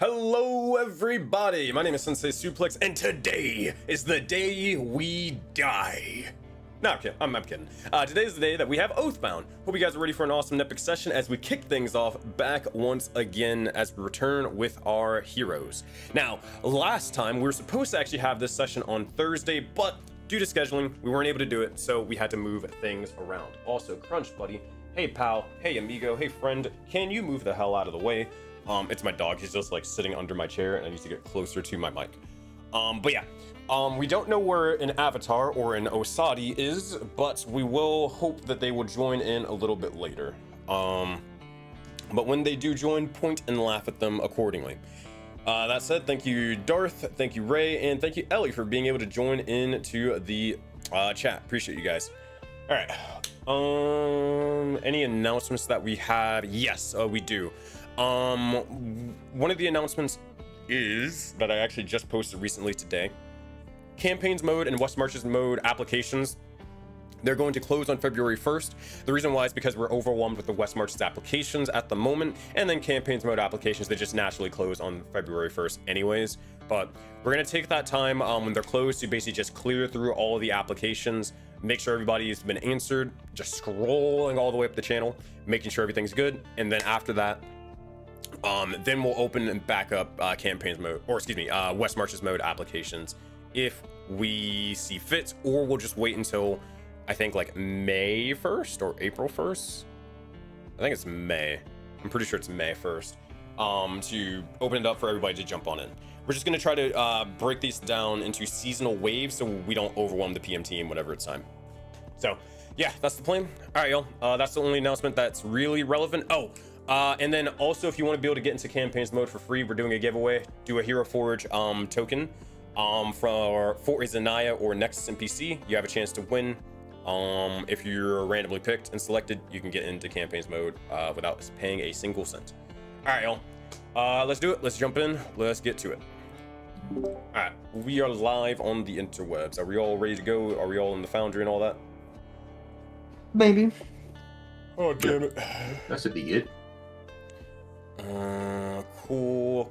Hello everybody, my name is Sensei Suplex, and today is the day we die. No, I'm kidding. Today is the day that we have Oathbound. Hope you guys are ready for an awesome and epic session as we kick things off back once again as we return with our heroes. Now, last time we were supposed to actually have this session on Thursday, but due to scheduling, we weren't able to do it, so we had to move things around. Also, Crunch Buddy, hey pal, hey amigo, hey friend, can you move the hell out of the way? It's my dog. He's just like sitting under my chair and I need to get closer to my mic. But yeah, we don't know where an Avatar or an Osadi is, but we will hope that they will join in a little bit later. But when they do join, point and laugh at them accordingly. That said, thank you Darth, thank you Ray, and thank you Ellie for being able to join in to the chat. Appreciate you guys. All right. Any announcements that we have? Yes, we do. One of the announcements is that I actually just posted recently today. Campaigns mode and West Marches mode applications, they're going to close on February 1st. The reason why is because we're overwhelmed with the West Marches applications at the moment, and then campaigns mode applications, they just naturally close on February 1st anyways. But we're going to take that time when they're closed to basically just clear through all of the applications, make sure everybody's been answered, just scrolling all the way up the channel, making sure everything's good, and then after that, then we'll open and back up campaigns mode, or excuse me, West Marches mode applications if we see fit, or we'll just wait until I think like May 1st or April 1st. I think it's May. I'm pretty sure it's May 1st to open it up for everybody to jump on in. We're just gonna try to break these down into seasonal waves so we don't overwhelm the PM team whenever it's time. So yeah, that's the plan. All right, y'all. That's the only announcement that's really relevant. Oh. And then also, if you want to be able to get into campaigns mode for free, we're doing a giveaway. Do a Hero Forge token for Zanaya or Nexus NPC. You have a chance to win. If you're randomly picked and selected, you can get into campaigns mode without paying a single cent. All right, y'all. Let's do it. Let's jump in. Let's get to it. All right, we are live on the interwebs. Are we all ready to go? Are we all in the Foundry and all that? Maybe. Oh, damn it. That should be good. Cool.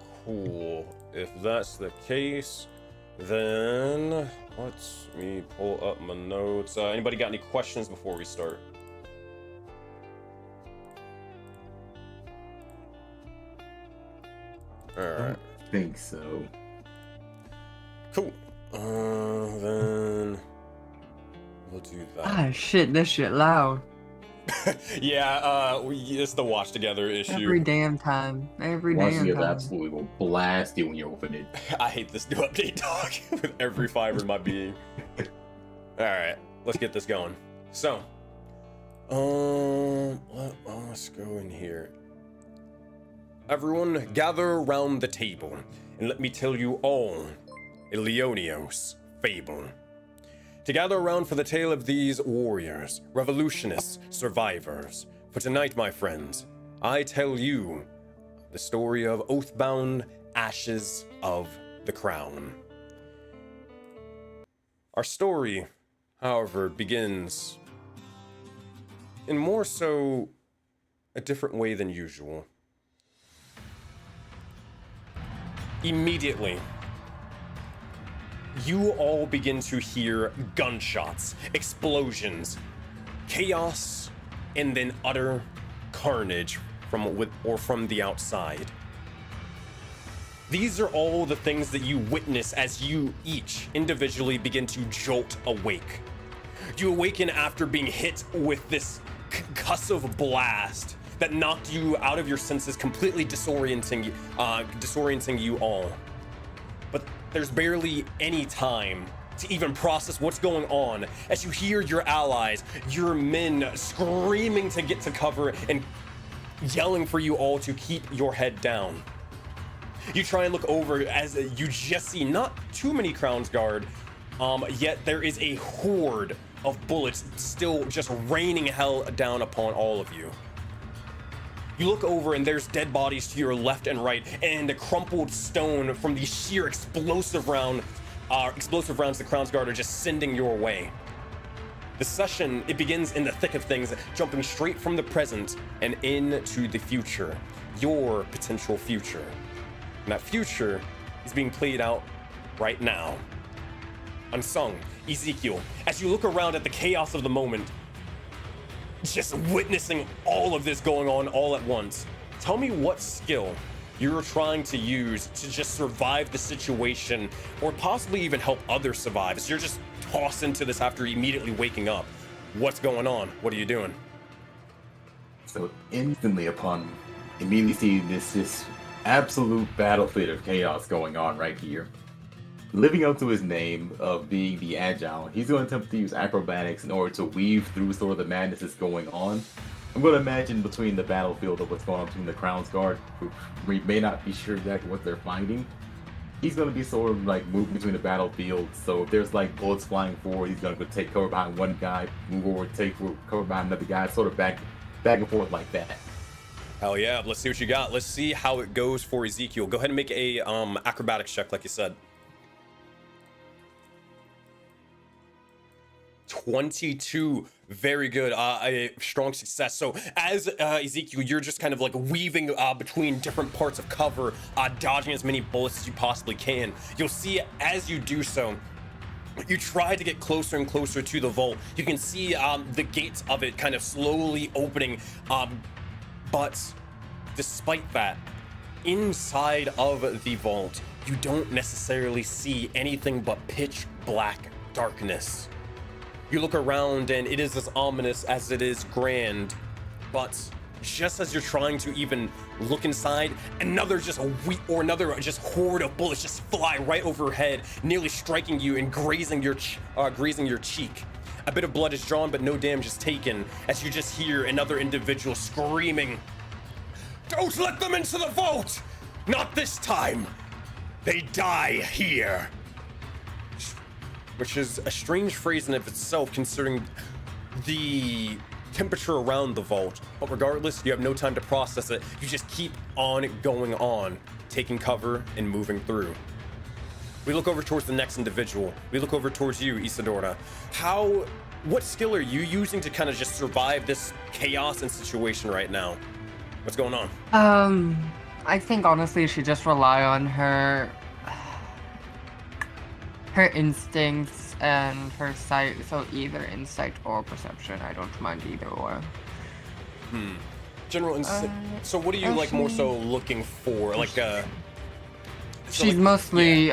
If that's the case, then let me pull up my notes. Anybody got any questions before we start? All right. I think so. Cool. Then we'll do that. Ah, shit, this shit loud. Yeah, it's the watch together issue. Every damn time. Watching it absolutely will blast you when you open it. I hate this new update, dog, with every fiber in my being. Alright, let's get this going. So, let's go in here. Everyone, gather around the table, and let me tell you all a Leonios fable. To gather around for the tale of these warriors, revolutionists, survivors. For tonight, my friends, I tell you the story of Oathbound, Ashes of the Crown. Our story, however, begins in more so a different way than usual. Immediately, you all begin to hear gunshots, explosions, chaos, and then utter carnage from the outside. These are all the things that you witness as you each individually begin to jolt awake. You awaken after being hit with this concussive blast that knocked you out of your senses, completely disorienting you all. But there's barely any time to even process what's going on as you hear your allies, your men screaming to get to cover and yelling for you all to keep your head down. You try and look over as you just see not too many Crown's Guard, yet there is a horde of bullets still just raining hell down upon all of you. You look over and there's dead bodies to your left and right, and a crumpled stone from the sheer explosive rounds the Crown's Guard are just sending your way. The session, it begins in the thick of things, jumping straight from the present and into the future, your potential future. And that future is being played out right now. Unsung, Ezekiel, as you look around at the chaos of the moment, just witnessing all of this going on all at once, tell me what skill you're trying to use to just survive the situation, or possibly even help others survive. As you're just tossed into this after immediately waking up. What's going on? What are you doing? So instantly upon immediately seeing this absolute battlefield of chaos going on right here, living up to his name of being the Agile, he's going to attempt to use acrobatics in order to weave through sort of the madness that's going on. I'm going to imagine between the battlefield of what's going on between the Crown's Guard, who we may not be sure exactly what they're fighting. He's going to be sort of like moving between the battlefield. So if there's like bullets flying forward, he's going to go take cover behind one guy, move over, take cover behind another guy, sort of back and forth like that. Hell yeah, let's see what you got. Let's see how it goes for Ezekiel. Go ahead and make a acrobatics check like you said. 22, very good, a strong success. So as Ezekiel, you're just kind of like weaving between different parts of cover, dodging as many bullets as you possibly can. You'll see as you do so, you try to get closer and closer to the vault. You can see the gates of it kind of slowly opening, but despite that, inside of the vault, you don't necessarily see anything but pitch black darkness. You look around and it is as ominous as it is grand, but just as you're trying to even look inside, another just horde of bullets just fly right overhead, nearly striking you and grazing your cheek. A bit of blood is drawn, but no damage is taken, as you just hear another individual screaming, "Don't let them into the vault! Not this time! They die here!" Which is a strange phrase in of itself, considering the temperature around the vault. But regardless, you have no time to process it. You just keep on going on, taking cover and moving through. We look over towards the next individual. We look over towards you, Isadora. What skill are you using to kind of just survive this chaos and situation right now? What's going on? I think honestly she just rely on her instincts and her sight, so either insight or perception. I don't mind either or. General insight. So what are you like more so looking for? Like she's mostly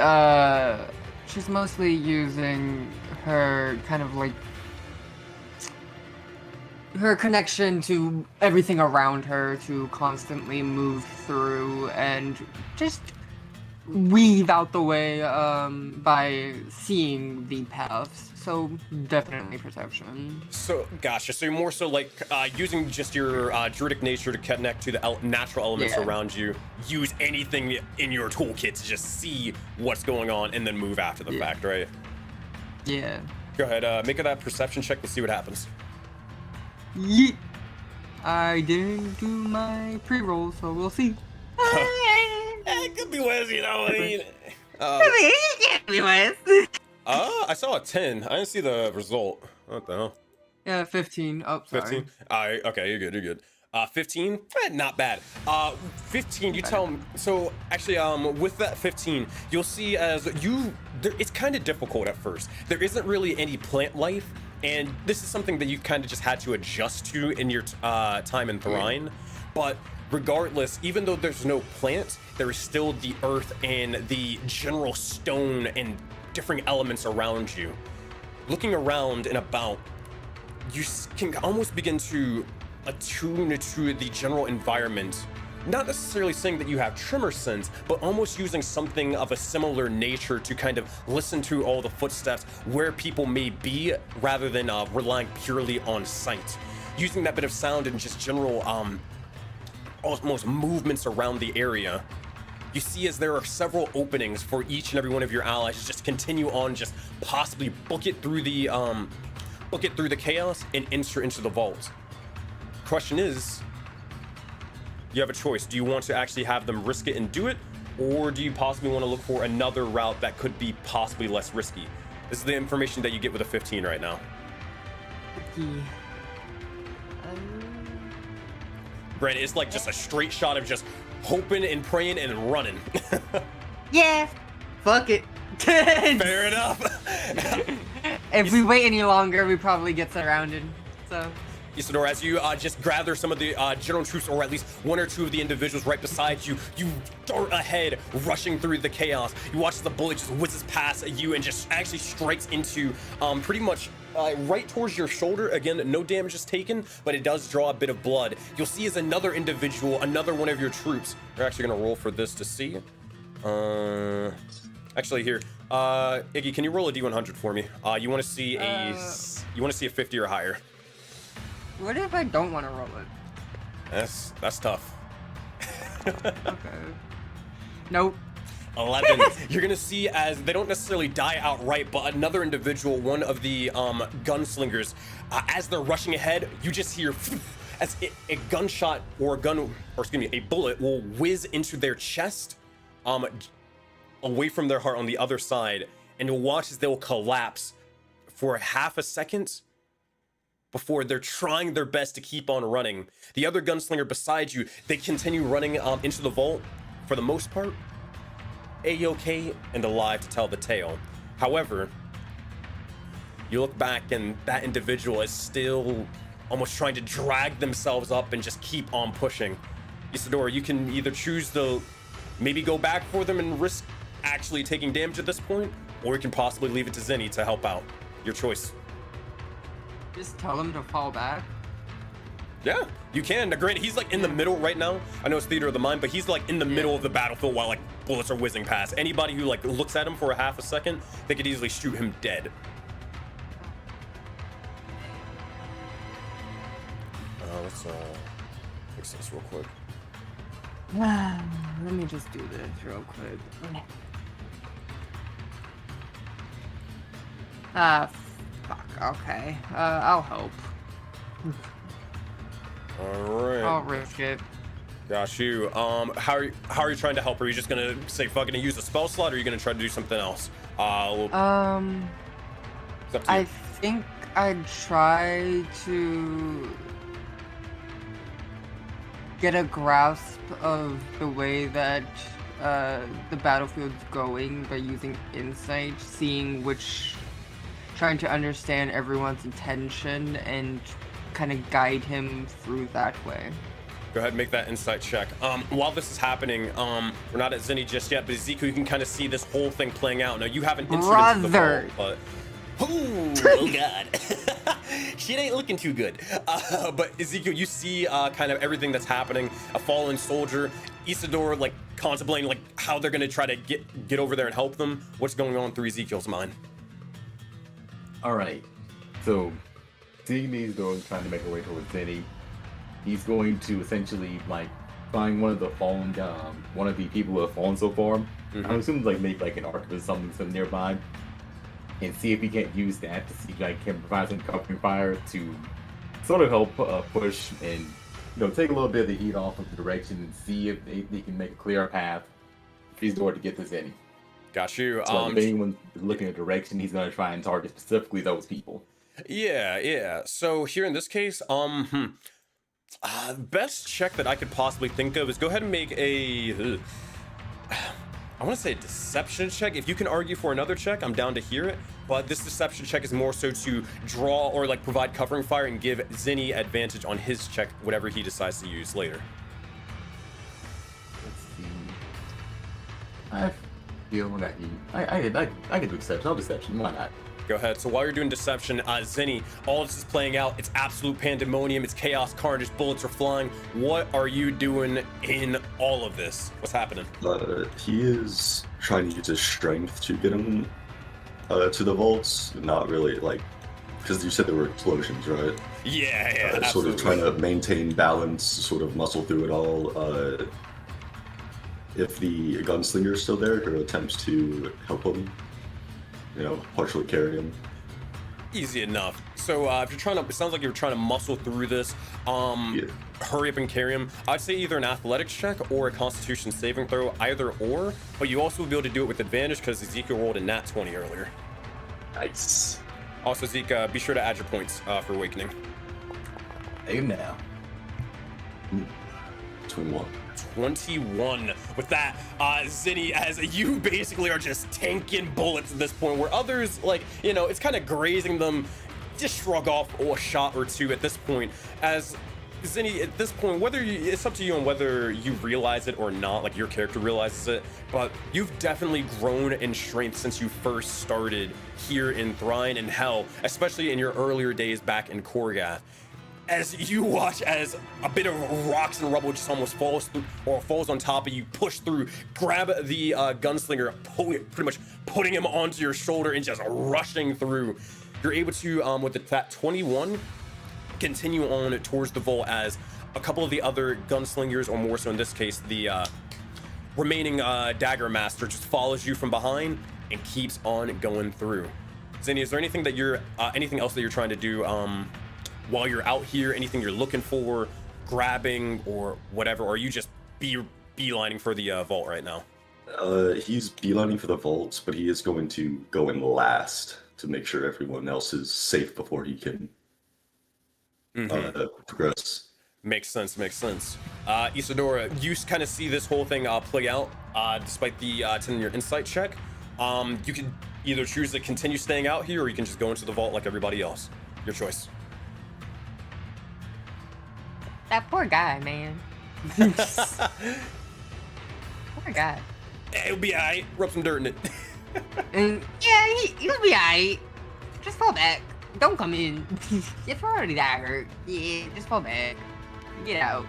using her kind of like her connection to everything around her to constantly move through and just weave out the way by seeing the paths. So definitely perception. So gotcha. So you're more so like using just your druidic nature to connect to the natural elements around you. Use anything in your toolkit to just see what's going on and then move after the fact, right? Yeah. Go ahead, make that perception check. Let's see what happens. Yeet. I didn't do my pre-roll, so we'll see. It could be worse, you know what I mean? It can't be worse. I saw a 10. I didn't see the result. What the hell? Yeah, 15. Oh, sorry. 15? Okay, you're good. 15? Not bad. 15, you tell me. So, actually, with that 15, you'll see it's kind of difficult at first. There isn't really any plant life, and this is something that you kind of just had to adjust to in your time in Thrine. But regardless, even though there's no plant, there is still the earth and the general stone and different elements around you. Looking around and about, you can almost begin to attune to the general environment. Not necessarily saying that you have tremor sense, but almost using something of a similar nature to kind of listen to all the footsteps, where people may be, rather than relying purely on sight. Using that bit of sound and just general almost movements around the area. You see as there are several openings for each and every one of your allies to just continue on, just possibly book it through the chaos and enter into the vault. Question is, you have a choice. Do you want to actually have them risk it and do it, or do you possibly want to look for another route that could be possibly less risky? This is the information that you get with a 15 right now. Granted, it's like just a straight shot of just hoping and praying and running. Yeah, fuck it. Fair enough. If we wait any longer, we probably get surrounded. So. Isidore, as you just gather some of the general troops, or at least one or two of the individuals right beside you, you dart ahead, rushing through the chaos. You watch the bullet just whizzes past you and just actually strikes into pretty much right towards your shoulder. Again, no damage is taken, but it does draw a bit of blood. You'll see as another individual, another one of your troops. We're actually gonna roll for this to see. Actually, here, Iggy, can you roll a D100 for me? You want to see a 50 or higher. What if I don't want to roll it? That's tough. Okay. Nope. 11. You're gonna see as they don't necessarily die outright, but another individual, one of the gunslingers, as they're rushing ahead, you just hear as a gunshot or a bullet will whiz into their chest, away from their heart on the other side, and you'll watch as they'll collapse for half a second before they're trying their best to keep on running. The other gunslinger beside you, they continue running into the vault for the most part, A-OK and alive to tell the tale. However, you look back and that individual is still almost trying to drag themselves up and just keep on pushing. Isidore, you can either choose to maybe go back for them and risk actually taking damage at this point, or you can possibly leave it to Zenny to help out. Your choice. Just tell him to fall back. Yeah, you can. Now, granted, he's like in the middle right now. I know it's theater of the mind, but he's like in the middle of the battlefield while like bullets are whizzing past. Anybody who like looks at him for a half a second, they could easily shoot him dead. Let's fix this real quick. Let me just do this real quick. Fuck. Okay. I'll help. All right. I'll risk it. Got you. How are you trying to help? Are you just gonna say fucking and use a spell slot, or are you gonna try to do something else? It's up to you. I think I'd try to get a grasp of the way that the battlefield's going by using insight, trying to understand everyone's intention and kind of guide him through that way. Go ahead and make that insight check. While this is happening, we're not at Zenny just yet, but Ezekiel, you can kind of see this whole thing playing out. Now, you haven't entered into the vault, but... Oh God. Shit ain't looking too good. But Ezekiel, you see kind of everything that's happening. A fallen soldier. Isidore, like, contemplating, like, how they're going to try to get over there and help them. What's going on through Ezekiel's mind? All right. So, seeing these doors trying to make their way towards Zenny, he's going to essentially like find one of the fallen, one of the people who have fallen so far. Mm-hmm. I'm assuming like make like an archivist or something nearby, and see if he can't use that to see if like can provide some covering fire to sort of help push and take a little bit of the heat off of the direction and see if they can make a clear path for his door to get to Zenny. Got you. So if anyone's looking at direction, he's going to try and target specifically those people. Yeah. So here in this case, best check that I could possibly think of is go ahead and make a, I want to say a deception check. If you can argue for another check, I'm down to hear it. But this deception check is more so to draw or like provide covering fire and give Zenny advantage on his check, whatever he decides to use later. Let's see. I feel that I can do deception. I'll deception. Why not? Go ahead. So while you're doing deception, Zenny, all this is playing out. It's absolute pandemonium. It's chaos, carnage, bullets are flying. What are you doing in all of this? What's happening? He is trying to use his strength to get him to the vaults. Not really, like, because you said there were explosions, right? Yeah, sort of trying to maintain balance, sort of muscle through it all. If the gunslinger is still there, her attempts to help him, partially carry him. Easy enough. So if you're trying to, it sounds like you're trying to muscle through this, hurry up and carry him. I'd say either an athletics check or a constitution saving throw, either or, but you also will be able to do it with advantage because Ezekiel rolled a nat 20 earlier. Nice. Also, Zeke, be sure to add your points for awakening. Hey now. 21. 21. With that, Zinni, as you basically are just tanking bullets at this point, where others, like, you know, it's kind of grazing them, just shrug off a shot or two at this point. As Zinni, at this point, it's up to you on whether you realize it or not, like your character realizes it, but you've definitely grown in strength since you first started here in Thrine and Hell, especially in your earlier days back in Korgath. As you watch as a bit of rocks and rubble just almost falls through, or falls on top of you, push through, grab the gunslinger, pretty much putting him onto your shoulder and just rushing through. You're able to, with that 21, continue on towards the vault as a couple of the other gunslingers, or more so in this case, the remaining dagger master just follows you from behind and keeps on going through. Zinni, is there anything that you're, anything else that you're trying to do while you're out here? Anything you're looking for, grabbing, or whatever? Or are you just beelining for the vault right now? He's beelining for the vaults, but he is going to go in last to make sure everyone else is safe before he can progress. Makes sense, makes sense. Isadora, you kind of see this whole thing play out, despite the 10 in your insight check. You can either choose to continue staying out here, or you can just go into the vault like everybody else. Your choice. That poor guy, man. Poor guy. It'll be alright. Rub some dirt in it. And yeah, he'll be alright. Just fall back. Don't come in. If you're already that hurt, yeah, just fall back. Get out.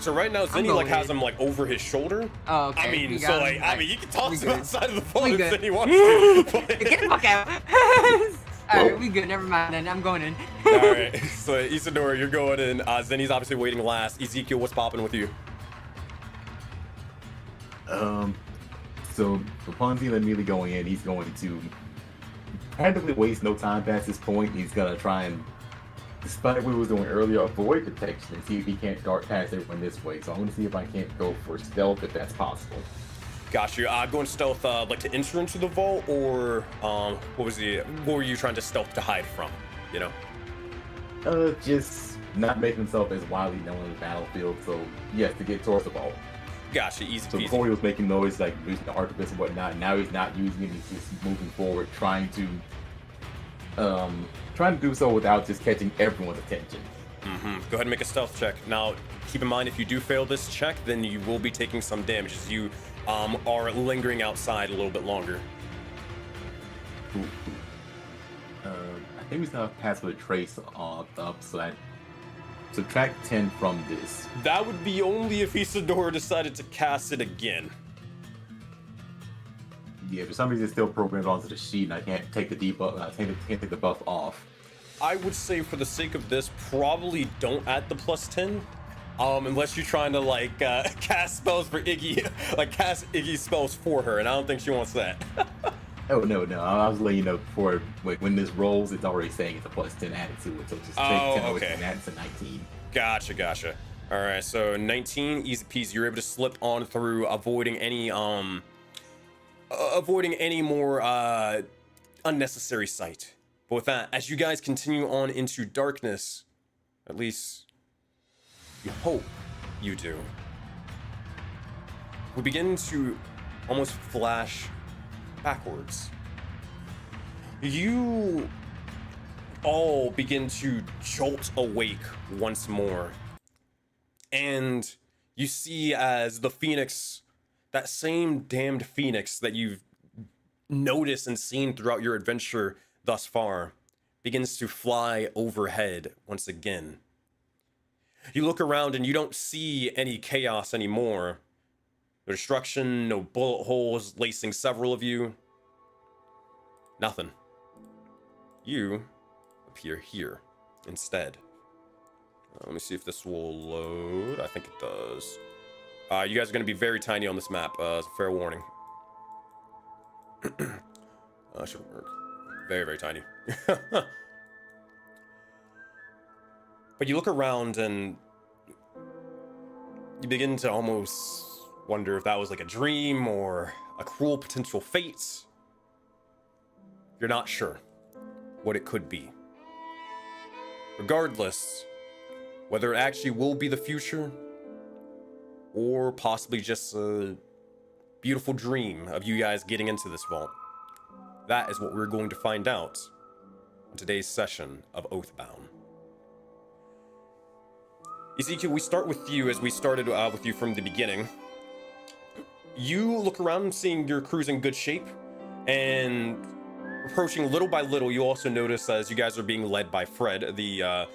So right now, Zinni like has him like over his shoulder. Oh, okay. I mean, so like, I mean, you can toss him outside of the vault if Zinni wants to. But... Get the fuck out. Alright, we good. Never mind then. I'm going in. Alright, so Isadora, you're going in. Zinni's obviously waiting last. Ezekiel, what's popping with you? So upon seeing immediately going in, he's going to practically waste no time past this point. He's gonna try and, despite what we was doing earlier, avoid detection and see if he can't dart past everyone this way. So I'm gonna see if I can't go for stealth if that's possible. Got you. Going stealth, like to enter into the vault, or what were you trying to stealth to hide from? You know? Just not make himself as widely known on the battlefield. So yes, to get towards the vault. Gotcha, easy So peasy. before he was making noise, like using the artifice and whatnot, now he's not using it. He's just moving forward, trying to do so without just catching everyone's attention. Go ahead and make a stealth check. Now, keep in mind, if you do fail this check, then you will be taking some damage as you are lingering outside a little bit longer. I think he's gonna pass with a trace on up, so I subtract 10 from this. That would be only if Isadora decided to cast it again. Yeah, for some reason it's still programmed onto the sheet, and I can't take the debuff. I can't take the buff off. I would say, for the sake of this, probably don't add the plus 10. Unless you're trying to like cast spells for Iggy, like cast Iggy spells for her, and I don't think she wants that. Oh no, I was letting you know before when this rolls, it's already saying it's a plus 10 added to it, so just take 10 away from that, it's a 19. Gotcha. All right, so 19, easy peasy. You're able to slip on through, avoiding any more unnecessary sight. But with that, as you guys continue on into darkness, at least you hope you do, we begin to almost flash backwards. You all begin to jolt awake once more, and you see as the phoenix, that same damned phoenix that you've noticed and seen throughout your adventure thus far, begins to fly overhead once again. You look around and you don't see any chaos anymore. No destruction, no bullet holes lacing several of you. Nothing. You appear here instead. Let me see if this will load. I think it does. You guys are going to be very tiny on this map. As a fair warning. Should work. Very, very tiny. But you look around and you begin to almost wonder if that was like a dream or a cruel potential fate. You're not sure what it could be. Regardless, whether it actually will be the future or possibly just a beautiful dream of you guys getting into this vault? That is what we're going to find out in today's session of Oathbound. Ezekiel, we start with you as we started with you from the beginning. You look around seeing your crew's in good shape, and approaching little by little, you also notice as you guys are being led by Fred, the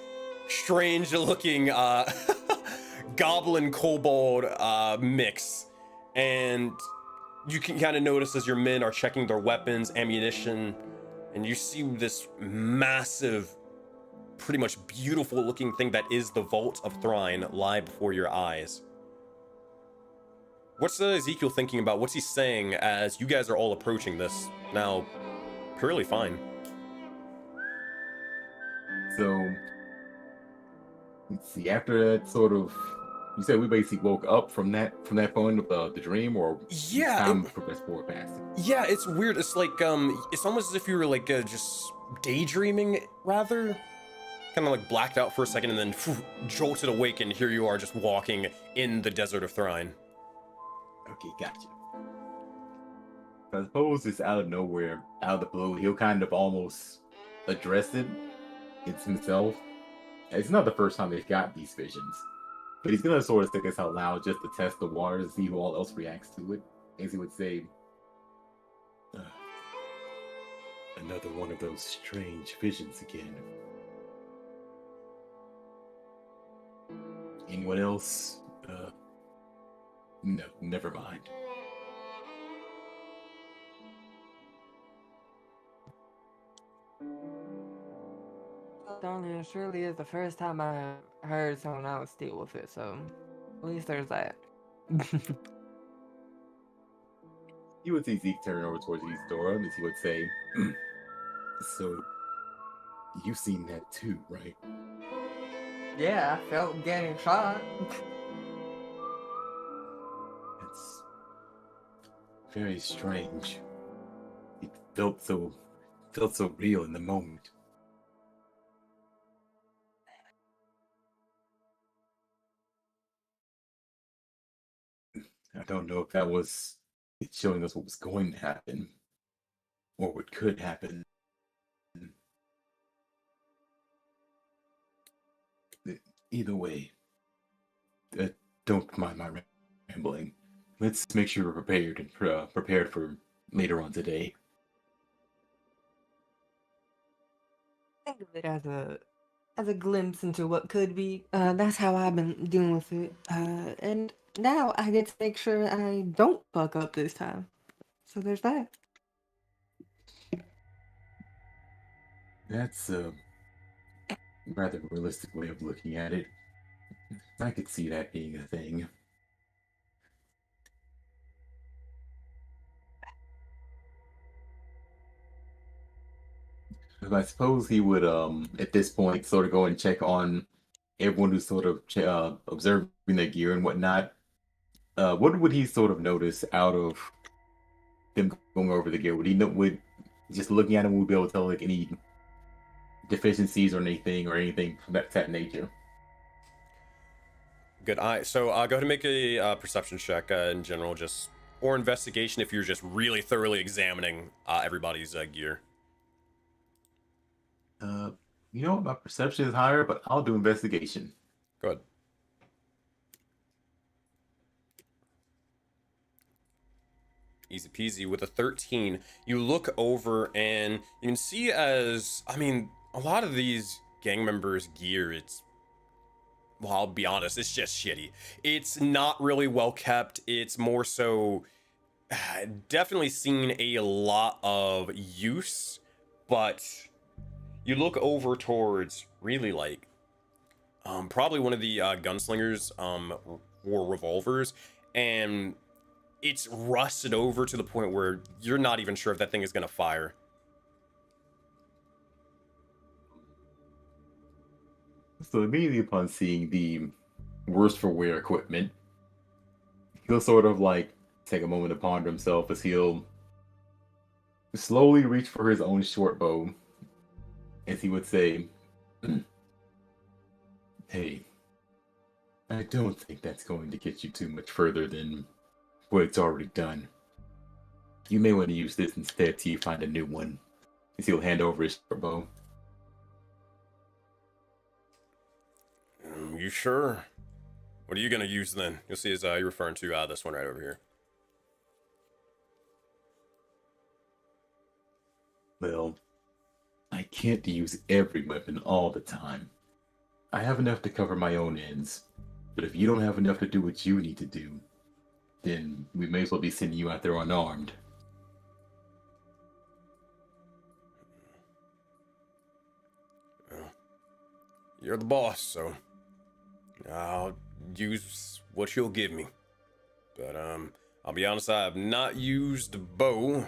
strange looking goblin kobold mix. And you can kind of notice as your men are checking their weapons, ammunition, and you see this massive, pretty much beautiful looking thing that is the Vault of Thrine lie before your eyes. What's Ezekiel thinking about? What's he saying as you guys are all approaching this now purely fine? So, let's see. After that sort of, you said we basically woke up from that point of the dream, or Yeah, time progressed forward past it. Yeah, it's weird. It's like it's almost as if you were like just daydreaming, rather, kind of like blacked out for a second and then jolted awake, and here you are just walking in the desert of Thrine. Okay, gotcha. I suppose it's out of nowhere, out of the blue, he'll kind of almost address it. It's himself. It's not the first time they've got these visions, but he's gonna sort of say this out loud just to test the waters and see who all else reacts to it. As he would say, another one of those strange visions again. Anyone else? No, never mind. Darling, it surely is the first time I heard someone else deal with it, so at least there's that. You would see Zeke turn over towards Eastora, as he would say, so, you've seen that too, right? Yeah, I felt getting shot. It's very strange. It felt so real in the moment. I don't know if that was it showing us what was going to happen, or what could happen. Either way, don't mind my rambling. Let's make sure we're prepared and prepared for later on today. Think of it as a glimpse into what could be. That's how I've been dealing with it. And now I get to make sure I don't fuck up this time. So there's that. That's a rather realistic way of looking at it. I could see that being a thing. But I suppose he would, at this point, sort of go and check on everyone who's sort of observing their gear and whatnot. What would he sort of notice out of them going over the gear? Would just looking at him would be able to tell like any deficiencies or anything from that nature? Good eye. So go ahead and make a perception check in general, just or investigation if you're just really thoroughly examining everybody's gear. You know, my perception is higher, but I'll do investigation. Good. Easy peasy. With a 13, you look over and you can see I mean, a lot of these gang members' gear, well, I'll be honest, it's just shitty. It's not really well kept. It's more so definitely seen a lot of use, but you look over towards really like probably one of the gunslingers wore revolvers, and it's rusted over to the point where you're not even sure if that thing is gonna fire. So immediately upon seeing the worse for wear equipment, he'll sort of like take a moment to ponder himself as he'll slowly reach for his own short bow, as he would say, "Hey, I don't think that's going to get you too much further than what it's already done. You may want to use this instead till you find a new one. As he'll hand over his bow. You sure? What are you gonna use then? You'll see as you're referring to this one right over here. Well, I can't use every weapon all the time. I have enough to cover my own ends. But if you don't have enough to do what you need to do, then we may as well be sending you out there unarmed. Well, you're the boss, so I'll use what you'll give me. But I'll be honest, I have not used a bow.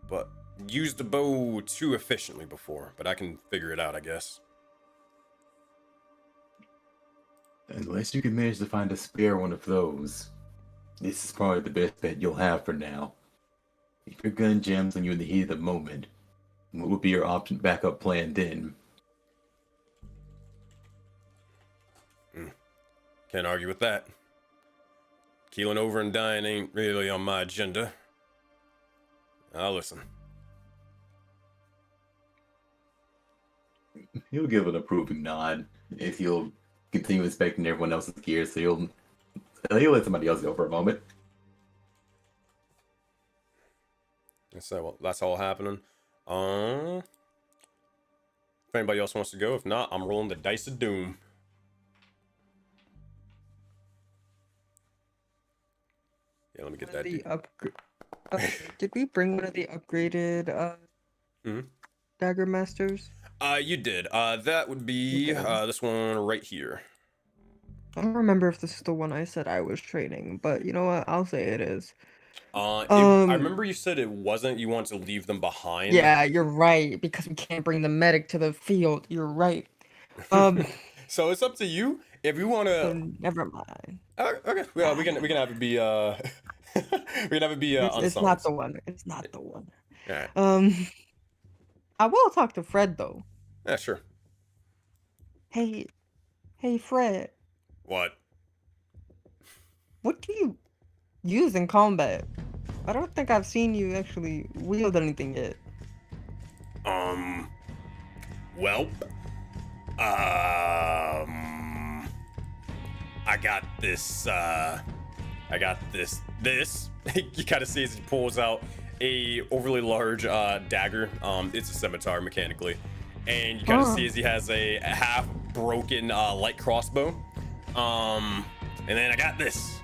But used a bow too efficiently before, but I can figure it out, I guess. Unless you can manage to find a spare one of those, this is probably the best bet you'll have for now. If your gun jams on you in the heat of the moment, what would be your option backup plan then? Can't argue with that. Keeling over and dying ain't really on my agenda. I'll listen. He'll give an approving nod if he'll continue inspecting everyone else's gear, so he'll let somebody else go for a moment. So that's all happening. If anybody else wants to go, if not, I'm rolling the dice of doom. Yeah, let me get that. Did we bring one of the upgraded Dagger Masters? You did. That would be this one right here. I don't remember if this is the one I said I was training, but you know what? I'll say it is. I remember you said it wasn't. You want to leave them behind. Yeah, you're right, because we can't bring the medic to the field. You're right. So it's up to you if you want to. So never mind. Okay. Well, we can have it be we can have it be It's not the one. It's not the one. All right. I will talk to Fred though. Yeah, sure. Hey, Fred. What? What do you use in combat? I don't think I've seen you actually wield anything yet. Well, I got this, this. You kind of see as he pulls out a overly large dagger. It's a scimitar mechanically. And you kind of see as he has a half broken light crossbow. And then I got this.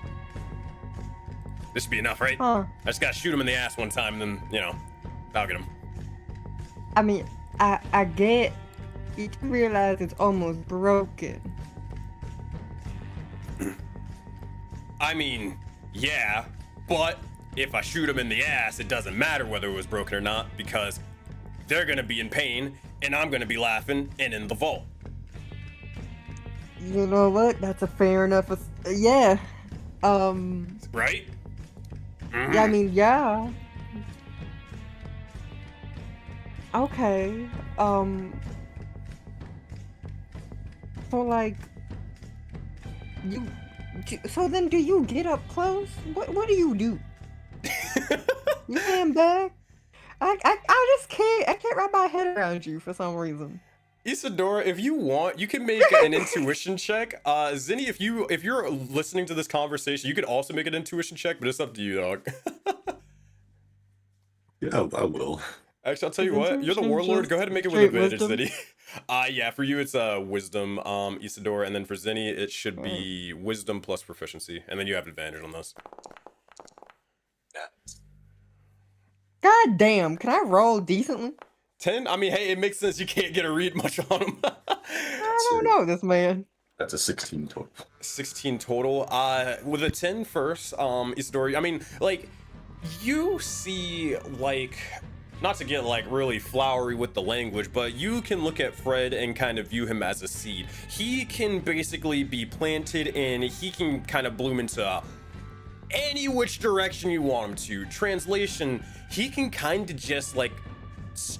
This should be enough, right? I just gotta shoot him in the ass one time, and then, I'll get him. I mean, I get, you do realize it's almost broken. I mean, yeah, but if I shoot him in the ass, it doesn't matter whether it was broken or not, because they're gonna be in pain, and I'm gonna be laughing and in the vault. You know what? That's a fair enough. Yeah. Right? Mm-hmm. Yeah, I mean, yeah. Okay. So like, so then do you get up close? What do? You stand back? I just can't. I can't wrap my head around you for some reason. Isadora, if you want, you can make an intuition check. Zinni, if you're listening to this conversation, you could also make an intuition check, but it's up to you, dog. Yeah, I will. Actually, I'll tell you what. You're the warlord. Go ahead and make it with advantage, Zinni. Yeah, for you it's wisdom, Isadora, and then for Zinni it should be wisdom plus proficiency, and then you have advantage on this. God damn! Can I roll decently? 10? I mean, hey, it makes sense. You can't get a read much on him. I don't know this man. That's a 16 total. 16 total. With a 10 first, Isadora, I mean, like, you see, like, not to get, like, really flowery with the language, but you can look at Fred and kind of view him as a seed. He can basically be planted and he can kind of bloom into any which direction you want him to. Translation, he can kind of just, like,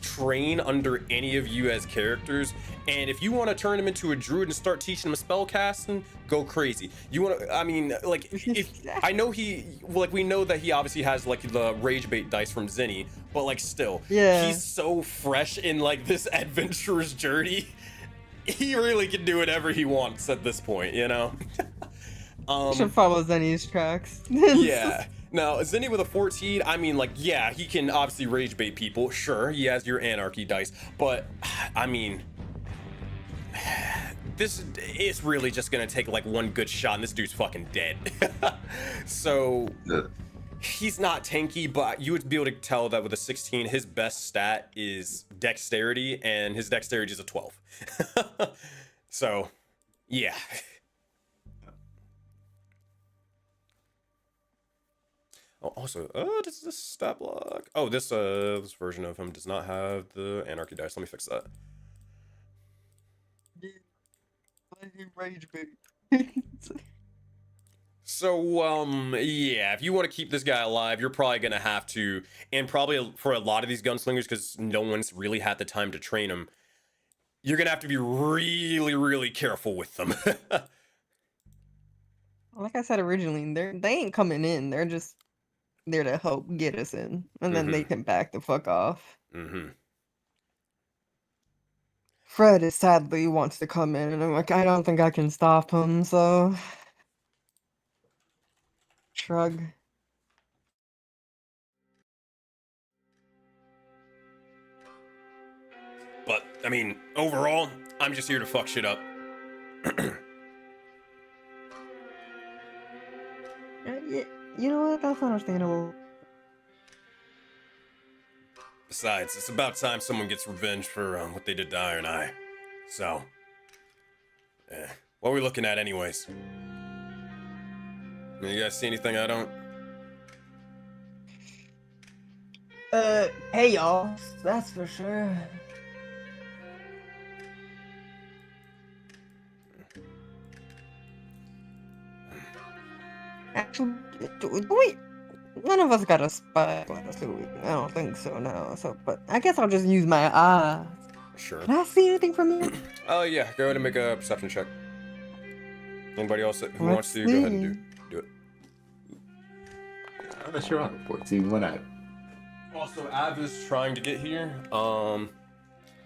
train under any of you as characters. And if you want to turn him into a druid and start teaching him spell casting, go crazy. You want to, I mean, like, if I know we know that he obviously has like the rage bait dice from Zinni, but like still, Yeah. he's so fresh in like this adventurer's journey. He really can do whatever he wants at this point, you know? Should follow Zenny's tracks. Yeah. Now, Zinni with a 14, I mean, like, yeah, he can obviously rage bait people. Sure, he has your anarchy dice, but I mean, this is really just gonna take like one good shot and this dude's fucking dead. So he's not tanky, but you would be able to tell that with a 16, his best stat is dexterity, and his dexterity is a 12. So, yeah. Oh, also, does this stat block? Oh, this version of him does not have the anarchy dice. Let me fix that. Rage bait. So, yeah, if you want to keep this guy alive, you're probably gonna have to, and probably for a lot of these gunslingers, because no one's really had the time to train them, you're gonna have to be really, really careful with them. Like I said originally, they ain't coming in. They're just there to help get us in, and then they can back the fuck off. Fred is sadly wants to come in, and I'm like, I don't think I can stop him, so shrug. But, I mean, overall, I'm just here to fuck shit up. Yeah, you know what? That's understandable. Besides, it's about time someone gets revenge for what they did to Iron Eye. So, what are we looking at anyways? You guys see anything I don't? Hey y'all, that's for sure. Actually, wait, none of us got a spyglass, do we? I don't think so now. So, but I guess I'll just use my eyes. Sure. Can I see anything from here? Oh yeah, go ahead and make a perception check. Anybody else who wants to, go ahead and do it. I'm not sure on the 14. Why not? Also, Av is trying to get here.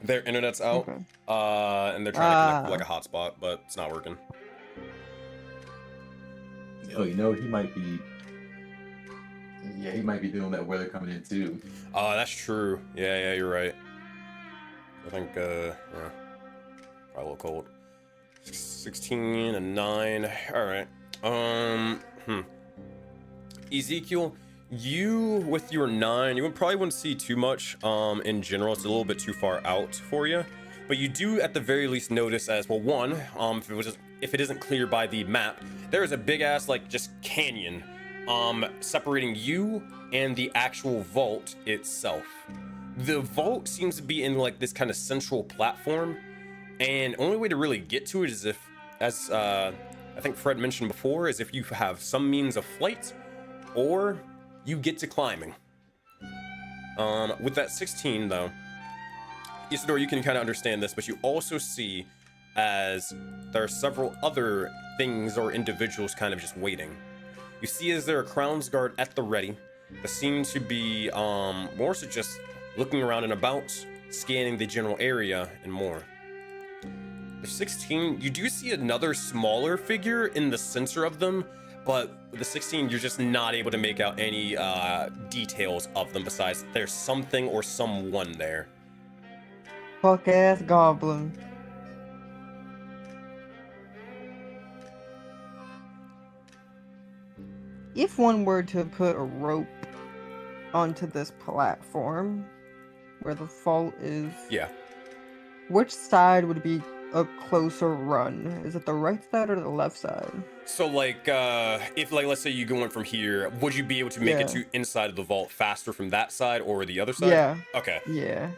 Their internet's out. Okay. And they're trying to connect like a hotspot, but it's not working. Oh, you know, he might be. Yeah, he might be doing that weather coming in too. That's true. Yeah, you're right. I think, yeah, probably a little cold. 16 and 9. All right. Ezekiel, you with your 9, you probably wouldn't see too much. In general, it's a little bit too far out for you, but you do at the very least notice as well. One, if it isn't clear by the map, there is a big ass like just canyon, separating you and the actual vault itself. The vault seems to be in like this kind of central platform, and only way to really get to it is if, as I think Fred mentioned before, is if you have some means of flight, or you get to climbing. With that 16 though, Isidore, you can kind of understand this, but you also see as there are several other things or individuals kind of just waiting. You see as there are Crown's Guard at the ready that seem to be more so just looking around and about, scanning the general area and more. The 16, you do see another smaller figure in the center of them, but with the 16, you're just not able to make out any details of them besides there's something or someone there. Fuck ass goblin. If one were to put a rope onto this platform where the fault is, Yeah. which side would be a closer run? Is it the right side or the left side? So like, if like, let's say you go in from here, would you be able to make it to inside of the vault faster from that side or the other side? Yeah. Okay. Yeah.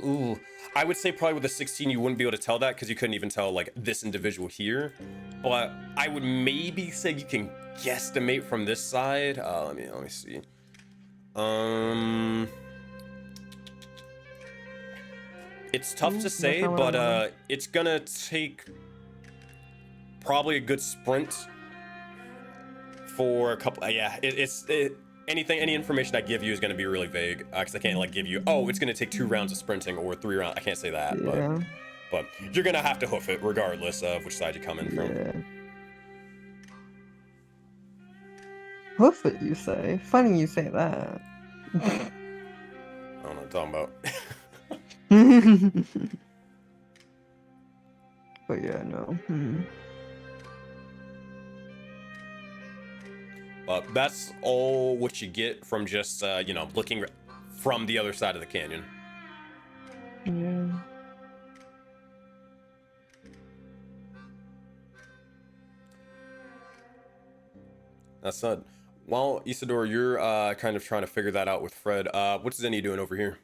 Ooh. I would say probably with a 16 you wouldn't be able to tell that because you couldn't even tell like this individual here. But I would maybe say you can guesstimate from this side. Let me see. It's tough to That's say, not what I but it's gonna take probably a good sprint for a couple. Yeah, any information I give you is gonna be really vague because I can't like give you. Oh, it's gonna take 2 rounds of sprinting or 3 rounds. I can't say that, Yeah. but you're gonna have to hoof it regardless of which side you come in from. Yeah. Hoof it, you say? Funny you say that. I don't know what I'm talking about. But yeah, no. But that's all what you get from just looking from the other side of the canyon. Yeah. That's not. Well, Isidore, you're kind of trying to figure that out with Fred. What's Zenny doing over here?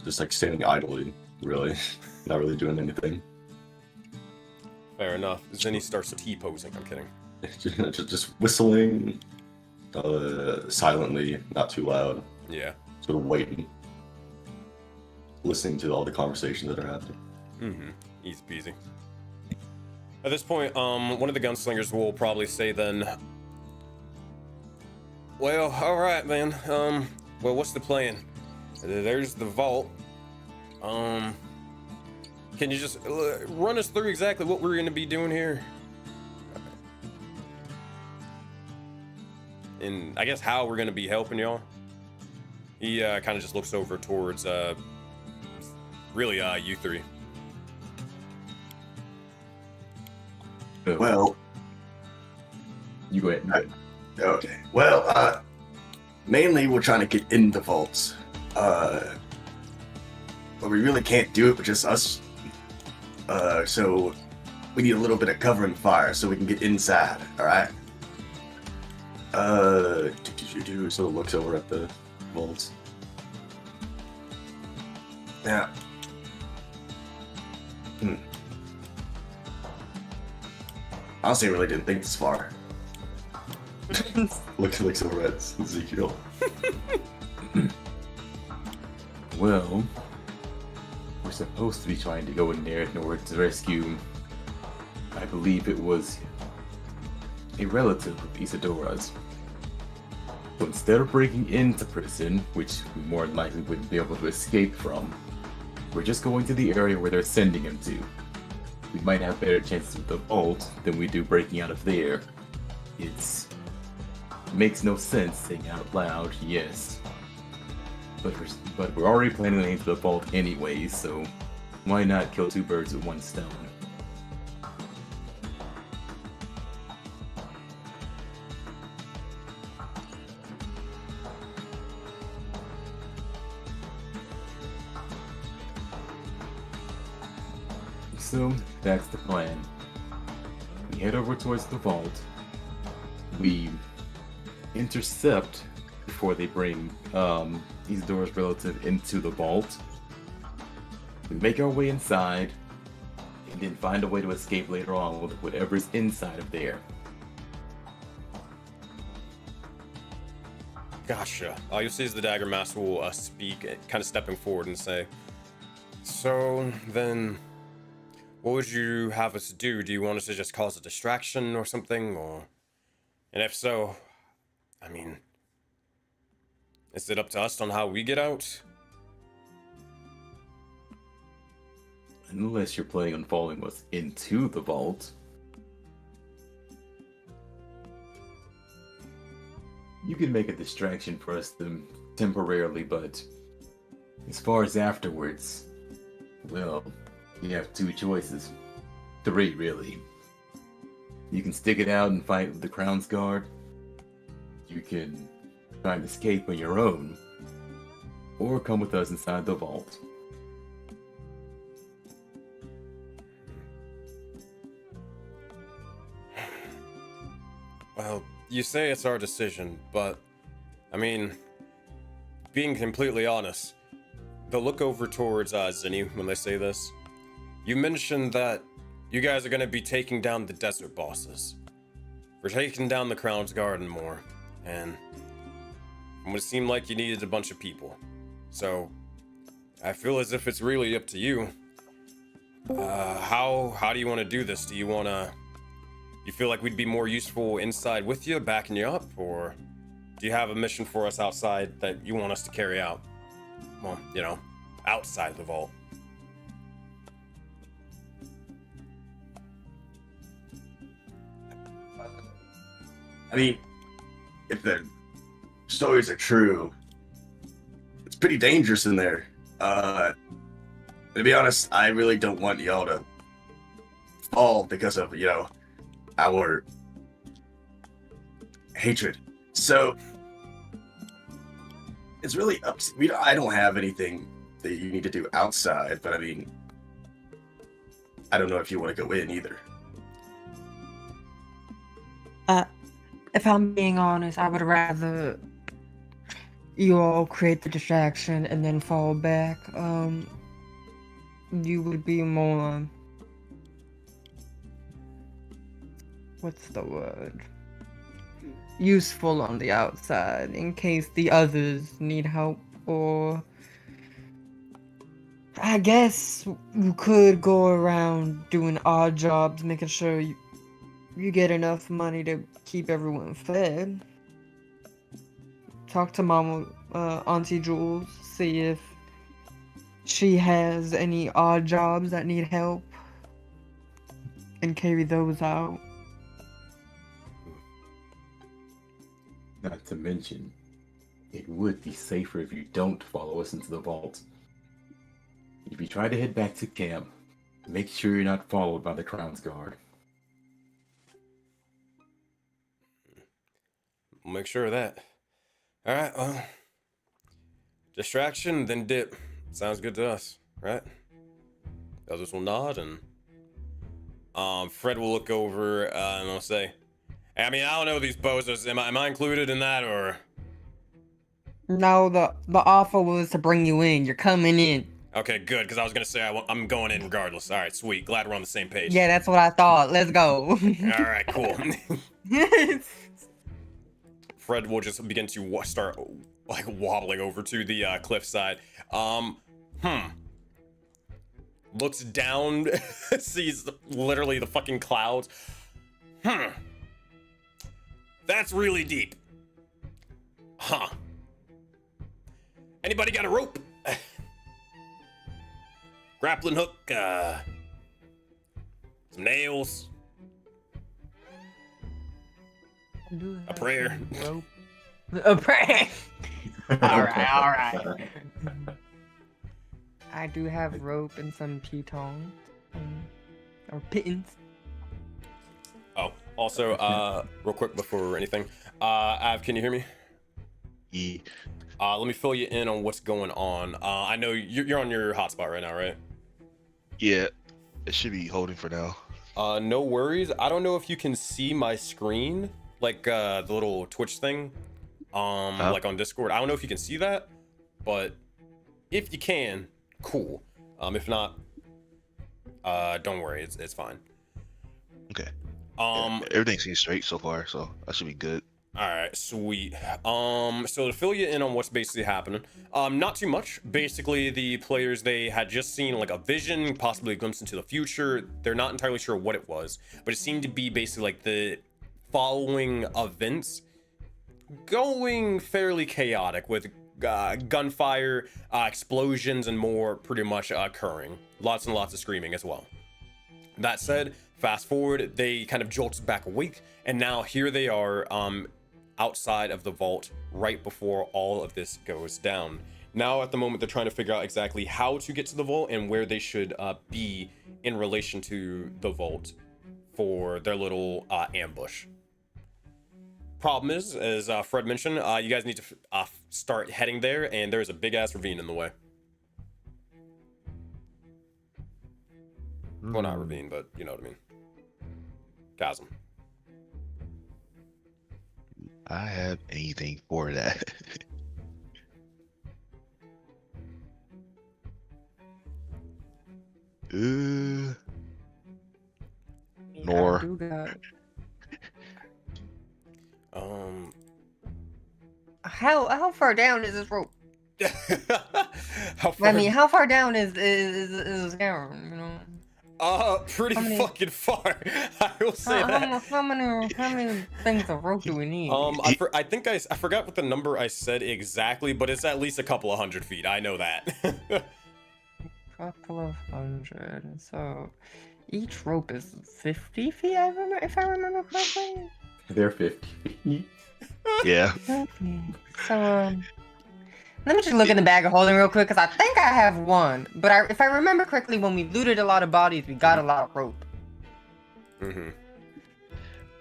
Just like standing idly, really, not really doing anything. Fair enough. Zenny starts T-posing. I'm kidding. just whistling, silently, not too loud. Yeah. Sort of waiting, listening to all the conversations that are happening. Mm-hmm. Easy peasy. At this point, one of the gunslingers will probably say then, well, alright then, well, what's the plan? There's the vault. Can you just run us through exactly what we're gonna be doing here? And I guess how we're gonna be helping y'all? He kind of just looks over towards, really, you three. Well, You go ahead. okay. Well, mainly we're trying to get in the vaults. But we really can't do it with just us. So we need a little bit of covering fire so we can get inside, alright? Sort of looks over at the vaults. Yeah. Honestly, I really didn't think this far. looks over at Ezekiel. Well, we're supposed to be trying to go in there in order to rescue, I believe it was a relative of Isidora's. So instead of breaking into prison, which we more than likely wouldn't be able to escape from, we're just going to the area where they're sending him to. We might have better chances with the vault than we do breaking out of there. It makes no sense saying out loud, yes. But we're already planning on aiming for the vault anyway, so why not kill 2 birds with 1 stone? So that's the plan. We head over towards the vault. We intercept before they bring Isidora's relative into the vault. We make our way inside, and then find a way to escape later on with whatever's inside of there. Gotcha. You'll see as the Dagger Master will speak, kind of stepping forward and say, so then, what would you have us do? Do you want us to just cause a distraction or something? Or, and if so, I mean, is it up to us on how we get out? Unless you're planning on following us into the vault. You can make a distraction for us temporarily, but as far as afterwards, well, you have 2 choices. 3, really. You can stick it out and fight with the Crown's Guard. You can try and escape on your own. Or come with us inside the vault. Well, you say it's our decision, but, I mean, being completely honest, they'll look over towards Zinni when they say this. You mentioned that you guys are going to be taking down the desert bosses. We're taking down the Crown's Guard and more, and It would seem like you needed a bunch of people. So, I feel as if it's really up to you. How do you want to do this? Do you want to... You feel like we'd be more useful inside with you, backing you up? Or do you have a mission for us outside that you want us to carry out? Well, you know, outside the vault. I mean, if the stories are true, it's pretty dangerous in there. To be honest, I really don't want y'all to fall because of, you know, our hatred. So it's really up to, I don't have anything that you need to do outside, but I mean, I don't know if you want to go in either. If I'm being honest, I would rather you all create the distraction and then fall back. You would be more, what's the word? Useful on the outside in case the others need help, or I guess you could go around doing odd jobs, making sure you get enough money to keep everyone fed. Talk to Mama, Auntie Jules, see if she has any odd jobs that need help, and carry those out. Not to mention, it would be safer if you don't follow us into the vault. If you try to head back to camp, make sure you're not followed by the Crown's Guard. We'll make sure of that. Alright, well. Distraction, then dip. Sounds good to us, right? The others will nod, and Fred will look over and will say, I mean, I don't know these bozos. Am I included in that, or? No, the offer was to bring you in. You're coming in. Okay, good, because I was gonna say I'm going in regardless. All right, sweet. Glad we're on the same page. Yeah, that's what I thought. Let's go. All right, cool. Fred will just begin to start like wobbling over to the cliffside. Looks down, sees literally the fucking clouds. That's really deep. Huh. Anybody got a rope? Grappling hook, some nails, a prayer. A prayer. All right. I do have rope and some pitons, or pittons. Oh, also, real quick before anything, Av, can you hear me? Yeah. Let me fill you in on what's going on. I know you're on your hotspot right now, right? Yeah, it should be holding for now. No worries. I don't know if you can see my screen, like the little Twitch thing, like on Discord. I don't know if you can see that, but if you can, cool. If not, don't worry, it's fine. Okay. Everything seems straight so far, so that should be good. All right, sweet. So to fill you in on what's basically happening, not too much. Basically, the players, they had just seen like a vision, possibly a glimpse into the future. They're not entirely sure what it was, but it seemed to be basically like the following events going fairly chaotic with gunfire, explosions, and more pretty much occurring. Lots and lots of screaming as well. That said, fast forward, they kind of jolted back awake, and now here they are outside of the vault right before all of this goes down. Now at the moment, they're trying to figure out exactly how to get to the vault and where they should be in relation to the vault for their little ambush. Problem is, as Fred mentioned, you guys need to start heading there, and there's a big ass ravine in the way. Well, not ravine, but you know what I mean. Chasm. I have anything for that. Nor. I do got... how far down is this rope? How far? I mean, how far down is down? You know. Pretty How many- fucking far. I will say that. How many things of rope do we need? I think I forgot what the number I said exactly, but it's at least a couple of 100 feet. I know that. Couple of 100. So each rope is 50 feet. If I remember correctly. They're 50 feet. Yeah. Okay. So let me just look in the bag of holding real quick, because I think I have one. But if I remember correctly, when we looted a lot of bodies, we got a lot of rope. Mm-hmm.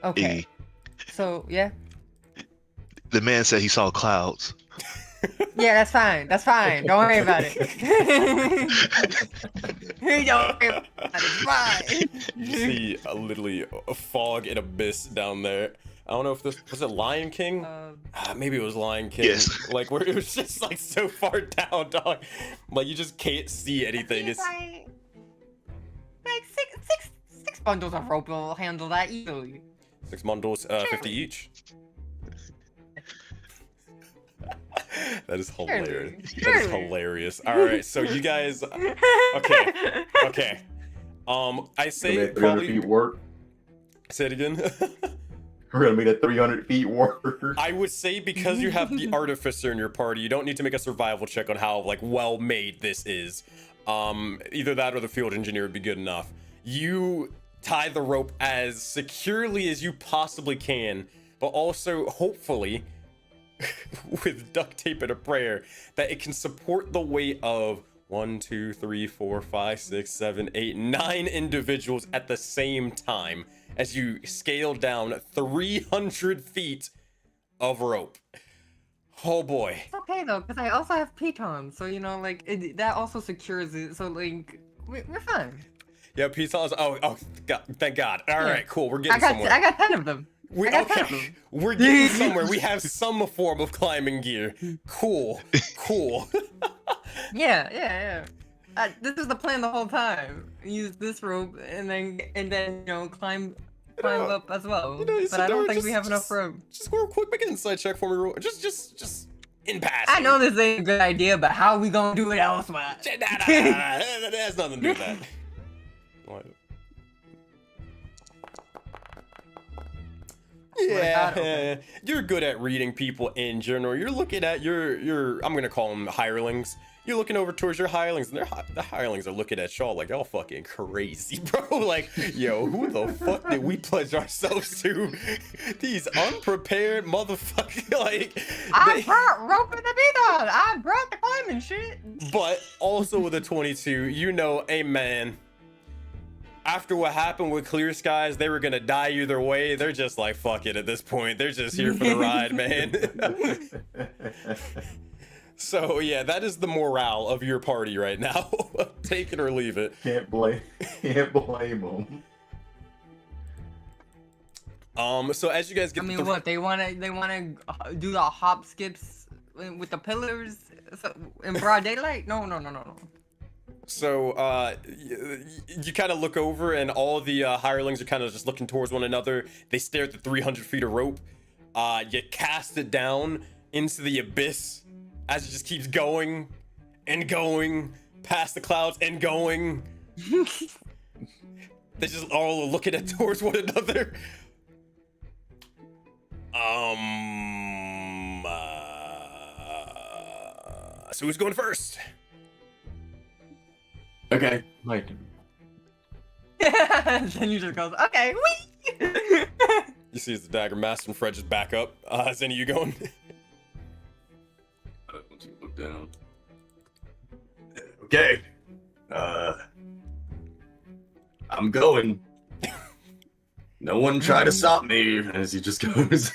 Okay. So yeah. The man said he saw clouds. Yeah, that's fine. That's fine. Don't worry about it. Don't worry about it. It's fine. You see literally a fog and abyss down there. I don't know if this was it Lion King. Maybe it was Lion King. Yes. Like where it was just like so far down, dog. Like you just can't see anything. It's like six bundles of rope will handle that easily. 6 bundles, 50 each. That is hilarious. That is hilarious. All right, so you guys. Okay. I say 300 probably. feet work. Say it again. We're gonna make that 300 feet work. I would say because you have the artificer in your party, you don't need to make a survival check on how like well made this is. Either that or the field engineer would be good enough. You tie the rope as securely as you possibly can, but also hopefully with duct tape and a prayer that it can support the weight of 1, 2, 3, 4, 5, 6, 7, 8, 9 individuals at the same time as you scale down 300 feet of rope. Oh boy. It's okay though, because I also have pitons, so you know, like that also secures it. So like we're fine. Yeah, pitons. Oh, God, thank God. All right, cool. We're I getting somewhere. got 10 of them. I got 10 of them. We're getting somewhere. We have some form of climbing gear. Cool. Yeah. This is the plan the whole time. Use this rope and then you know climb up as well. But I don't think we have enough rope. Just real quick, make an inside check for me. Just in passing. I know this ain't a good idea, but how are we gonna do it elsewhere? Nah. That has nothing to do with that. What? Yeah, you're good at reading people in general. You're looking at your I'm gonna call them hirelings. You're looking over towards your hirelings, and the hirelings are looking at y'all like y'all fucking crazy, bro. Like, yo, who the fuck did we pledge ourselves to? These unprepared motherfuckers, like. I brought rope in the piton. I brought the climbing shit. But also with a 22, you know, hey man. After what happened with Clear Skies, they were gonna die either way. They're just like, fuck it at this point. They're just here for the ride, man. So yeah, that is the morale of your party right now. Take it or leave it. Can't blame them. So as you guys get, I mean, what they wanna do the hop skips with the pillars in broad daylight? No. So you kind of look over, and all the hirelings are kind of just looking towards one another. They stare at the 300 feet of rope. You cast it down into the abyss as it just keeps going and going past the clouds and going. They just all looking at towards one another. So who's going first? Okay. Like, Then you just goes, okay, wee! You see as the Dagger Master and Fred just back up. Is any of you going? once you look down. Okay. I'm going. No one try to stop me as he just goes.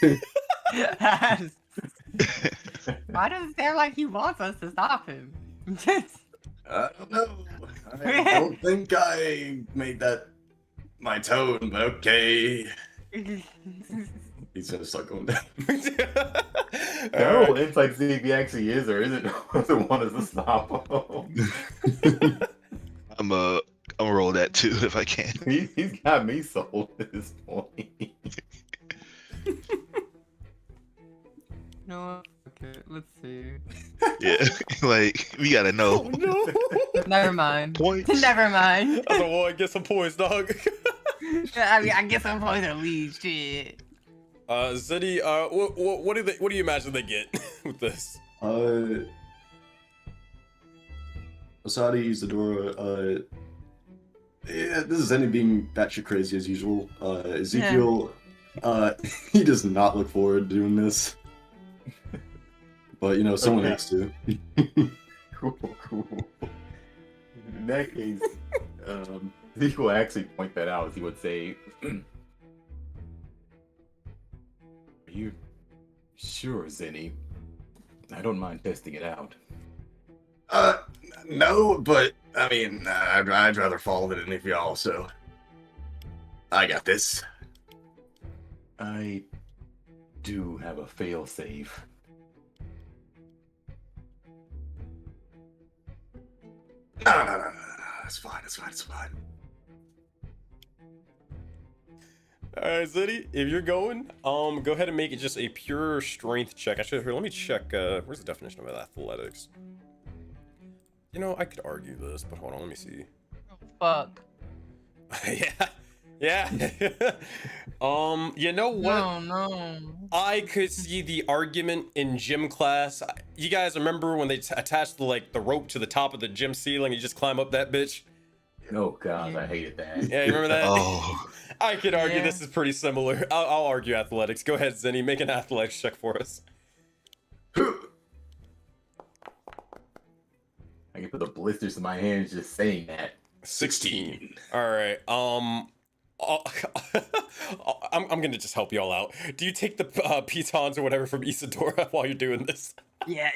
Why does it sound like he wants us to stop him? I don't know. I don't think I made that my tone, but okay. He's gonna start going down. No, it's like see if he actually is or isn't. Doesn't want us to stop him. I'm gonna roll that too if I can. He's got me sold at this point. No, it. Let's see. Yeah, like we gotta know. Oh no! Never mind. Points. Never mind. I was like, well, I get some points, dog. I mean, I guess I'm points at least. Shit. Zeddy, what do you imagine they get with this? Asadi, Isadora, yeah, this is Zenny being batshit crazy as usual. Ezekiel, he does not look forward to doing this. But, you know, someone has to. Cool. In that case, Zeke will actually point that out. He would say, "Are you sure, Zenny? I don't mind testing it out." No, but, I mean, I'd rather follow than any of y'all, so... I got this. I do have a failsafe. No. It's fine. Alright, Zeddy, if you're going, go ahead and make it just a pure strength check. Actually, here, let me check, where's the definition of athletics? You know, I could argue this, but hold on, let me see. Fuck. Yeah. You know what? No. I could see the argument in gym class. You guys remember when they attached the rope to the top of the gym ceiling? You just climb up that bitch. Oh god, I hated that. Yeah, you remember that? Oh, I could argue Yeah. this is pretty similar. I'll argue athletics. Go ahead, Zenny. Make an athletics check for us. I can feel the blisters in my hands just saying that. 16. All right. I'm gonna just help y'all out. Do you take the pitons or whatever from Isadora while you're doing this? Yeah.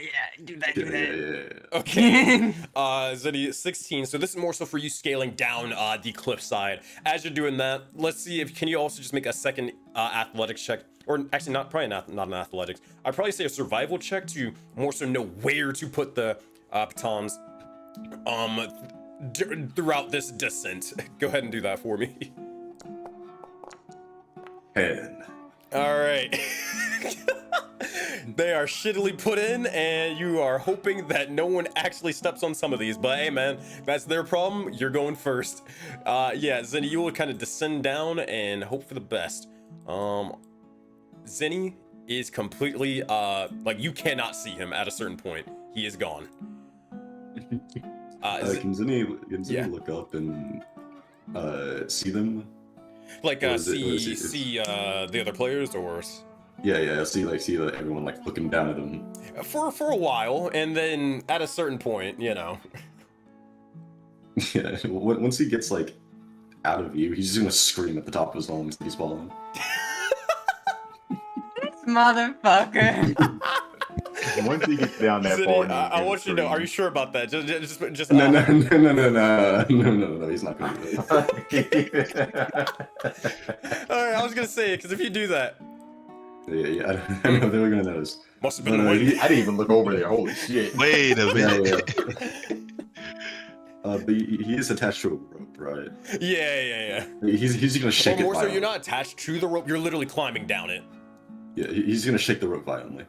Do that. Yeah. Okay. Zeddy, 16. So this is more so for you scaling down the cliffside. As you're doing that, let's see if can you also just make a second athletics check, or actually not an athletics. I'd probably say a survival check to more so know where to put the pitons throughout this descent. Go ahead and do that for me. 10. All right. They are shittily put in, and you are hoping that no one actually steps on some of these. But hey, man, that's their problem. You're going first. Yeah, Zenny, you will kind of descend down and hope for the best. Zenny is completely like you cannot see him at a certain point. He is gone. Can Zenny Yeah. look up and see them? Like Or is it- or see is it- the other players, or Yeah. See everyone like looking down at them. for a while, and then at a certain point, you know. Yeah. Once he gets like out of view, he's just gonna scream at the top of his lungs that he's falling. Motherfucker. Once he gets down that far, Zenny, I want you to know. Are you sure about that? Just No. He's not gonna do that. All right, I was gonna say it because if you do that, Yeah. I know they were gonna notice. must have been No, waiting. I didn't even look over there. Holy shit. wait a Yeah. minute. But he is attached to a rope, right? Yeah. He's gonna shake Or more it so, violently. you're not attached to the rope. You're literally climbing down it. Yeah, he's gonna shake the rope violently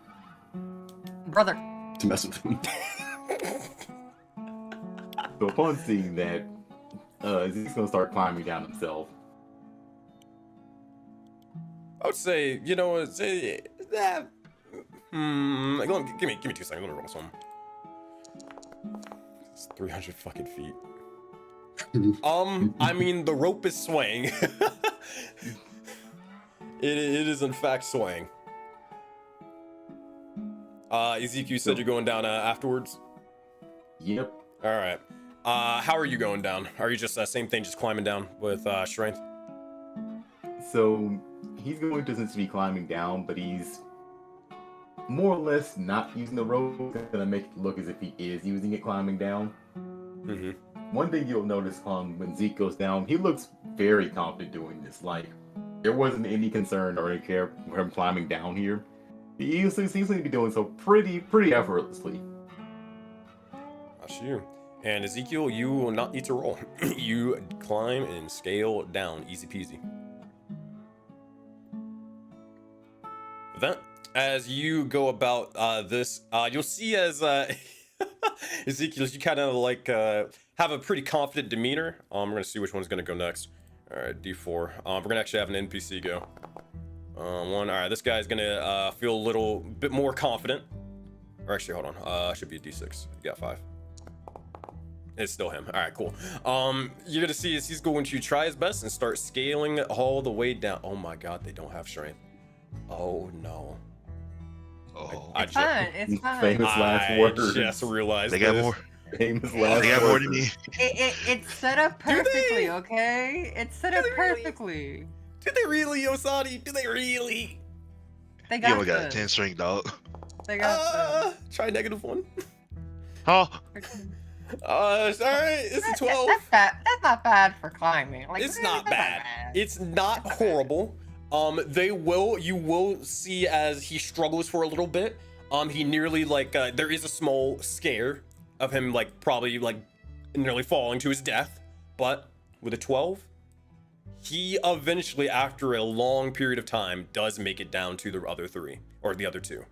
Brother. to mess with him. So upon seeing that, Zeke's gonna start climbing down himself. I would say, you know, say that. Give me 2 seconds. Let me roll some. It's 300 fucking feet. I mean, the rope is swaying. It is in fact swaying. Ezekiel, you said you're going down afterwards? Yep. All right. How are you going down? Are you just same thing, just climbing down with strength? So he's going to essentially be climbing down, but he's more or less not using the rope. It's gonna make it look as if he is using it climbing down. Mm-hmm. One thing you'll notice when Zeke goes down, he looks very confident doing this. Like there wasn't any concern or any care for him climbing down here. He seems to be doing so pretty effortlessly. That's you. And Ezekiel, you will not need to roll. You climb and scale down, easy peasy. event. As you go about this, you'll see as Ezekiel, you kind of like have a pretty confident demeanor. We're gonna see which one's gonna go next. All right, D4. We're gonna actually have an NPC go. One. All right, this guy's gonna feel a little bit more confident. Or actually, hold on. Should be a D6. You got 5. It's still him. All right, cool. You're gonna see is he's going to try his best and start scaling all the way down. Oh my God, they don't have strength. Oh no. Oh, It's fine. It's fine. Famous last words. I just realized they got this. more. Famous last They got more words. than me. It's set up Do they? perfectly, okay? It's set up Do they really? perfectly. Did they really, Osadi? Did they really? They You got only got a this. 10 string, dog. They got Try -1. Huh? this. All right, it's a 12. That's not bad for climbing. Like, It's really, not that's bad. It's not horrible. You will see as he struggles for a little bit. He nearly like there is a small scare of him like probably like nearly falling to his death, but with a 12, he eventually after a long period of time does make it down to the other 3 or the other 2.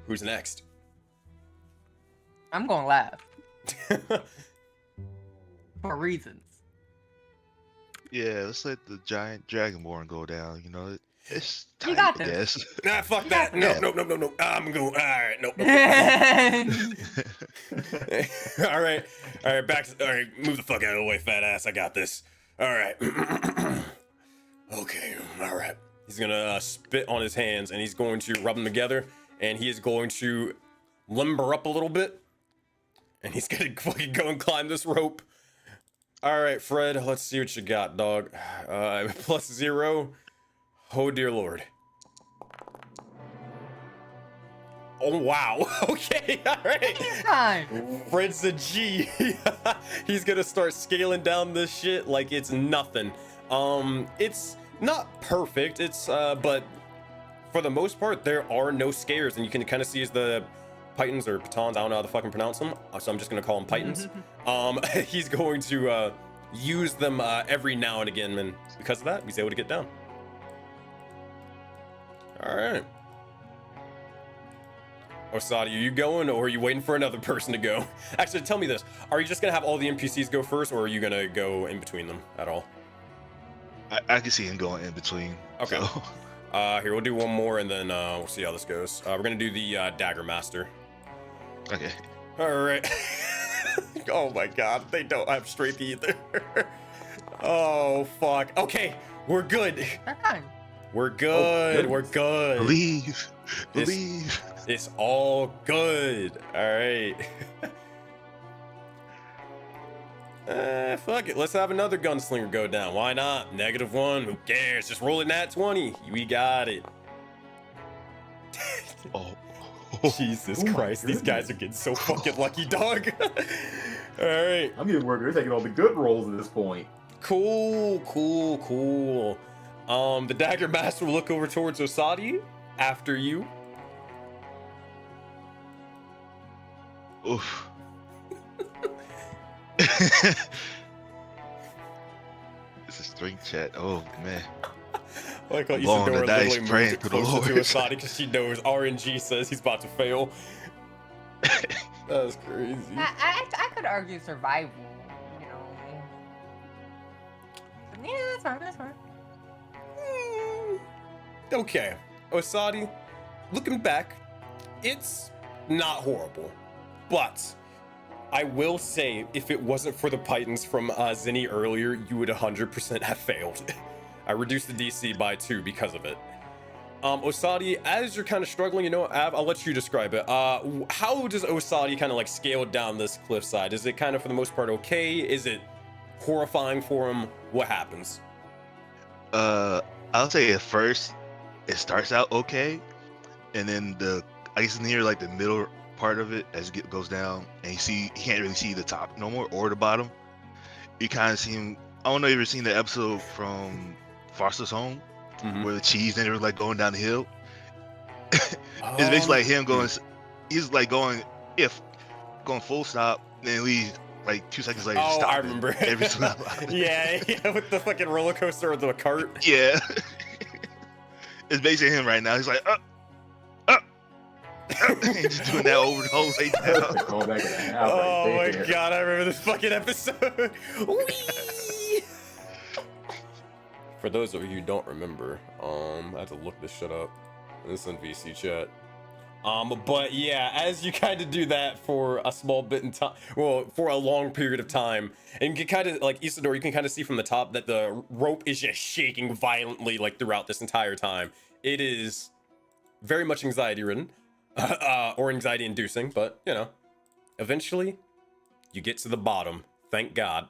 Who's next? I'm going last for reasons. Yeah, let's let the giant dragonborn go down. You know, it's You time, got I this. guess. Nah, fuck that. No. I'm going. All right, no. All right, back. All right, move the fuck out of the way, fat ass. I got this. All right. Okay. All right. He's gonna spit on his hands and he's going to rub them together and he is going to limber up a little bit and he's gonna fucking go and climb this rope. All right, Fred. Let's see what you got, dog. +0. Oh dear Lord. Oh wow. Okay. All right. Fine. Fred's a G. He's gonna start scaling down this shit like it's nothing. It's not perfect. It's but for the most part, there are no scares, and you can kind of see as the Pythons or Pitons, I don't know how to fucking pronounce them, so I'm just gonna call them Pythons. He's going to use them every now and again, and because of that, he's able to get down. All right. Osadi, are you going, or are you waiting for another person to go? Actually, tell me this: are you just gonna have all the NPCs go first, or are you gonna go in between them at all? I can see him going in between. Okay. So. Here, we'll do one more, and then we'll see how this goes. We're gonna do the Dagger Master. Okay. All right. Oh my God, they don't have strength either. Oh fuck. Okay, we're good. They're fine. We're good. Oh, We're good. Believe. Believe. It's all good. All right. Fuck it. Let's have another gunslinger go down. Why not? -1. Who cares? Just roll a nat 20. We got it. Oh. Jesus Oh my Christ. These guys are getting so fucking lucky, dog. All right. I'm getting worried. They're taking all the good rolls at this point. Cool. The Dagger Master will look over towards Osadi after you. Oof. It's a string chat. Oh man. I like how Blowing the Isadora dice, literally praying moved it to the closer to Lord. Osadi because she knows RNG says he's about to fail. That was crazy. I could argue survival, you know. But yeah, that's fine. Okay, Osadi, looking back, it's not horrible, but I will say if it wasn't for the Pythons from Zinni earlier, you would 100% have failed. I reduced the DC by 2 because of it. Osadi, as you're kind of struggling, you know, I'll let you describe it. How does Osadi kind of like scale down this cliffside? Is it kind of for the most part okay? Is it horrifying for him? What happens? I'll say at first it starts out okay, and then I guess near like the middle part of it as it goes down, and he can't really see the top no more or the bottom. You kind of see him. I don't know if you've ever seen the episode from Foster's Home where the cheese and it was like going down the hill. It's basically like him going. He's like going full stop, then he like 2 seconds later. Oh, stop I it remember. Every time. yeah, with the fucking roller coaster or the cart. Yeah. It's basically him right now. He's like, he's just doing that over the whole way down. The callback of the half Oh right my there. god, I remember this fucking episode. Whee! For those of you who don't remember, I had to look this shit up. This in VC chat. But yeah, as you kind of do that for a small bit in time, well, for a long period of time, and you can kind of, like Isidore, you can kind of see from the top that the rope is just shaking violently, like throughout this entire time. It is very much anxiety ridden, or anxiety inducing, but you know, eventually you get to the bottom. Thank God.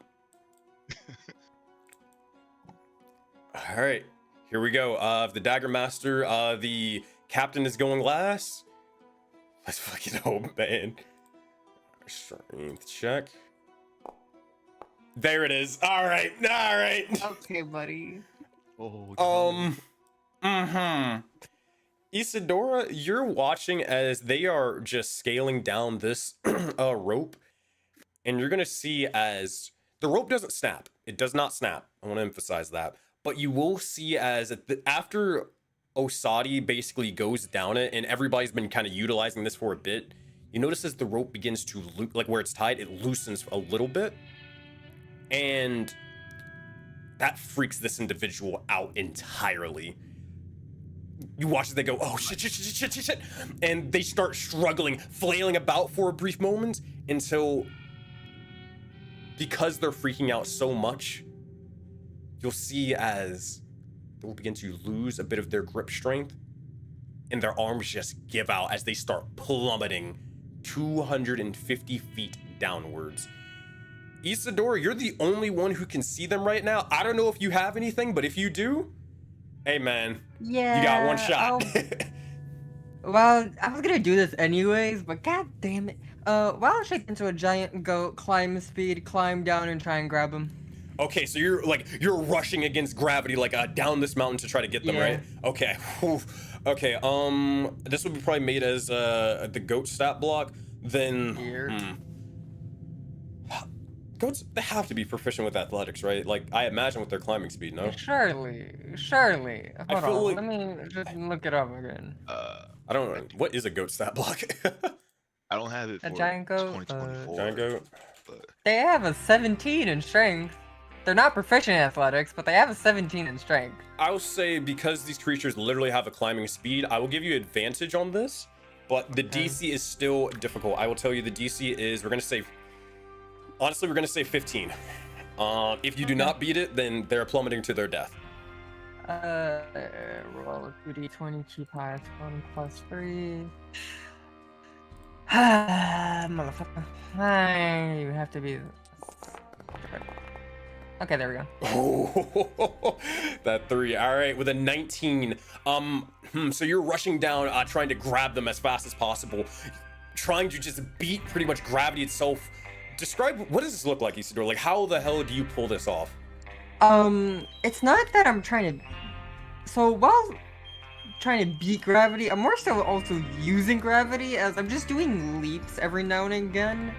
All right, here we go. The Dagger Master, the captain is going last. Let's fucking hope, man. Strength check. There it is. All right. Okay, buddy. Oh, Isadora, you're watching as they are just scaling down this rope, and you're gonna see as the rope doesn't snap. It does not snap. I want to emphasize that. But you will see as after Osadi basically goes down it, and everybody's been kind of utilizing this for a bit, you notice as the rope begins to like where it's tied, it loosens a little bit, and that freaks this individual out entirely. You watch as they go, oh shit, and they start struggling, flailing about for a brief moment until, because they're freaking out so much, you'll see as they will begin to lose a bit of their grip strength, and their arms just give out as they start plummeting 250 feet downwards. Isadora, you're the only one who can see them right now. I don't know if you have anything, but if you do, hey man, Yeah. you got one shot. Well, I was gonna do this anyways, but god damn it. Why don't I shake into a giant goat, climb speed, climb down, and try and grab him? Okay, so you're rushing against gravity, like down this mountain to try to get them, Yeah. right? Okay. Whew. Okay. This would be probably made as the goat stat block. Then Here. Goats, they have to be proficient with athletics, right? Like I imagine with their climbing speed, no? Surely. I Hold feel on, like- let me just look it up again. I don't know. What is a goat stat block? I don't have it for A giant goat, 2024. Giant goat. But They have a 17 in strength. They're not proficient in athletics, but they have a 17 in strength. I will say because these creatures literally have a climbing speed, I will give you advantage on this, but the DC is still difficult. I will tell you the DC is, we're gonna say 15. If you do not beat it, then they're plummeting to their death. Roll 2d20, keep high, 1 plus 3. Motherfucker. You have to be. Okay, there we go. Oh, that 3. All right, with a 19. So you're rushing down, trying to grab them as fast as possible, trying to just beat pretty much gravity itself. Describe, what does this look like, Isidore? Like, how the hell do you pull this off? It's not that I'm trying to. So while trying to beat gravity, I'm more so also using gravity, as I'm just doing leaps every now and again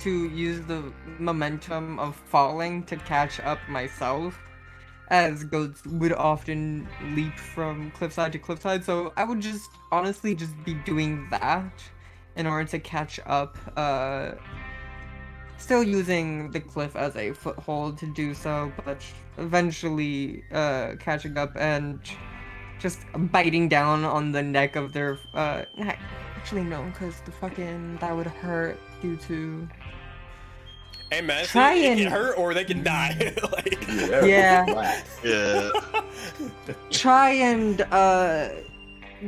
to use the momentum of falling to catch up myself, as goats would often leap from cliffside to cliffside. So I would just honestly just be doing that in order to catch up, still using the cliff as a foothold to do so, but eventually catching up and just biting down on the neck of their actually no, because that would hurt due to Hey man, so Try it can and- hurt or they can die. Like, Yeah. Flat. yeah, try and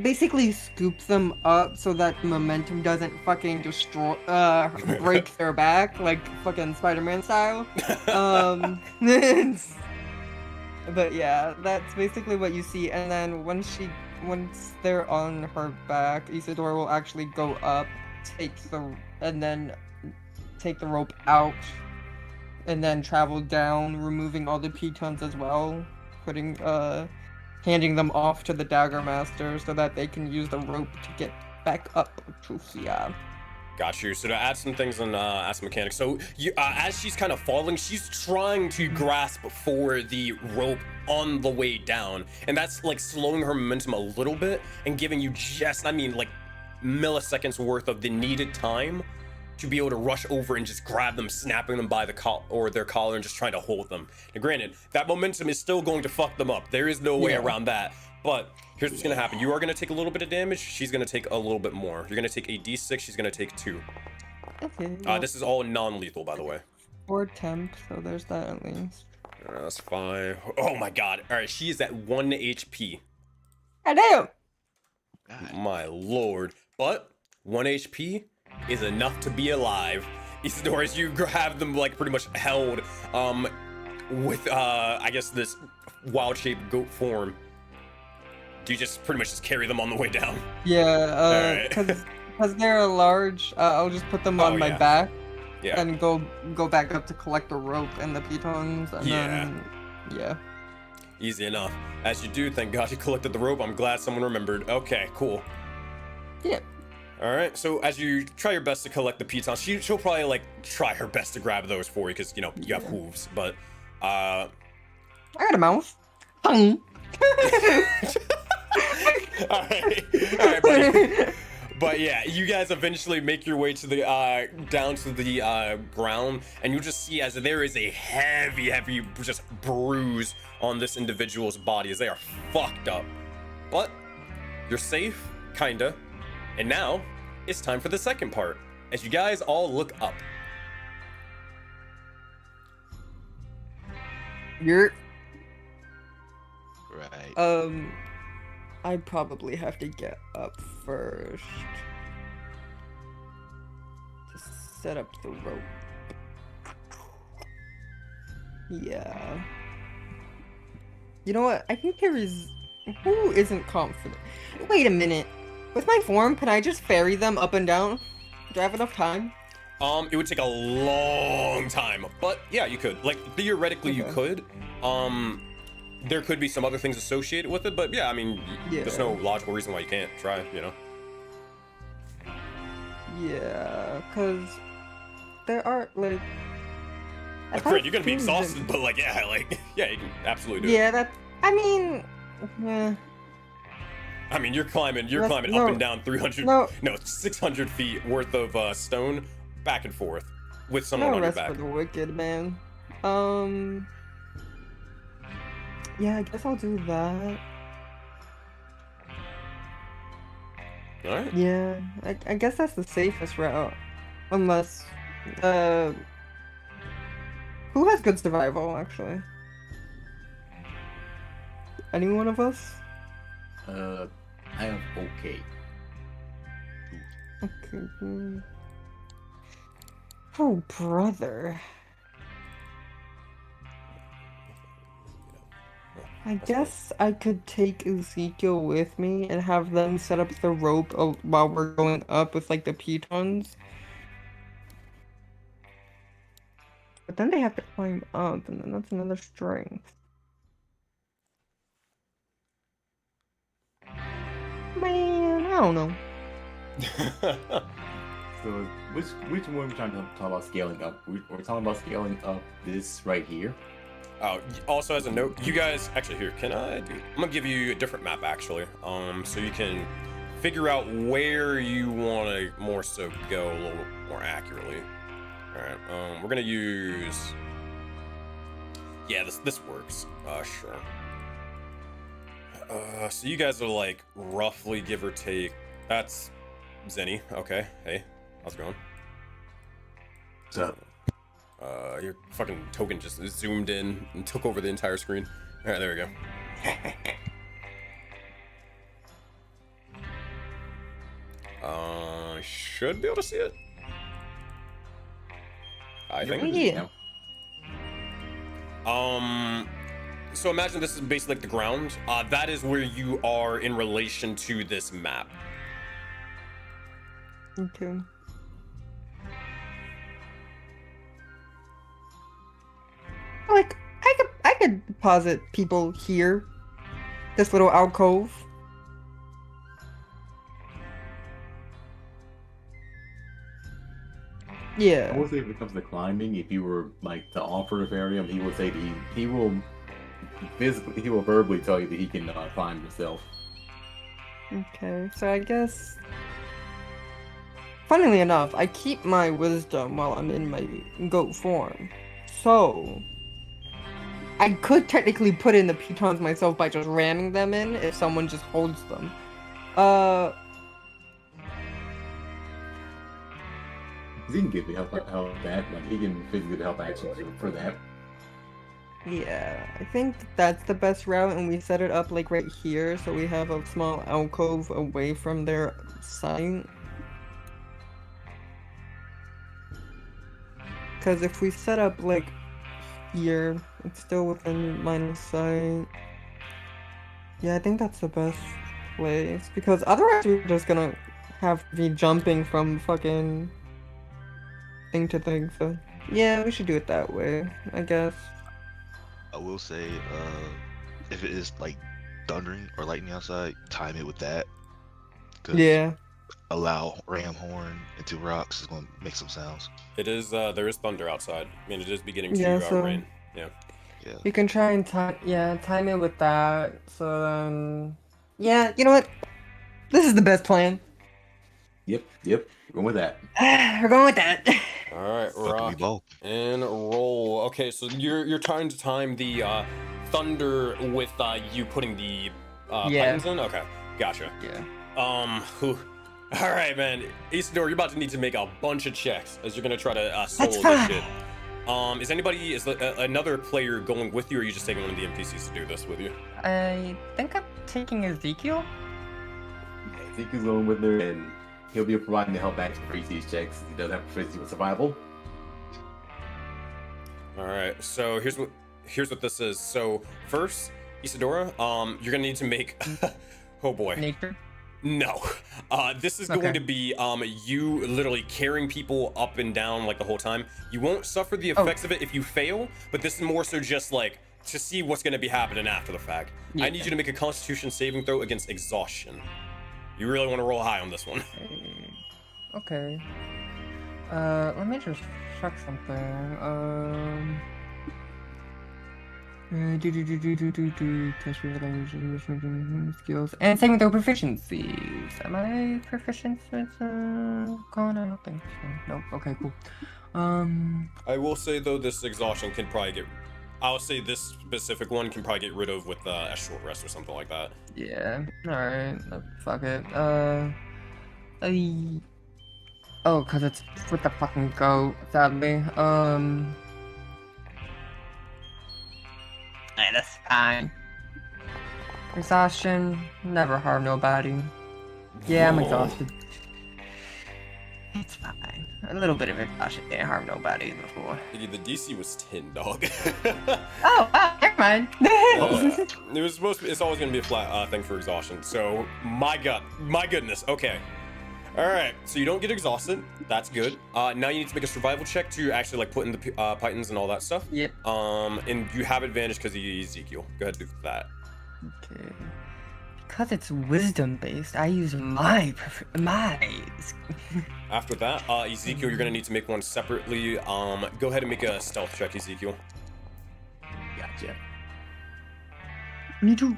basically scoop them up so that momentum doesn't fucking destroy break their back like fucking Spider-Man style. But yeah, that's basically what you see. And then once they're on her back, Isadora will actually go up, take the rope out, and then travel down, removing all the pitons as well, handing them off to the Dagger Master so that they can use the rope to get back up to here. Got you. So to add some things and add some mechanics. So you, as she's kind of falling, she's trying to grasp for the rope on the way down, and that's like slowing her momentum a little bit and giving you just, I mean, like milliseconds worth of the needed time to be able to rush over and just grab them, snapping them by the collar or their collar and just trying to hold them. Now, granted, that momentum is still going to fuck them up. There is no way around that. But here's what's gonna happen. You are gonna take a little bit of damage. She's gonna take a little bit more. You're gonna take a D6. She's gonna take 2. Okay. Well, This is all non-lethal, by the way. 4 temp, so there's that at least. That's fine. Oh my god. All right, she is at 1 HP. I do. God. My lord. But 1 HP is enough to be alive. Isidore, you have them like pretty much held with I guess this wild-shaped goat form. Do you just pretty much just carry them on the way down? Yeah, because they're large, I'll just put them on my back and go back up to collect the rope and the pitons, and then, yeah. Easy enough. As you do, thank God you collected the rope. I'm glad someone remembered. Okay, cool. Yeah. All right, so as you try your best to collect the pitons, she'll probably like try her best to grab those for you because, you know, you have hooves, but I got a mouth. Tongue. all right, buddy. But yeah, you guys eventually make your way to the down to the ground, and you just see as there is a heavy just bruise on this individual's body as they are fucked up. But you're safe, kinda. And now it's time for the second part, as you guys all look up. You're Right. I probably have to get up first. Just set up the rope. Yeah. You know what? I think there is... Who isn't confident? Wait a minute. With my form, can I just ferry them up and down? Do I have enough time? It would take a long time, but yeah, you could. Like, theoretically, you could. There could be some other things associated with it, but yeah, I mean, there's no logical reason why you can't try, you know? Yeah, because there are, like... Great, you're gonna be exhausted, but like, yeah, you can absolutely do it. Yeah, that... I mean... Yeah. I mean, you're climbing up and down 600 feet worth of stone, back and forth, with someone on your back. For the wicked, man. Yeah, I guess I'll do that. Alright. Yeah, I guess that's the safest route. Unless, who has good survival, actually? Any one of us? I have okay. Okay. Oh, brother. I guess I could take Ezekiel with me and have them set up the rope while we're going up with, like, the pitons. But then they have to climb up, and then that's another strength. Man, I don't know. So, which one are we trying to talk about scaling up? We're talking about scaling up this right here. Oh, also as a note, you guys, actually here, I'm gonna give you a different map actually, so you can figure out where you want to more so go a little more accurately. All right, we're gonna use, yeah, this works, sure. So you guys are like roughly give or take, that's Zenny, okay, hey, how's it going? What's up? Your fucking token just zoomed in and took over the entire screen. All right, there we go. I should be able to see it. I think. Yeah. So imagine this is basically like the ground. That is where you are in relation to this map. Okay. Like, I could deposit people here. This little alcove. I Yeah. would say if it comes to climbing, if you were like to offer Ethereum, he will say that he will physically, he will verbally tell you that he can climb himself. Okay, so I guess. Funnily enough, I keep my wisdom while I'm in my goat form. So I could technically put in the pitons myself by just ramming them in if someone just holds them. He can give you help that, like he can physically help action for that. Yeah, I think that's the best route, and we set it up like right here, so we have a small alcove away from their sight. Because if we set up like here, it's still within line of sight. Yeah, I think that's the best place, because otherwise we're just gonna have to be jumping from fucking thing to thing, so yeah, we should do it that way, I guess. I will say, if it is like thundering or lightning outside, time it with that. Cause Yeah. a loud ram horn into rocks is gonna make some sounds. It is, there is thunder outside. I mean, it is beginning to Yeah, so- rain. Yeah. Yeah. You can try and time it with that, so then... Yeah, you know what? This is the best plan. Yep, we're going with that. We're going with that. All right, Fucking me rock both. and roll. Okay, so you're trying to time the thunder with you putting the Yeah. buttons in. Okay, gotcha. Yeah. Whew. All right, man. Isidore, you're about to need to make a bunch of checks as you're gonna try to solo That's this fine. shit. Is another player going with you, or are you just taking one of the NPCs to do this with you? I think I'm taking Ezekiel. Ezekiel's going with her, and he'll be providing the help action for each of these checks. He does have proficiency with survival. All right, so here's what this is. So first, Isadora, you're gonna need to make. Oh boy. Nature. No, this is Okay. going to be you literally carrying people up and down like the whole time. You won't suffer the effects of it if you fail, but this is more so just like to see what's going to be happening after the fact. I need you to make a Constitution saving throw against exhaustion. You really want to roll high on this one. Okay. Let me just check something. Test your skills and saving throw proficiencies. Am I proficient with con? I don't think so. Nope. Okay, cool. I will say though, this exhaustion can probably get. I'll say this specific one can probably get rid of with a short rest or something like that. Yeah. All right. Fuck it. Oh, cause it's with the fucking goat. Sadly. That's fine. Exhaustion never harm nobody. Yeah, I'm exhausted. It's fine. A little bit of exhaustion didn't harm nobody before. The DC was 10, dog. Oh, never mind. It was supposed to be, it's always going to be a flat thing for exhaustion. So, my goodness. Okay. All right. So you don't get exhausted. That's good. Now you need to make a survival check to actually like put in the pythons and all that stuff. Yep. And you have advantage because you use Ezekiel. Go ahead and do that. Okay. Because it's wisdom based, I use my. After that, Ezekiel, you're going to need to make one separately. Go ahead and make a stealth check, Ezekiel. Gotcha. Me too.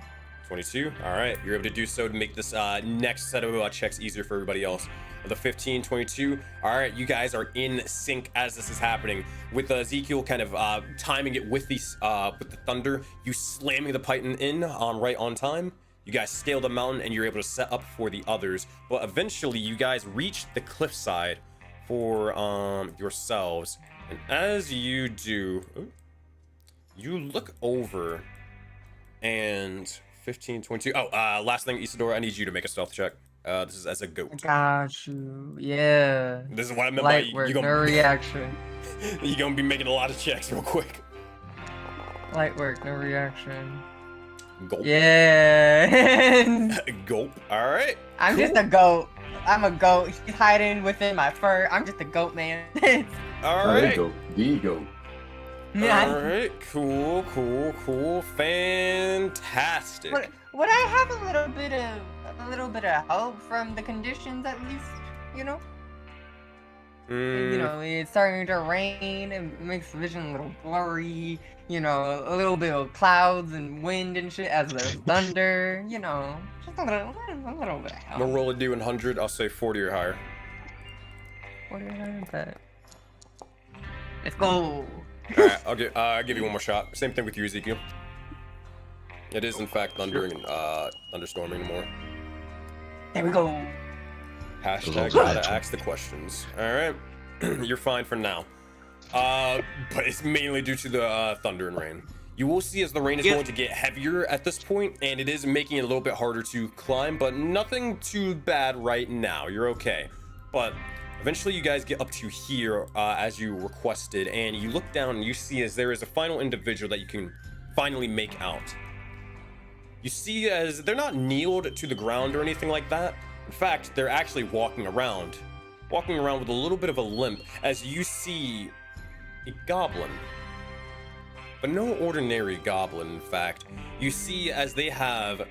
22. All right, you're able to do so to make this next set of checks easier for everybody else. The 15, 22. All right, you guys are in sync as this is happening. With Ezekiel kind of timing it with with the thunder, you slamming the python in right on time. You guys scale the mountain and you're able to set up for the others. But eventually, you guys reach the cliffside for yourselves. And as you do, you look over and 15, 22. Oh, last thing, Isadora, I need you to make a stealth check. This is as a goat. Got you. Yeah. This is what I meant Light by work, you no gonna, reaction. you're gonna be making a lot of checks real quick. Light work, no reaction. Gulp. Yeah. Gulp. All right. I'm just a goat. I'm a goat. He's hiding within my fur. I'm just a goat, man. All There right. you go. There you go. All right. Cool. Fantastic. Would I have a little bit of help from the conditions at least? You know. You know, it's starting to rain. It makes the vision a little blurry. You know, a little bit of clouds and wind and shit as there's thunder. You know, just a little bit. We'll roll a D100. I'll say 40 or higher. 40 or higher, bet. Let's go. All right, I'll give you one more shot. Same thing with you, Ezekiel. It is in fact thundering and thunderstorming more. There we go. Hashtag gotta ask the questions. All right, you're fine for now. But it's mainly due to the thunder and rain. You will see as the rain is going to get heavier at this point, and it is making it a little bit harder to climb, but nothing too bad right now. You're okay. But eventually you guys get up to here as you requested, and you look down and you see as there is a final individual that you can finally make out. You see as they're not kneeled to the ground or anything like that. In fact, they're actually walking around with a little bit of a limp as you see a goblin. But no ordinary goblin, in fact. You see as they have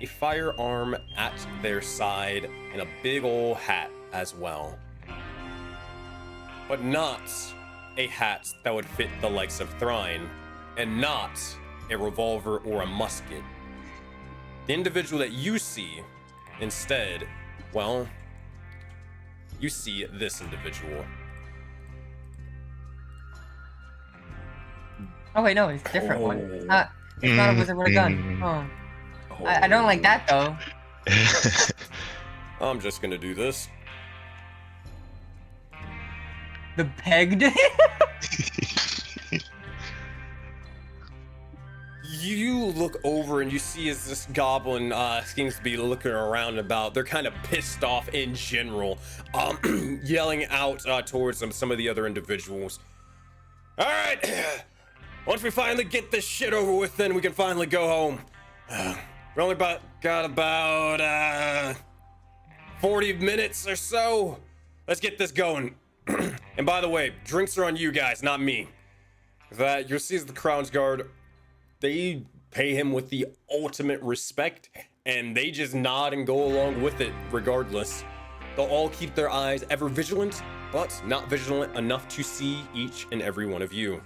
a firearm at their side and a big ol' hat as well. But not a hat that would fit the likes of Thrine, and not a revolver or a musket. The individual that you see instead, well, you see this individual. Oh wait, no, it's a different one. It's not a wizard with a gun. Oh. I don't like that though. I'm just gonna do this. The pegged? You look over and you see as this goblin seems to be looking around about. They're kind of pissed off in general, yelling out towards some of the other individuals. All right, once we finally get this shit over with, then we can finally go home. We only got about 40 minutes or so. Let's get this going. And by the way, drinks are on you guys, not me. That you'll see as the Crown's Guard, they pay him with the ultimate respect, and they just nod and go along with it regardless. They'll all keep their eyes ever vigilant, but not vigilant enough to see each and every one of you.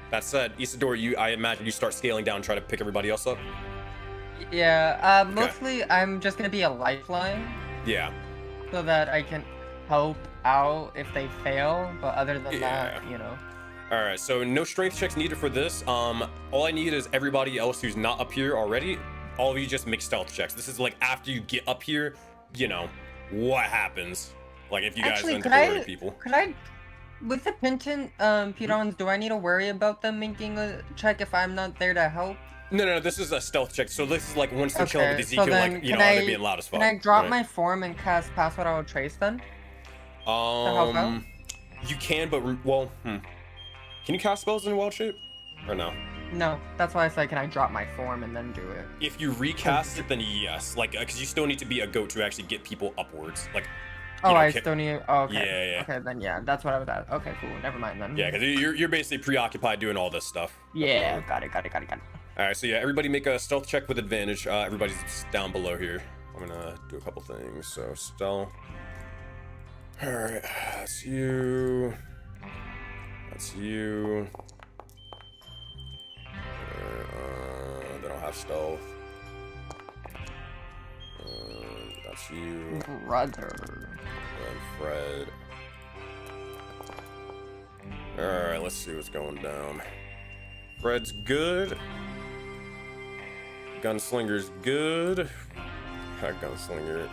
That said, Isidore, I imagine you start scaling down and try to pick everybody else up? Yeah, mostly I'm just gonna be a lifeline. Yeah. So that I can help out if they fail, but other than that, you know. All right, so no strength checks needed for this. All I need is everybody else who's not up here already. All of you just make stealth checks. This is like after you get up here, you know, what happens. Like if you guys enter people. Could I, with the Pentant Pedons, do I need to worry about them making a check if I'm not there to help? No, this is a stealth check. So this is like once they're chilling with Ezekiel, so like, you know, they're being loud as fuck. Can I drop my form and cast Pass Without a Trace then? To help out? You can, but, well, Can you cast spells in wild shape? Or no? No, that's why I said, can I drop my form and then do it? If you recast it, then yes. Like, because you still need to be a goat to actually get people upwards. Like, still need. Oh, okay. Yeah. Okay, then yeah, that's what I was at. Okay, cool. Never mind then. Yeah, because you're basically preoccupied doing all this stuff. Yeah, got it. All right, so yeah, everybody make a stealth check with advantage. Everybody's down below here. I'm gonna do a couple things. So stealth. All right, that's you. That's you. They don't have stealth. That's you. Brother. And Fred. Alright, let's see what's going down. Fred's good. Gunslinger's good. Gunslinger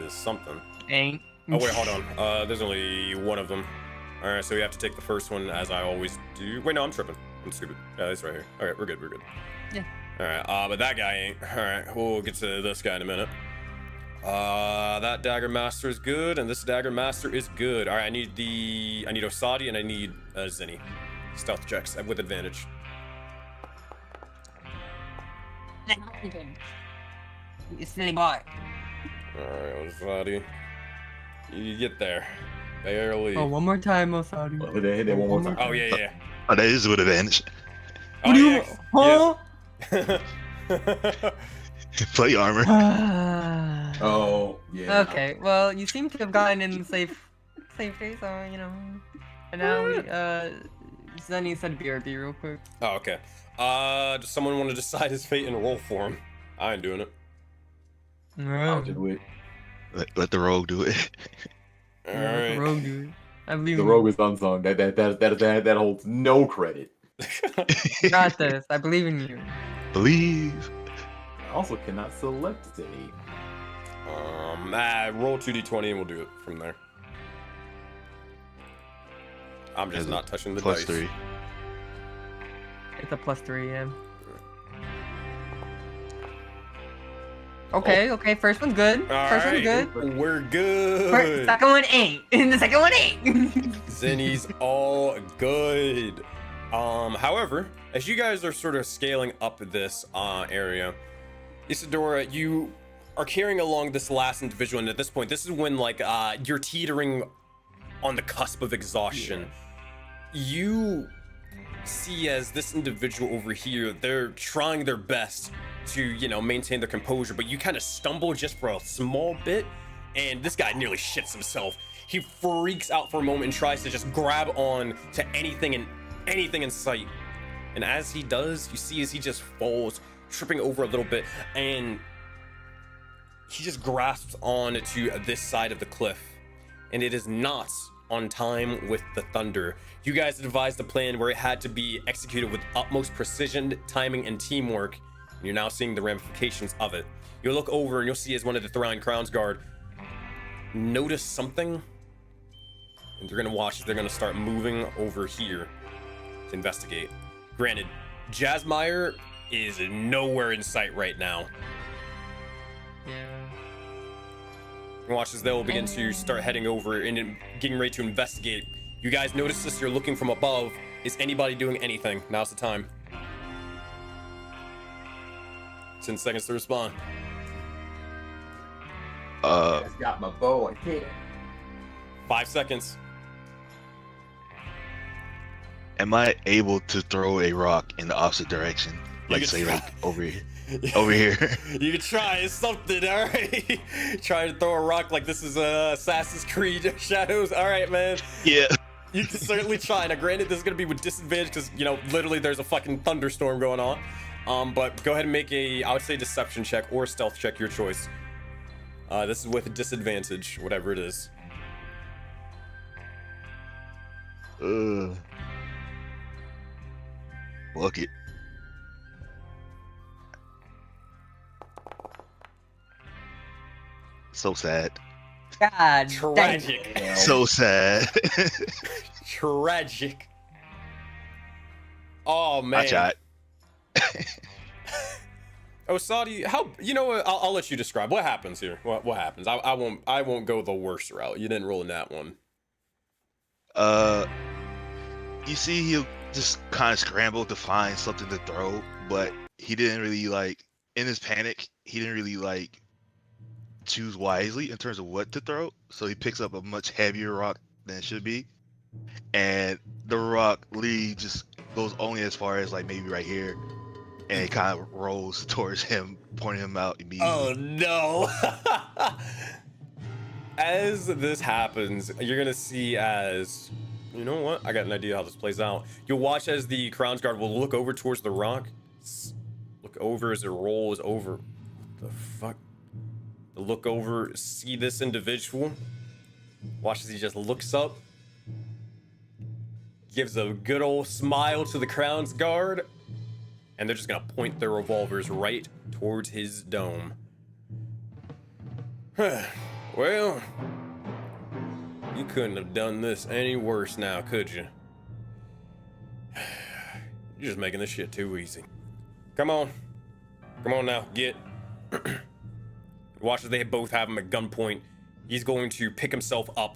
is something. Ain't. Oh wait, hold on. There's only one of them. Alright, so we have to take the first one as I always do. Wait, no, I'm tripping. I'm stupid. Yeah, it's right here. Alright, we're good. Yeah. Alright, but that guy ain't. Alright, we'll get to this guy in a minute. That Dagger Master is good, and this Dagger Master is good. Alright, I need Osadi and I need Zenny. Stealth checks with advantage. You silly boy. Alright, Osadi. You get there. Barely. Oh, one more time, Osadi. Oh, hit it one more time. Oh, yeah. Oh, that is with advantage. Oh, yeah. Huh? Play armor. Oh, yeah. Okay, well, you seem to have gotten in safe safety, so you know. And now we Zenny said BRB real quick. Oh, okay. Does someone want to decide his fate and roll for him? I ain't doing it. I'll do it. Let the rogue do it. All Yeah, let the right. rogue do it. I believe The in rogue is unsung. That holds no credit. you. Got this. I believe in you. Believe. I also cannot select Zenny. Roll 2d20 and we'll do it from there. I'm just As a not touching the Plus dice. 3. It's a +3, yeah. Okay, first one's good. All First one's right, good. we're good. Second one ain't. And the second one ain't. Zenny's all good. However, as you guys are sort of scaling up this area, Isadora, you are carrying along this last individual, and at this point, this is when like you're teetering on the cusp of exhaustion. You see as this individual over here, they're trying their best to, you know, maintain their composure, but you kind of stumble just for a small bit, and this guy nearly shits himself. He freaks out for a moment and tries to just grab on to anything in sight. And as he does, you see as he just falls, tripping over a little bit, and he just grasps on to this side of the cliff, and it is not on time with the thunder. You guys devised a plan where it had to be executed with utmost precision, timing, and teamwork, and you're now seeing the ramifications of it. You'll look over and you'll see as one of the Thrawn Crown's Guard notice something, and you're gonna watch as they're gonna start moving over here to investigate. Granted, Jasmire is nowhere in sight right now. Yeah. And watch as they will begin to start heading over and getting ready to investigate. You guys notice this, you're looking from above. Is anybody doing anything? Now's the time. 10 seconds to respond. I just got my bow. I can't. 5 seconds. Am I able to throw a rock in the opposite direction? Like can say try. like over here. Over here. You can try something, alright? Try to throw a rock like this is Assassin's Creed Shadows. Alright, man. Yeah. You can certainly try. Now, granted, this is gonna be with disadvantage because, you know, literally there's a fucking thunderstorm going on. But go ahead and make a, I would say, deception check or stealth check, your choice. This is with a disadvantage, whatever it is. Fuck it. So sad. God. Tragic. dang. So sad. Tragic. Oh man. I tried. Oh, Saudi, how, you know what? I'll let you describe what happens here. What happens? I won't go the worst route. You didn't roll in that one. You see, he'll just kind of scramble to find something to throw, but he didn't really like. In his panic, he didn't really like choose wisely in terms of what to throw. So he picks up a much heavier rock than it should be, and the rock literally just goes only as far as like maybe right here, and it kind of rolls towards him, pointing him out immediately. Oh no. As this happens, you're gonna see as, you know what? I got an idea how this plays out. You'll watch as the Crown's Guard will look over towards the rock. Look over as it rolls over. What the fuck? They'll look over, see this individual. Watch as he just looks up. Gives a good old smile to the Crown's Guard. And they're just gonna point their revolvers right towards his dome. Well, you couldn't have done this any worse now, could you? You're just making this shit too easy. Come on. Come on now, get. Watch as they both have him at gunpoint. He's going to pick himself up.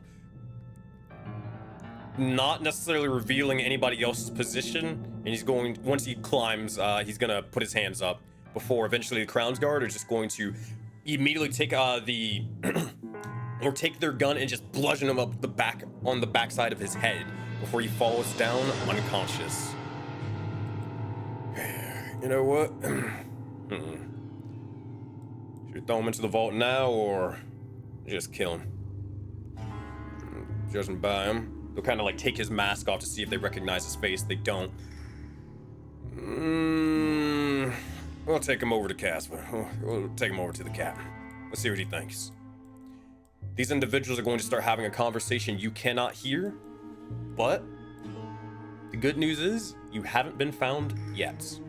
Not necessarily revealing anybody else's position. And he's going, once he climbs, he's gonna put his hands up before eventually the Crown's Guard are just going to immediately take or take their gun and just bludgeon him up the back on the backside of his head before he falls down unconscious. You know what? Should we throw him into the vault now or just kill him? judging by him. They'll kind of like take his mask off to see if they recognize his face. They don't. We'll take him over to Casper. We'll take him over to the captain. Let's see what he thinks. These individuals are going to start having a conversation you cannot hear, but the good news is you haven't been found yet.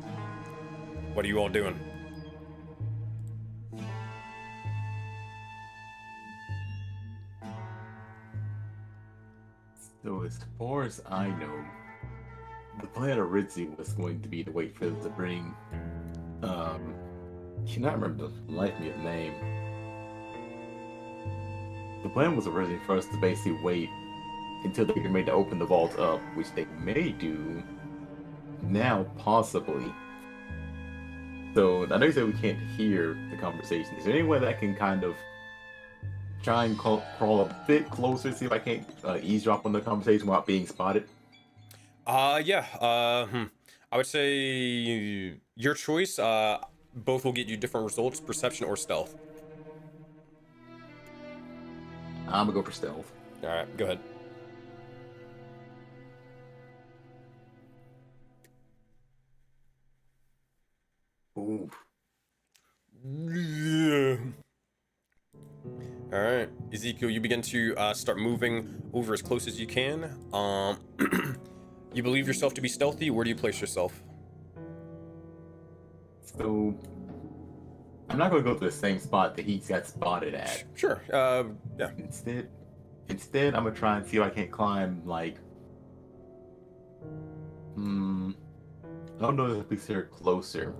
What are you all doing? So as far as I know, the plan originally was going to be to wait for them to bring, cannot remember the life of me the name. The plan was originally for us to basically wait until they get ready to open the vault up, which they may do now, possibly. So I know you said we can't hear the conversation. Is there any way that I can kind of try and crawl a bit closer, see if I can't eavesdrop on the conversation without being spotted? Yeah. I would say your choice. Both will get you different results: perception or stealth. I'm gonna go for stealth. All right, go ahead. Ooh. Yeah. All right, Ezekiel, you begin to start moving over as close as you can. You believe yourself to be stealthy. Where do you place yourself? So I'm not gonna go to the same spot that he got spotted at. Sure. Yeah. Instead, I'm gonna try and see if I can't climb like. I don't know if we are closer.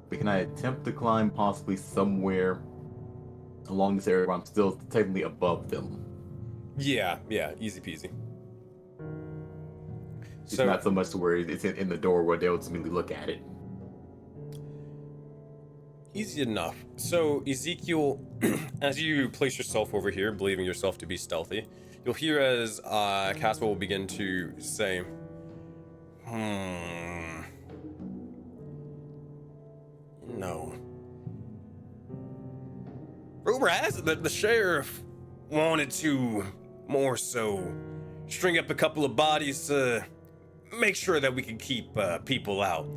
But can I attempt to climb possibly somewhere along this area where I'm still technically above them? Yeah. Easy peasy. It's not so much to where it's in the door where they'll just immediately look at it. Easy enough. So, Ezekiel, as you place yourself over here, believing yourself to be stealthy, you'll hear as Casper will begin to say, No. Rumor has it that the sheriff wanted to more so string up a couple of bodies to make sure that we can keep people out.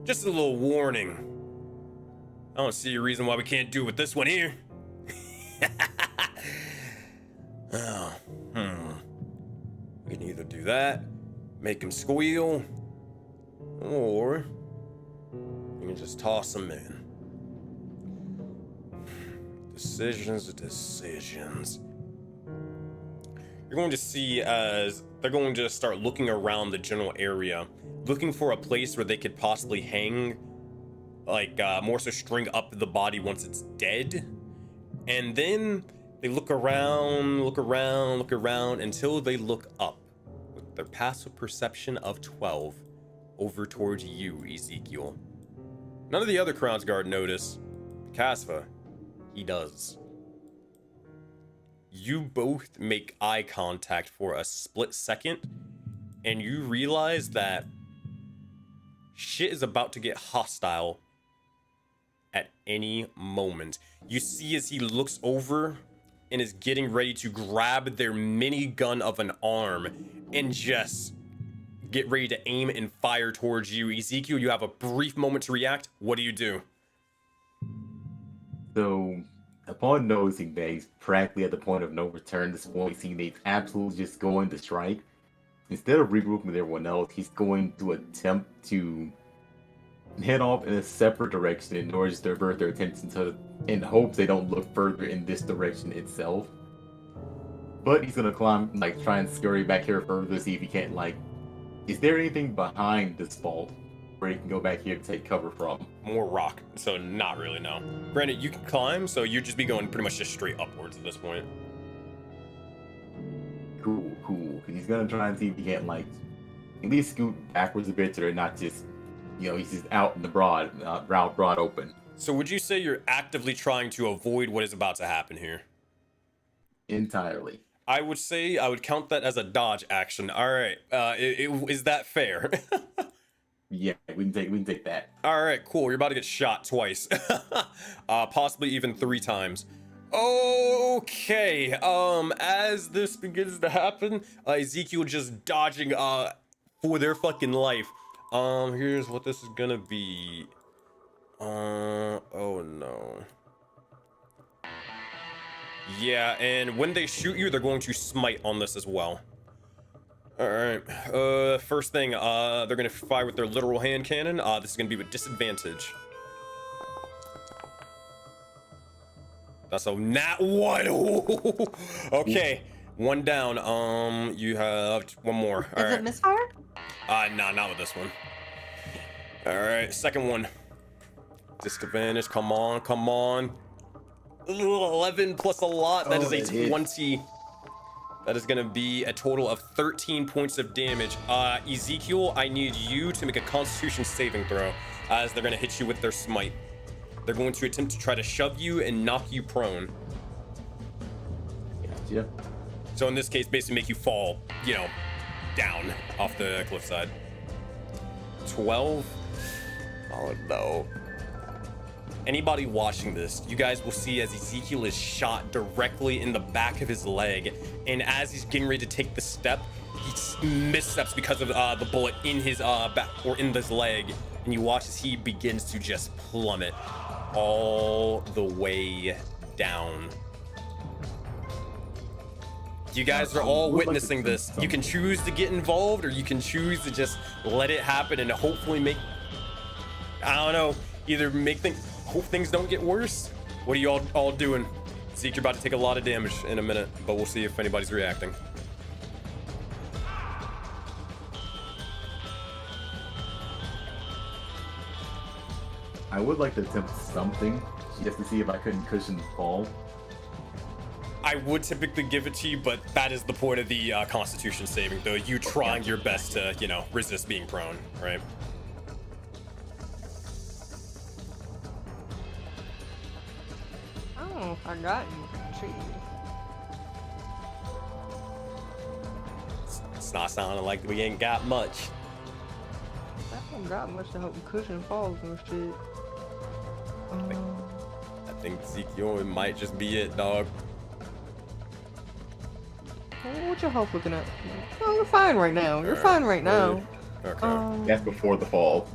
Just a little warning. I don't see a reason why we can't do it with this one here. We can either do that, make him squeal, or we can just toss him in. Decisions. You're going to see as they're going to start looking around the general area, looking for a place where they could possibly hang, like more so string up the body once it's dead. And then they look around until they look up with their passive perception of 12 over towards you, Ezekiel. None of the other Crown's Guard notice. Casva, he does. You both make eye contact for a split second, and you realize that shit is about to get hostile at any moment. You see as he looks over and is getting ready to grab their minigun of an arm and just get ready to aim and fire towards you. Ezekiel, you have a brief moment to react. What do you do? So, upon noticing that he's practically at the point of no return, this point, seeing that he's absolutely just going to strike, instead of regrouping with everyone else, he's going to attempt to head off in a separate direction in order to divert their attention to, in hopes they don't look further in this direction itself. But he's gonna climb, like, try and scurry back here further to see if he can't, like, is there anything behind this vault where he can go back here to take cover from? More rock, so not really, no. Granted, you can climb, so you'd just be going pretty much just straight upwards at this point. Cool. Because he's gonna try and see if he can't, like, at least scoot backwards a bit so they're not just, you know, he's just out in the broad open. So would you say you're actively trying to avoid what is about to happen here? Entirely. I would say I would count that as a dodge action. All right, is that fair? Yeah, we can take that. All right, cool. You're about to get shot twice, possibly even 3 times. Okay, as this begins to happen, Ezekiel just dodging, for their fucking life. Here's what this is gonna be. Oh no. Yeah, and when they shoot you, they're going to smite on this as well. Alright, first thing, they're gonna fire with their literal hand cannon. This is gonna be with disadvantage. That's a nat 1. Okay, one down. You have one more. All Is right. it misfire? Nah, not with this one. All right, second one. Disadvantage. Come on. 11 plus a lot. That is a that hits. 20. That is gonna be a total of 13 points of damage. Ezekiel, I need you to make a Constitution saving throw, as they're gonna hit you with their smite. They're going to attempt to try to shove you and knock you prone. Gotcha. So in this case, basically make you fall, down off the cliffside. 12. Oh no. Anybody watching this, you guys will see as Ezekiel is shot directly in the back of his leg, and as he's getting ready to take the step, he missteps because of the bullet in his back or in his leg, and you watch as he begins to just plummet all the way down. You guys are all witnessing this. You can choose to get involved, or you can choose to just let it happen and hopefully make, I don't know, either hope things don't get worse. What are you all doing? Zeke, you're about to take a lot of damage in a minute, but we'll see if anybody's reacting. I would like to attempt something just to see if I couldn't cushion the fall. I would typically give it to you, but that is the point of the Constitution saving, though. You trying your best to, resist being prone, right? I don't know if I got any. It's not sounding like we ain't got much. I don't got much to help me cushion falls and shit. I think Ezekiel, it might just be it, dog. What's your health looking at? Oh, you're fine right now. You're fine right now. Okay. That's before the fall.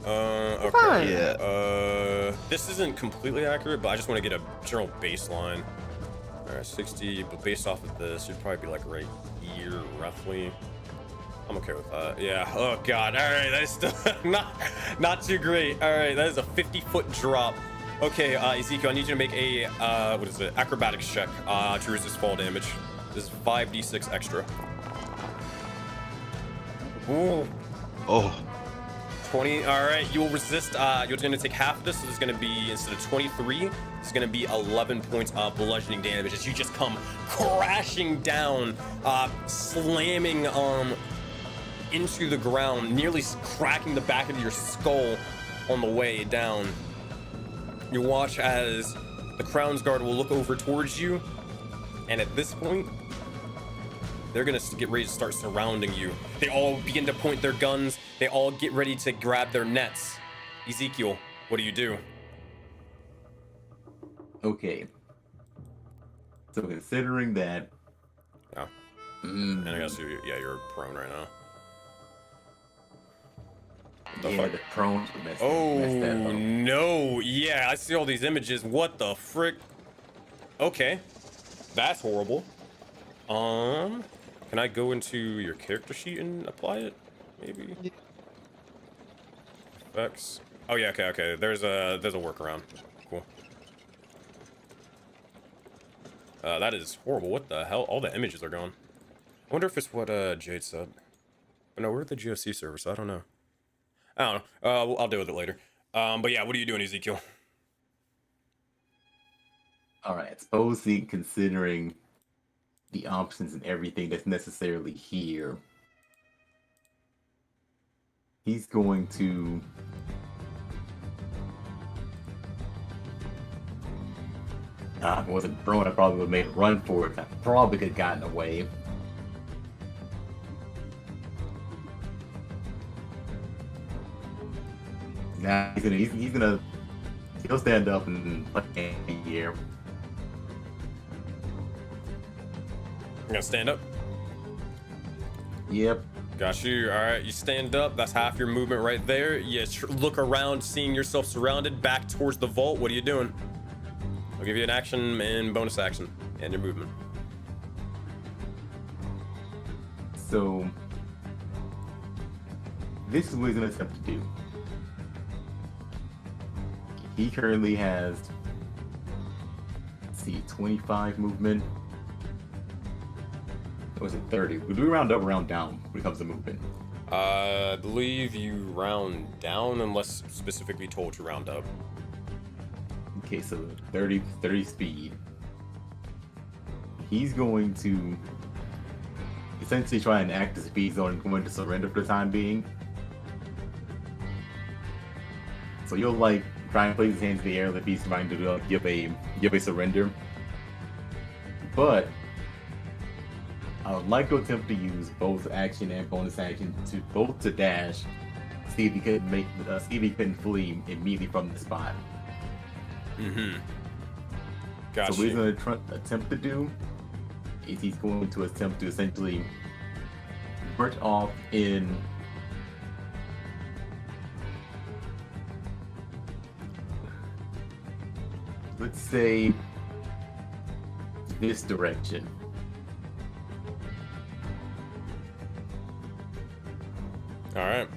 Okay. Fine. Yeah. This isn't completely accurate, but I just want to get a general baseline. Alright, 60, but based off of this, it'd probably be like right here, roughly. I'm okay with that. Yeah. Oh god. Alright, that is still not too great. Alright, that is a 50-foot drop. Okay, Ezekiel, I need you to make a acrobatics check to resist fall damage. This is 5d6 extra. Ooh. Oh. 20. All right, you will resist. You're going to take half of this, so this is going to be, instead of 23, it's going to be 11 points of bludgeoning damage as you just come crashing down, slamming into the ground, nearly cracking the back of your skull on the way down. You watch as the Crown's Guard will look over towards you, and at this point, they're gonna get ready to start surrounding you. They all begin to point their guns. They all get ready to grab their nets. Ezekiel, what do you do? Okay. So considering that... Yeah. And I guess you're prone right now. Yeah, the prone would mess Oh, that up. no. Yeah, I see all these images. What the frick? Okay. That's horrible. Can I go into your character sheet and apply it? Maybe? Effects. Oh yeah, okay. There's a workaround. Cool. That is horrible. What the hell? All the images are gone. I wonder if it's what Jade said. Oh, no, we're at the GOC server, so I don't know. I don't know. I'll deal with it later. But yeah, what are you doing, Ezekiel? Alright, supposedly considering the options and everything that's necessarily here, he's going to if I wasn't prone, I probably would have made a run for it. I probably could have gotten away. Now he'll stand up and play here. You gonna stand up? Yep. Got you. All right, you stand up. That's half your movement right there. You look around, seeing yourself surrounded, back towards the vault. What are you doing? I'll give you an action and bonus action and your movement. So this is what he's gonna attempt to do. He currently has, let's see, 25 movement. Or was it 30? Do we round up or round down when it comes to movement? I believe you round down unless specifically told to round up. Okay, so 30 speed. He's going to essentially try and act as a speed zone and going to surrender for the time being. So you'll like try and place his hands in the air if he's trying to give a surrender. But I would like to attempt to use both action and bonus action to dash, see if he could see if he couldn't flee immediately from the spot. Mm-hmm. Gotcha. So what he's going to attempt to do is he's going to attempt to essentially march off in let's say this direction. All right.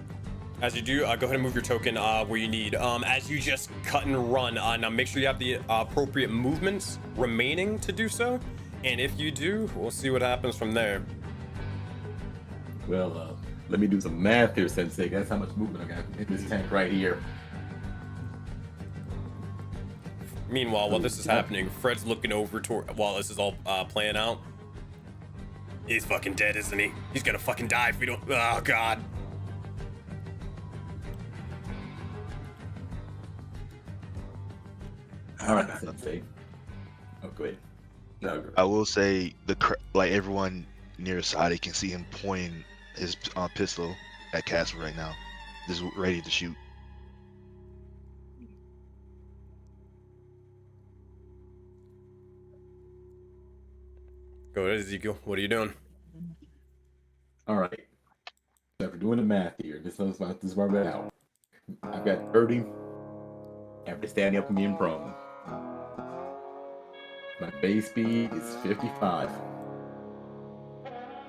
As you do, go ahead and move your token where you need. As you just cut and run, now make sure you have the appropriate movements remaining to do so. And if you do, we'll see what happens from there. Well, let me do some math here, Sensei. That's how much movement I got in this tank right here. Meanwhile, while this is happening, Fred's looking over while this is all playing out. He's fucking dead, isn't he? He's gonna fucking die if we don't. Oh, God. All right, Sensei. Oh, go ahead. No, I will say like everyone near Sadi can see him pointing his pistol at Castle right now, just ready to shoot. Go ahead, Ezekiel. What are you doing? all right. So if we're doing the math here, this is where we're at. I've got 30 after standing up and being prone. My base speed is 55.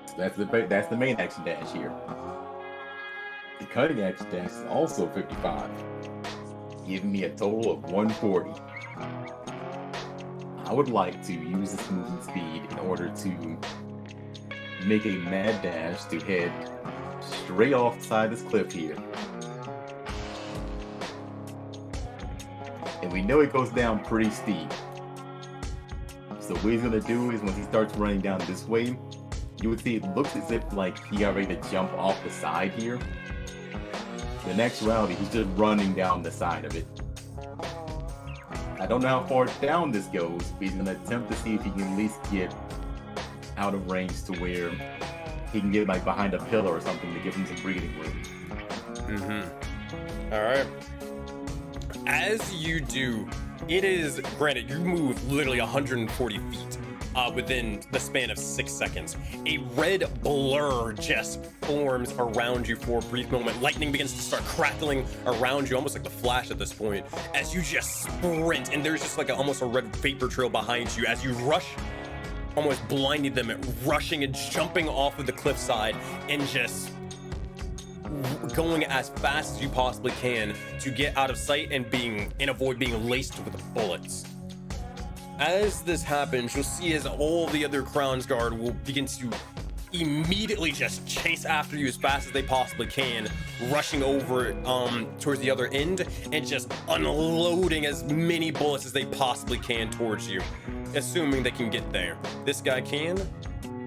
So that's the main action dash here. The cutting action dash is also 55, giving me a total of 140. I would like to use this movement speed in order to make a mad dash to head straight off the side of this cliff here. And we know it goes down pretty steep. So what he's gonna do is when he starts running down this way, you would see it looks as if like he got ready to jump off the side here. In actuality, he's just running down the side of it. I don't know how far down this goes, but he's gonna attempt to see if he can at least get out of range to where he can get like behind a pillar or something to give him some breathing room. Mm-hmm. All right. As you do, it is, granted, you move literally 140 feet within the span of 6 seconds. A red blur just forms around you for a brief moment. Lightning begins to start crackling around you, almost like the Flash at this point, as you just sprint, and there's just like almost a red vapor trail behind you as you rush, almost blinding them, rushing and jumping off of the cliffside and just going as fast as you possibly can to get out of sight and avoid being laced with bullets. As this happens, you'll see as all the other Crown's Guard will begin to immediately just chase after you as fast as they possibly can, rushing over towards the other end and just unloading as many bullets as they possibly can towards you, assuming they can get there. This guy can.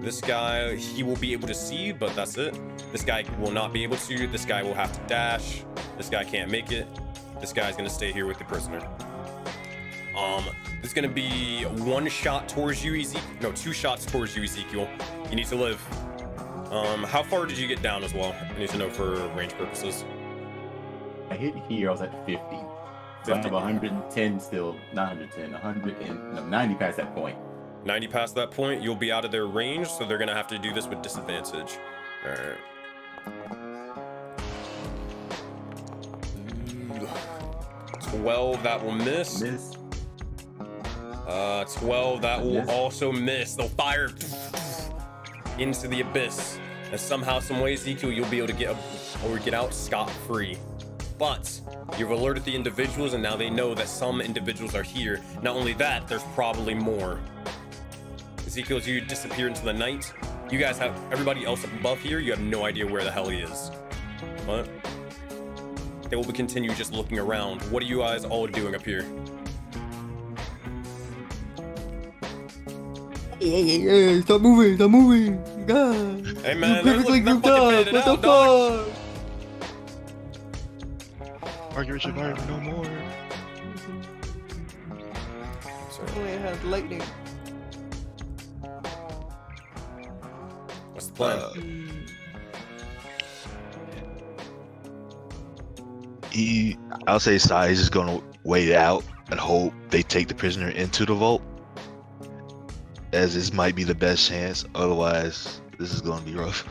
This guy, he will be able to see, but that's it. This guy will not be able to. This guy will have to dash. This guy can't make it. This guy's gonna stay here with the prisoner. There's gonna be one shot towards you, Ezekiel. No, 2 shots towards you, Ezekiel. You need to live. How far did you get down as well? I need to know for range purposes. I hit here, I was at 50. So I have 110 still, not 110, 90 past that point. 90 past that point, you'll be out of their range, so they're gonna have to do this with disadvantage. All right. 12, that will miss. 12, that will also miss. They'll fire into the abyss. And somehow, some way, Ezekiel, you'll be able to get out scot-free. But you've alerted the individuals, and now they know that some individuals are here. Not only that, there's probably more. Ezekiel, as you disappear into the night, you guys have everybody else up above here. You have no idea where the hell he is. But they will continue just looking around. What are you guys all doing up here? Hey, stop moving, God. Hey man, They're fucking faded what out, the dog. fuck? Argument survivor, no more. Sorry. Oh, it had lightning. What's the plan? I'll say Sai is just gonna wait it out and hope they take the prisoner into the vault, as this might be the best chance. Otherwise, this is gonna be rough.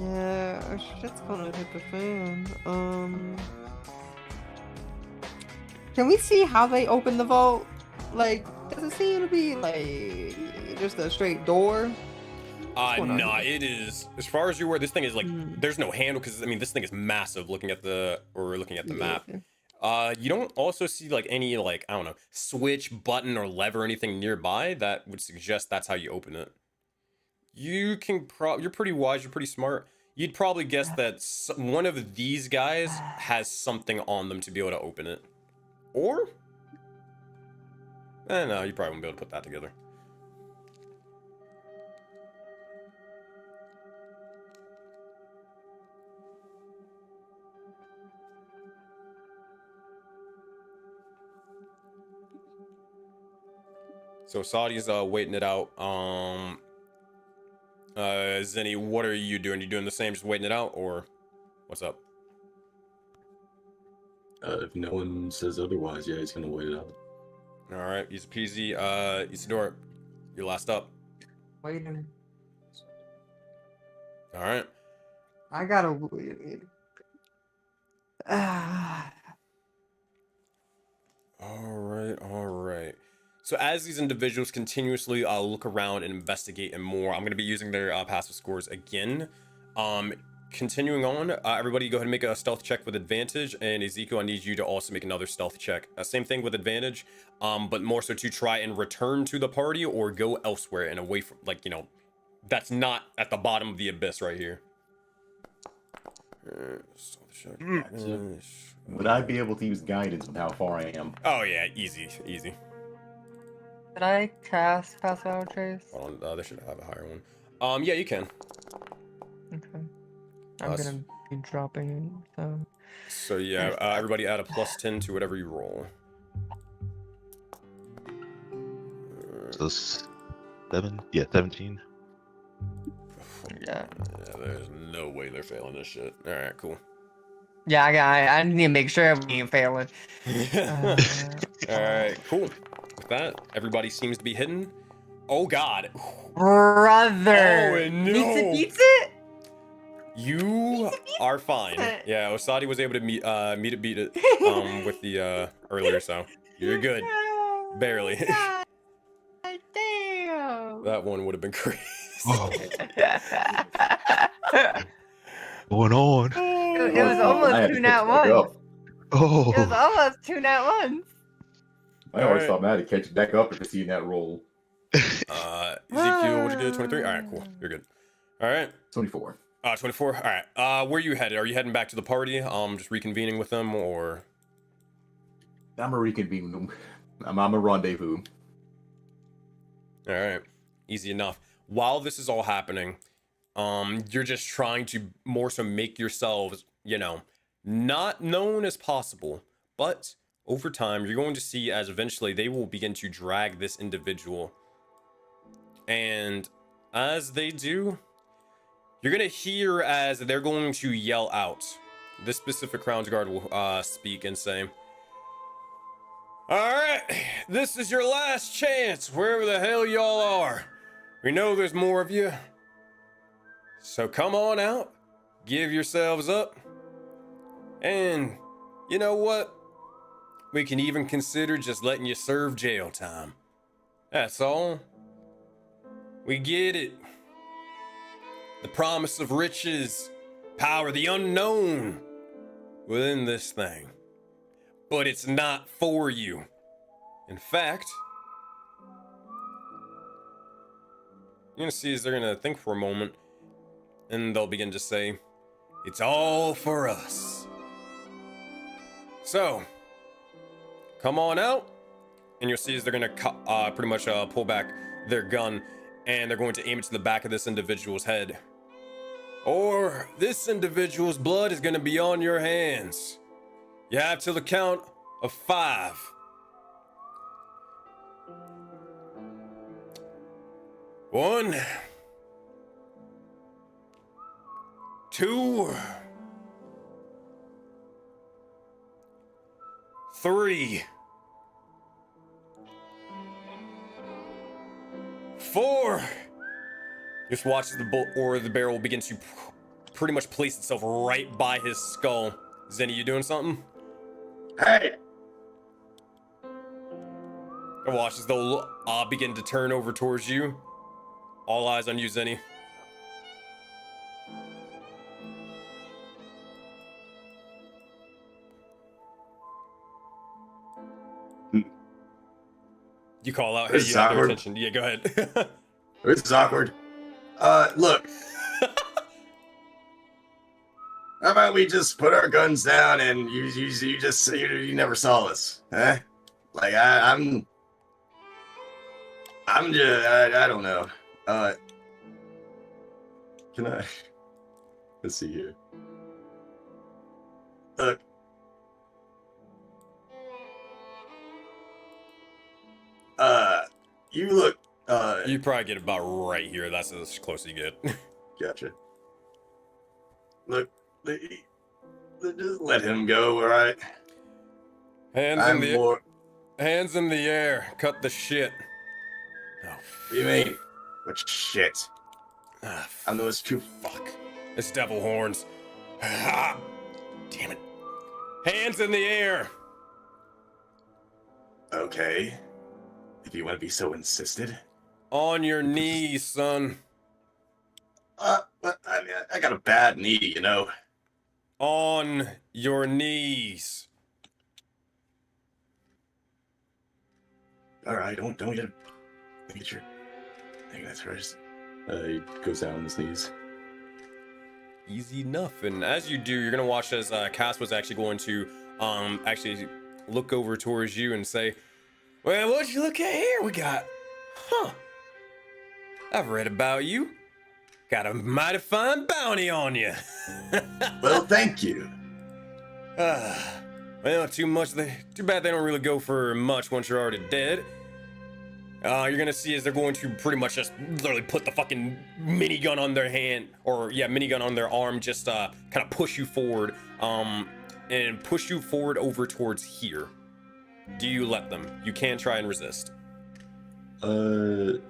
Yeah, shit's gonna hit the fan. Can we see how they open the vault? Like, does it seem to be like just a straight door? Nah, it is. As far as you're aware, this thing is like, there's no handle, because I mean, this thing is massive. Looking at the map. You don't also see like any like, I don't know, switch, button, or lever, or anything nearby that would suggest that's how you open it. You can you're pretty wise, you're pretty smart. You'd probably guess that one of these guys has something on them to be able to open it. Or? No, you probably won't be able to put that together. So Saudi's waiting it out. Zenny, what are you doing? You doing the same, just waiting it out, or what's up? If no one says otherwise, yeah, he's gonna wait it out. All right, easy peasy. Isidore, you're last up. Waiting. All right. I gotta wait. All right. So as these individuals continuously look around and investigate and more, I'm going to be using their passive scores again. Continuing on, everybody go ahead and make a stealth check with advantage, and Ezekiel, I need you to also make another stealth check. Same thing with advantage, but more so to try and return to the party or go elsewhere and away from, like, you know, that's not at the bottom of the abyss right here. Stealth check. Would I be able to use guidance with how far I am? Oh yeah, easy. Did I cast Pass Without Trace? Hold on, they should have a higher one. Yeah, you can. Okay. I'm gonna be dropping it, So yeah, everybody add a +10 to whatever you roll. So 7? Yeah, 17. Yeah. There's no way they're failing this shit. All right, cool. Yeah, I need to make sure we ain't failing. All right, cool. With that, everybody seems to be hitting. Oh God. Brother. Oh no. Pizza? You are fine. Yeah, Osadi was able to beat it with the earlier, so you're good. Barely. God damn. That one would have been crazy. Oh. Going on. It was almost 2 nat 1. Oh. It was almost 2 nat 1s. I always thought I had to catch it back up after seeing that roll. Ezekiel, what'd you do? 23? Alright, cool. You're good. Alright. 24. 24. Alright. Where are you headed? Are you heading back to the party? Just reconvening with them, or? I'm a reconvene. I'm a rendezvous. Alright. Easy enough. While this is all happening, you're just trying to more so make yourselves, you know, not known as possible, but over time, you're going to see as eventually they will begin to drag this individual. And as they do, you're going to hear as they're going to yell out. This specific Crown's Guard will speak and say, Alright, this is your last chance, wherever the hell y'all are. We know there's more of you. So come on out, give yourselves up, and you know what? We can even consider just letting you serve jail time. That's all. We get it. The promise of riches, power, the unknown within this thing. But it's not for you. In fact, you're gonna see as they're gonna think for a moment, and they'll begin to say, it's all for us. So, come on out, and you'll see as they're gonna pretty much pull back their gun, and they're going to aim it to the back of this individual's head. Or this individual's blood is gonna be on your hands. You have till the count of 5. 1, 2, 3, 4. Just watch as the bullet or the barrel begin to pretty much place itself right by his skull. Zenny, you doing something? Hey! And watch as they'll begin to turn over towards you. All eyes on you, Zenny. You call out, hey, This is you have their awkward. attention. Yeah, go ahead. This is awkward. Look. How about we just put our guns down and you never saw us, huh? Like I'm just I don't know. Can I? Let's see here. Look. You look. You probably get about right here. That's as close as you get. Gotcha. Look. Just let him go, all right? Hands I'm in the more. hands in the air. Cut the shit. Oh, What do you mean? What shit? ah, I'm those two. fuck. It's devil horns. Ah, damn it. Hands in the air. Okay. If you want to be so insisted. On your knees, son. But I mean, I got a bad knee, you know. On your knees. All right, don't get your. I think that's first. He goes down on his knees. Easy enough. And as you do, you're gonna watch as Cass was actually going to actually look over towards you and say, well, what'd you look at here? We got, I've read about you. Got a mighty fine bounty on you. Well, thank you. Well, too bad they don't really go for much once you're already dead. You're gonna see as they're going to pretty much just literally put the fucking minigun on their hand, or yeah, minigun on their arm, just kind of push you forward, and push you forward over towards here. Do you let them? You can try and resist. Okay,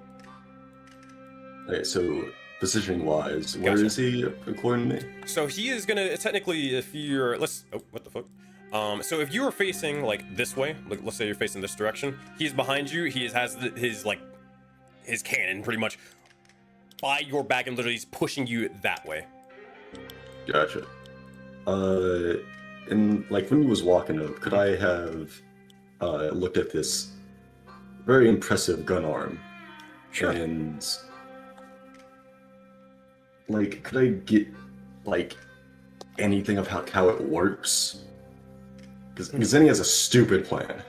so positioning wise, where Gotcha. is he according to me? So he is gonna technically, if you're what the fuck? So if you are facing like this way, like let's say you're facing this direction, he's behind you. He has his cannon pretty much by your back, and literally he's pushing you that way. Gotcha. And like when he was walking up, could I have looked at this very impressive gun arm? Sure. And like, could I get like anything of how it works? Because then he has a stupid plan.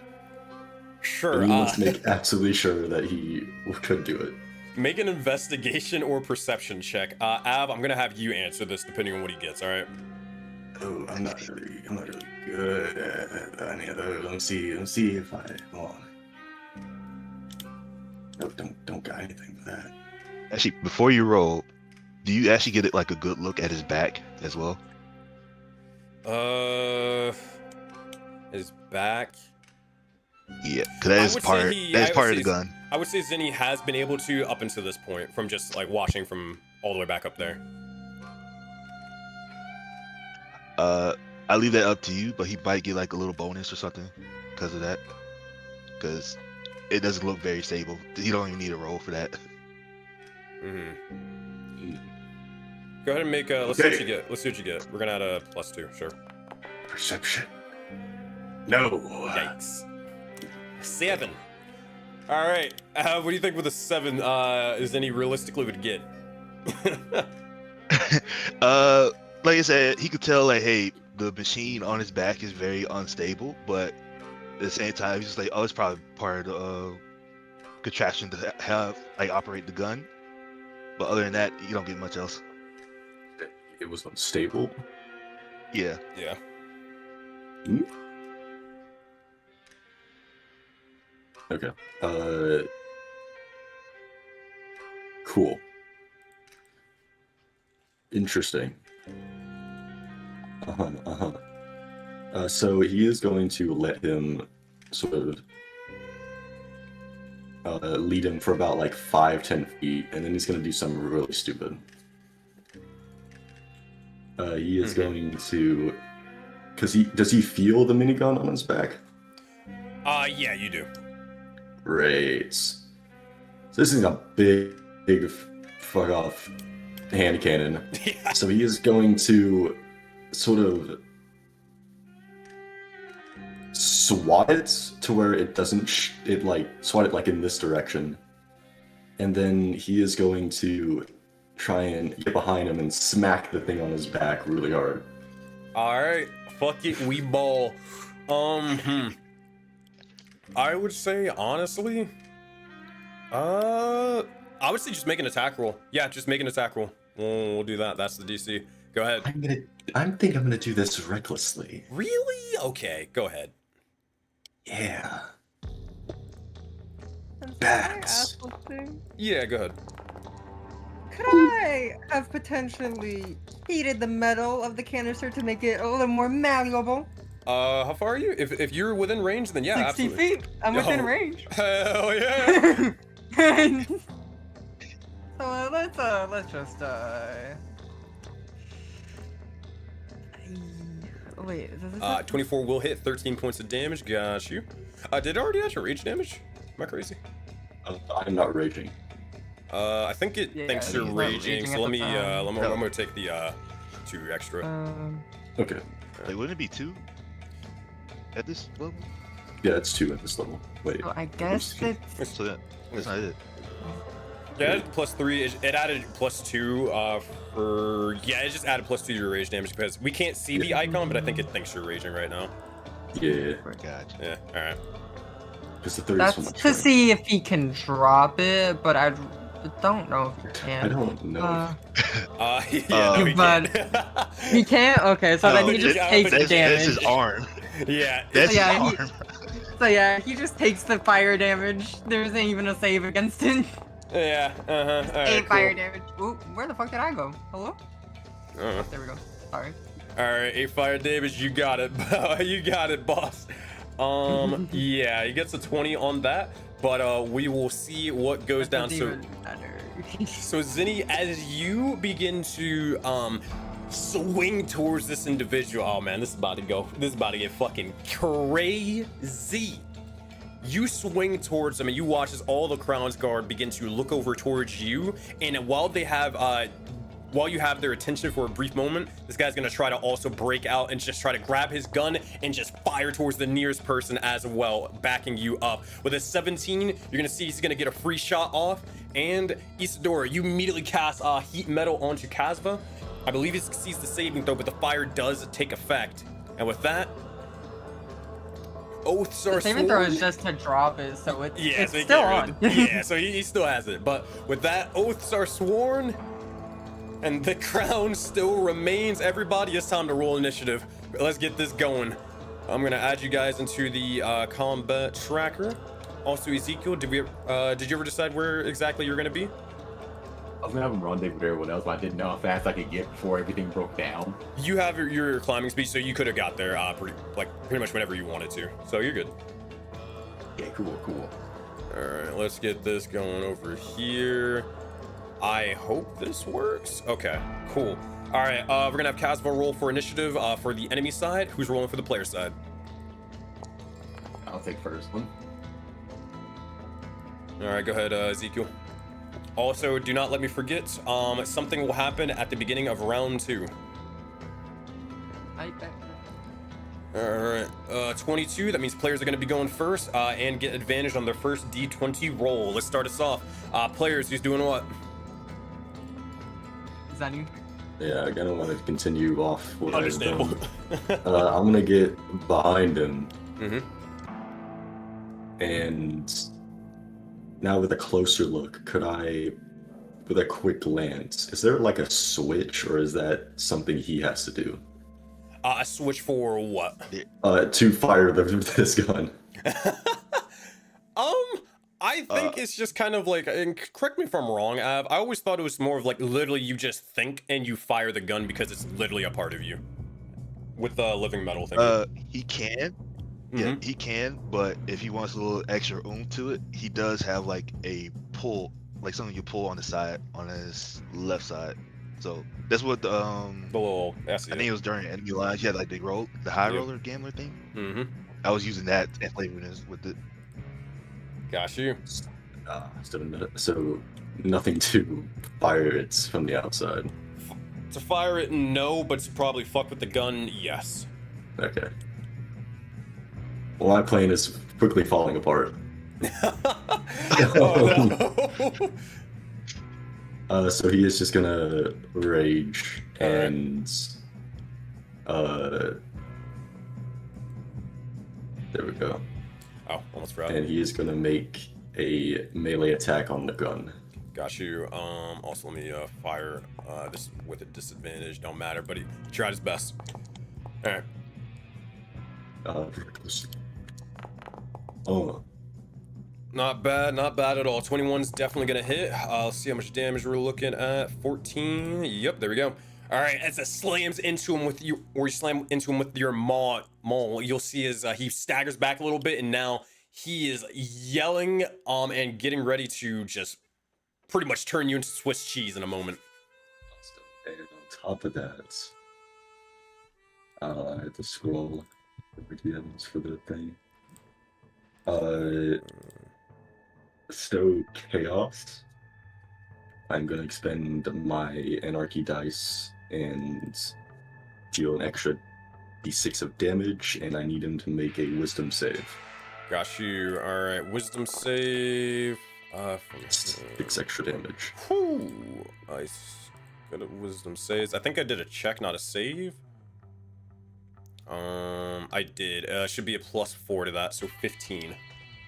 Sure. And he wants to make absolutely sure that he could do it. Make an investigation or perception check. Ab, I'm gonna have you answer this depending on what he gets. All right. Oh, I'm not really good at any of those. Let me see if I. Hold on. No, don't got anything for that. Actually, before you roll, do you actually get like a good look at his back as well? His back. Yeah, because that I is would say part. That is I part would of the say- gun. I would say Zinni has been able to up until this point from just like watching from all the way back up there. I leave that up to you, but he might get like a little bonus or something because of that. Because it doesn't look very stable. You don't even need a roll for that. Go ahead and make let's see what Okay. you get. Let's see what you get. We're gonna add a +2, sure. Perception. No. Yikes. 7. All right. What do you think with a 7? Is any realistically would get? Like I said, he could tell like, hey, the machine on his back is very unstable, but at the same time, he's just like, oh, it's probably part of the contraption to have like operate the gun. But other than that, you don't get much else. It was unstable. Yeah. Yeah. Okay. Cool. Interesting. So he is going to let him sort of lead him for about like 5-10 feet, and then he's going to do something really stupid. He is going to, does he feel the minigun on his back? Yeah, you do. Great. So this is a big fuck off hand cannon. Yeah. So he is going to sort of swat it to where it doesn't swat it like in this direction, and then he is going to try and get behind him and smack the thing on his back really hard. All right. Fuck it, we ball. I would say honestly, I would say just make an attack roll. Yeah, just make an attack roll. We'll do that. That's the DC. Go ahead. I think I'm gonna do this recklessly. Really? Okay, go ahead. Yeah. Can I Bats. ask something? Yeah, go ahead. Could I have potentially heated the metal of the canister to make it a little more malleable? How far are you? If you're within range, then yeah, 60 absolutely. feet. I'm within Oh. range. Hell yeah! So let's just wait. Does this 24 will hit, 13 points of damage. Got you. Did it already add your rage damage? Am I crazy? I'm not raging. I think it Yeah, thinks he's you're not raging. raging So at let the me time. I'm gonna take the 2 extra. Okay. Like, wouldn't it be 2 at this level? Yeah, it's 2 at this level. Wait. So I guess it's So that's not it. Yeah, it added +3. It added +2 for it just added +2 to your rage damage because we can't see the icon, but I think it thinks you're raging right now. Yeah, Gotcha. Yeah. All right. because the 30 is that's so much. to see if he can drop it, but I don't know if he can. I don't know. No, we But- can't. He can't. Okay, so then No, he just yeah, takes that's- damage. That's his arm. Yeah. That's Yeah, his he- arm. So yeah, he just takes the fire damage. There isn't even a save against it. Yeah. All right, 8 cool. fire damage. Ooh, where the fuck did I go? Hello? Uh-huh. There we go. Sorry. All right, 8 fire damage. You got it. You got it, boss. Yeah, he gets a 20 on that, but we will see what goes down. Doesn't So, even matter. so Zinni, as you begin to swing towards this individual, oh man, this is about to go. This is about to get fucking crazy. You swing towards them, and you watch as all the Crown's Guard begin to look over towards you. And while they have, while you have their attention for a brief moment, this guy's gonna try to also break out and just try to grab his gun and just fire towards the nearest person as well, backing you up. With a 17, you're gonna see he's gonna get a free shot off. And Isadora, you immediately cast heat metal onto Kazva. I believe he succeeds the saving throw, but the fire does take effect. And with that, oaths are The saving throw sworn. is just to drop it, so it's Yeah, so he still can't on. really- yeah, so he still has it. But with that, oaths are sworn, and the crown still remains. Everybody, it's time to roll initiative. Let's get this going. I'm gonna add you guys into the combat tracker. Also, Ezekiel, did you ever decide where exactly you're gonna be? I was gonna have him rendezvous with everyone else, but I didn't know how fast I could get before everything broke down. You have your climbing speed, so you could have got there pretty much whenever you wanted to. So you're good. Okay, cool. All right, let's get this going over here. I hope this works. Okay, cool. All right, we're gonna have Casva roll for initiative for the enemy side. Who's rolling for the player side? I'll take first one. All right, go ahead, Ezekiel. Also, do not let me forget, something will happen at the beginning of round 2. I bet. All right, 22, that means players are gonna be going first and get advantage on their first D20 roll. Let's start us off. Players, who's doing what? Zenny. Yeah, I kind of want to continue off what I've Understandable. done. I'm gonna get behind him, Mm-hmm. and now with a closer look, could I, with a quick glance, is there like a switch, or is that something he has to do? A switch for what? To fire this gun. I think it's just kind of like, and correct me if I'm wrong, Av, I always thought it was more of like literally you just think and you fire the gun because it's literally a part of you. With the living metal thing. He can. Mm-hmm. Yeah, he can, but if he wants a little extra oomph to it, he does have like a pull, like something you pull on the side, on his left side. So that's what the The little, I think it was during enemy lines. You had like the high roller gambler thing. Mm-hmm. I was using that and flavoring this with it. Got you. Still a minute. So nothing to fire it from the outside. To fire it, no, but to probably fuck with the gun, yes. Okay. Well, my plane is quickly falling apart. Oh, no. So he is just gonna rage and there we go. Oh, almost forgot. And he is gonna make a melee attack on the gun. Got you. Also let me fire this with a disadvantage. Don't matter, but he tried his best. All right. Oh, Not bad at all. 21's definitely gonna hit. Let's see how much damage we're looking at. 14. Yep, there we go. All right, as it slams into him with you, or you slam into him with your maul, you'll see as he staggers back a little bit, and now he is yelling and getting ready to just pretty much turn you into Swiss cheese in a moment. and on top of that, I have to scroll the DMs for the thing. Stow Chaos. I'm gonna expend my Anarchy dice and deal an extra d6 of damage, and I need him to make a Wisdom save. Got you. All right, Wisdom save. From 6 extra damage. Whew. Nice. Good at Wisdom saves. I think I did a check, not a save. I did. Should be a +4 to that, so 15.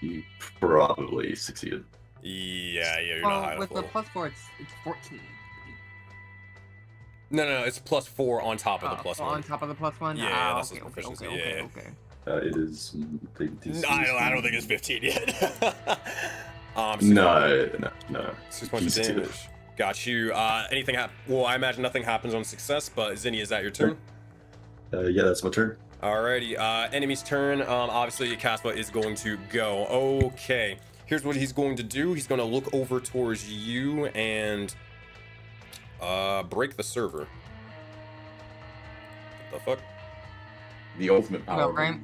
You probably succeeded. Yeah, you're not high With the level. +4, it's 14. No, it's +4 on top of the +1. On top of the +1? Yeah, that's okay, his okay, proficiency, okay. It is. I don't think it's 15 yet. No. 6 points of damage. Got you. Anything well, I imagine nothing happens on success, but Zinni, is that your turn? Yeah, that's my turn. Alrighty, enemy's turn. Obviously, Caspa is going to go. Okay, here's what he's going to do. He's going to look over towards you and break the server. What the fuck? The ultimate power. Right. move.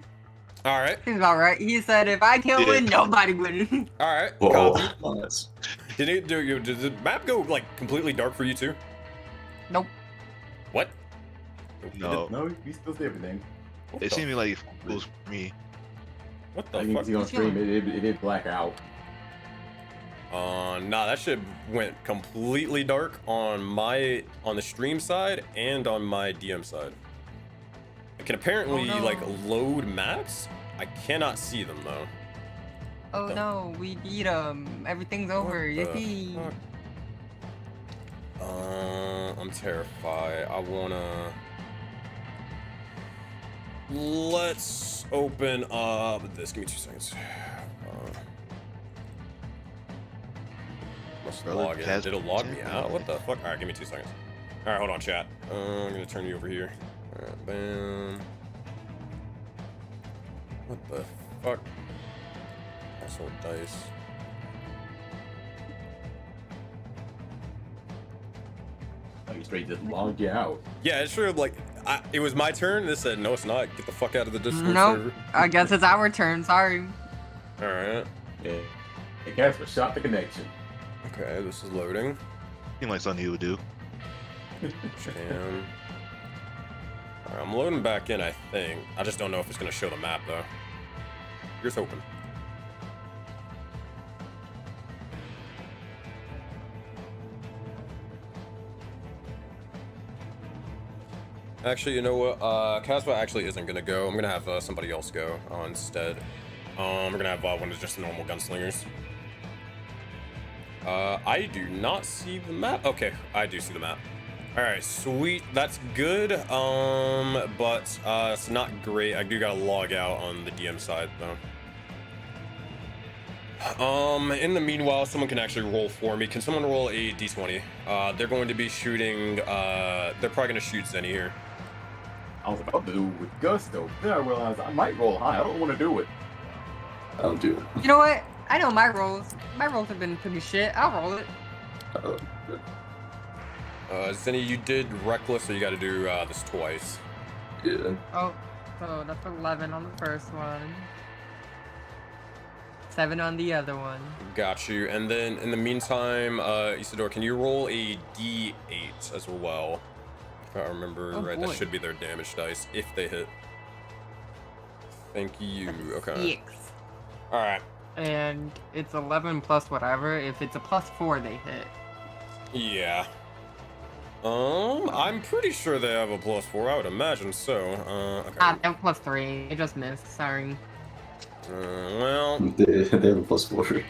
All right, He's alright. He said if I can't win, nobody win. all right. Whoa, Copy. nice. Did the map go like completely dark for you too? Nope. What? No, No, we still see everything. What it the- seemed like it was me. What I the can fuck? see on stream, it did black out. Nah, that shit went completely dark on the stream side and on my DM side. I can apparently Oh, no. like load maps. I cannot see them though. Oh the- no, we beat him. Everything's over. What the Yippee. fuck? I'm terrified. I wanna. Let's open up this. Give me 2 seconds. Must Brother, log in. Cas- Did it log me out? What the fuck? Alright, give me 2 seconds. Alright, hold on, chat. I'm gonna turn you over here. Alright, bam. What the fuck? Also dice. Like straight just logged you out. Yeah, it's true. Like, it was my turn. They said, no, it's not. Get the fuck out of the Discord Nope. server. I guess it's our turn. Sorry. All right. Yeah. Hey, Casper, shot the connection. Okay, this is loading. Seemed like something he would do. Jam. All right, I'm loading back in, I think. I just don't know if it's going to show the map, though. Here's hoping. Actually, you know what? Casper actually isn't going to go. I'm going to have somebody else go instead. We're going to have one of just the normal gunslingers. I do not see the map. Okay, I do see the map. All right, sweet. That's good. But it's not great. I do gotta log out on the DM side though. In the meanwhile, someone can actually roll for me. Can someone roll a d20? They're going to be shooting. They're probably gonna shoot Zenny here. I was about to do it with gusto. Then I realized I might roll high. I don't want to do it. I'll do it. You know what? I know my rolls. My rolls have been pretty shit. I'll roll it. Zenny, you did reckless, so you got to do this twice. Yeah. Oh, so that's 11 on the first one. 7 on the other one. Got you. And then in the meantime, Isidore, can you roll a d8 as well? If I remember right, boy. that should be their damage dice if they hit. Thank you. Okay. 6. All right. And it's 11 plus whatever. If it's a plus 4, they hit. Yeah. I'm pretty sure they have a +4. I would imagine so. Okay. They have plus 3. They just missed. Sorry. Well. They have a +4.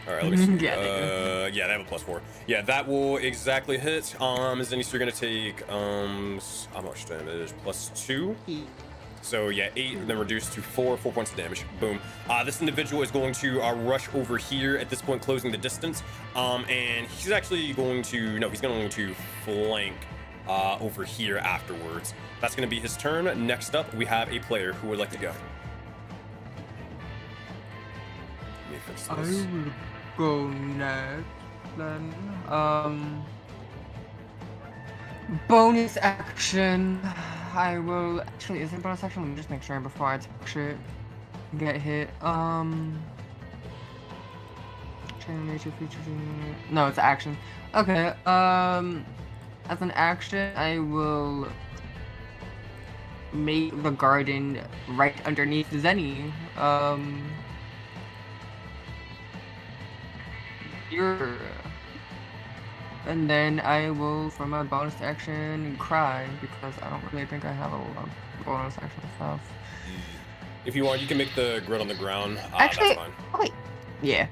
All right. Let me see. Yeah, yeah, they have a +4. Yeah, that will exactly hit. Zenny, so you're gonna take how much damage? +2. So yeah, 8, then reduced to 4 points of damage. Boom. This individual is going to rush over here at this point, closing the distance. And he's actually going to, no, he's going to flank over here afterwards. That's going to be his turn. Next up, we have a player who would like to go. Let me fix I this. will go next. Then, bonus action. I will actually. Is it bonus action? Let me just make sure before I touch it. Get hit. Chain nature features. No, it's action. Okay. As an action, I will make the garden right underneath Zenny. Here. And then I will, for my bonus action, cry, because I don't really think I have a lot of bonus action stuff. If you want, you can make the grid on the ground. Actually, That's fine. oh wait. Yeah.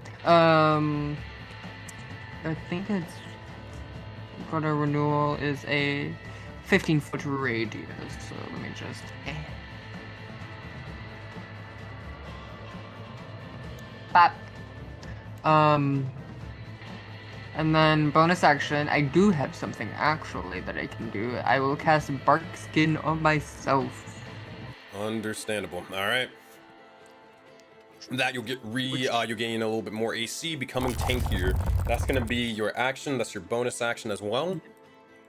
I think it's... Garden renewal is a 15-foot radius, so let me just... Bop. And then bonus action, I do have something actually that I can do. I will cast Bark Skin on myself. Understandable. All right. That you'll get you'll gain a little bit more AC, becoming tankier. That's gonna be your action. That's your bonus action as well.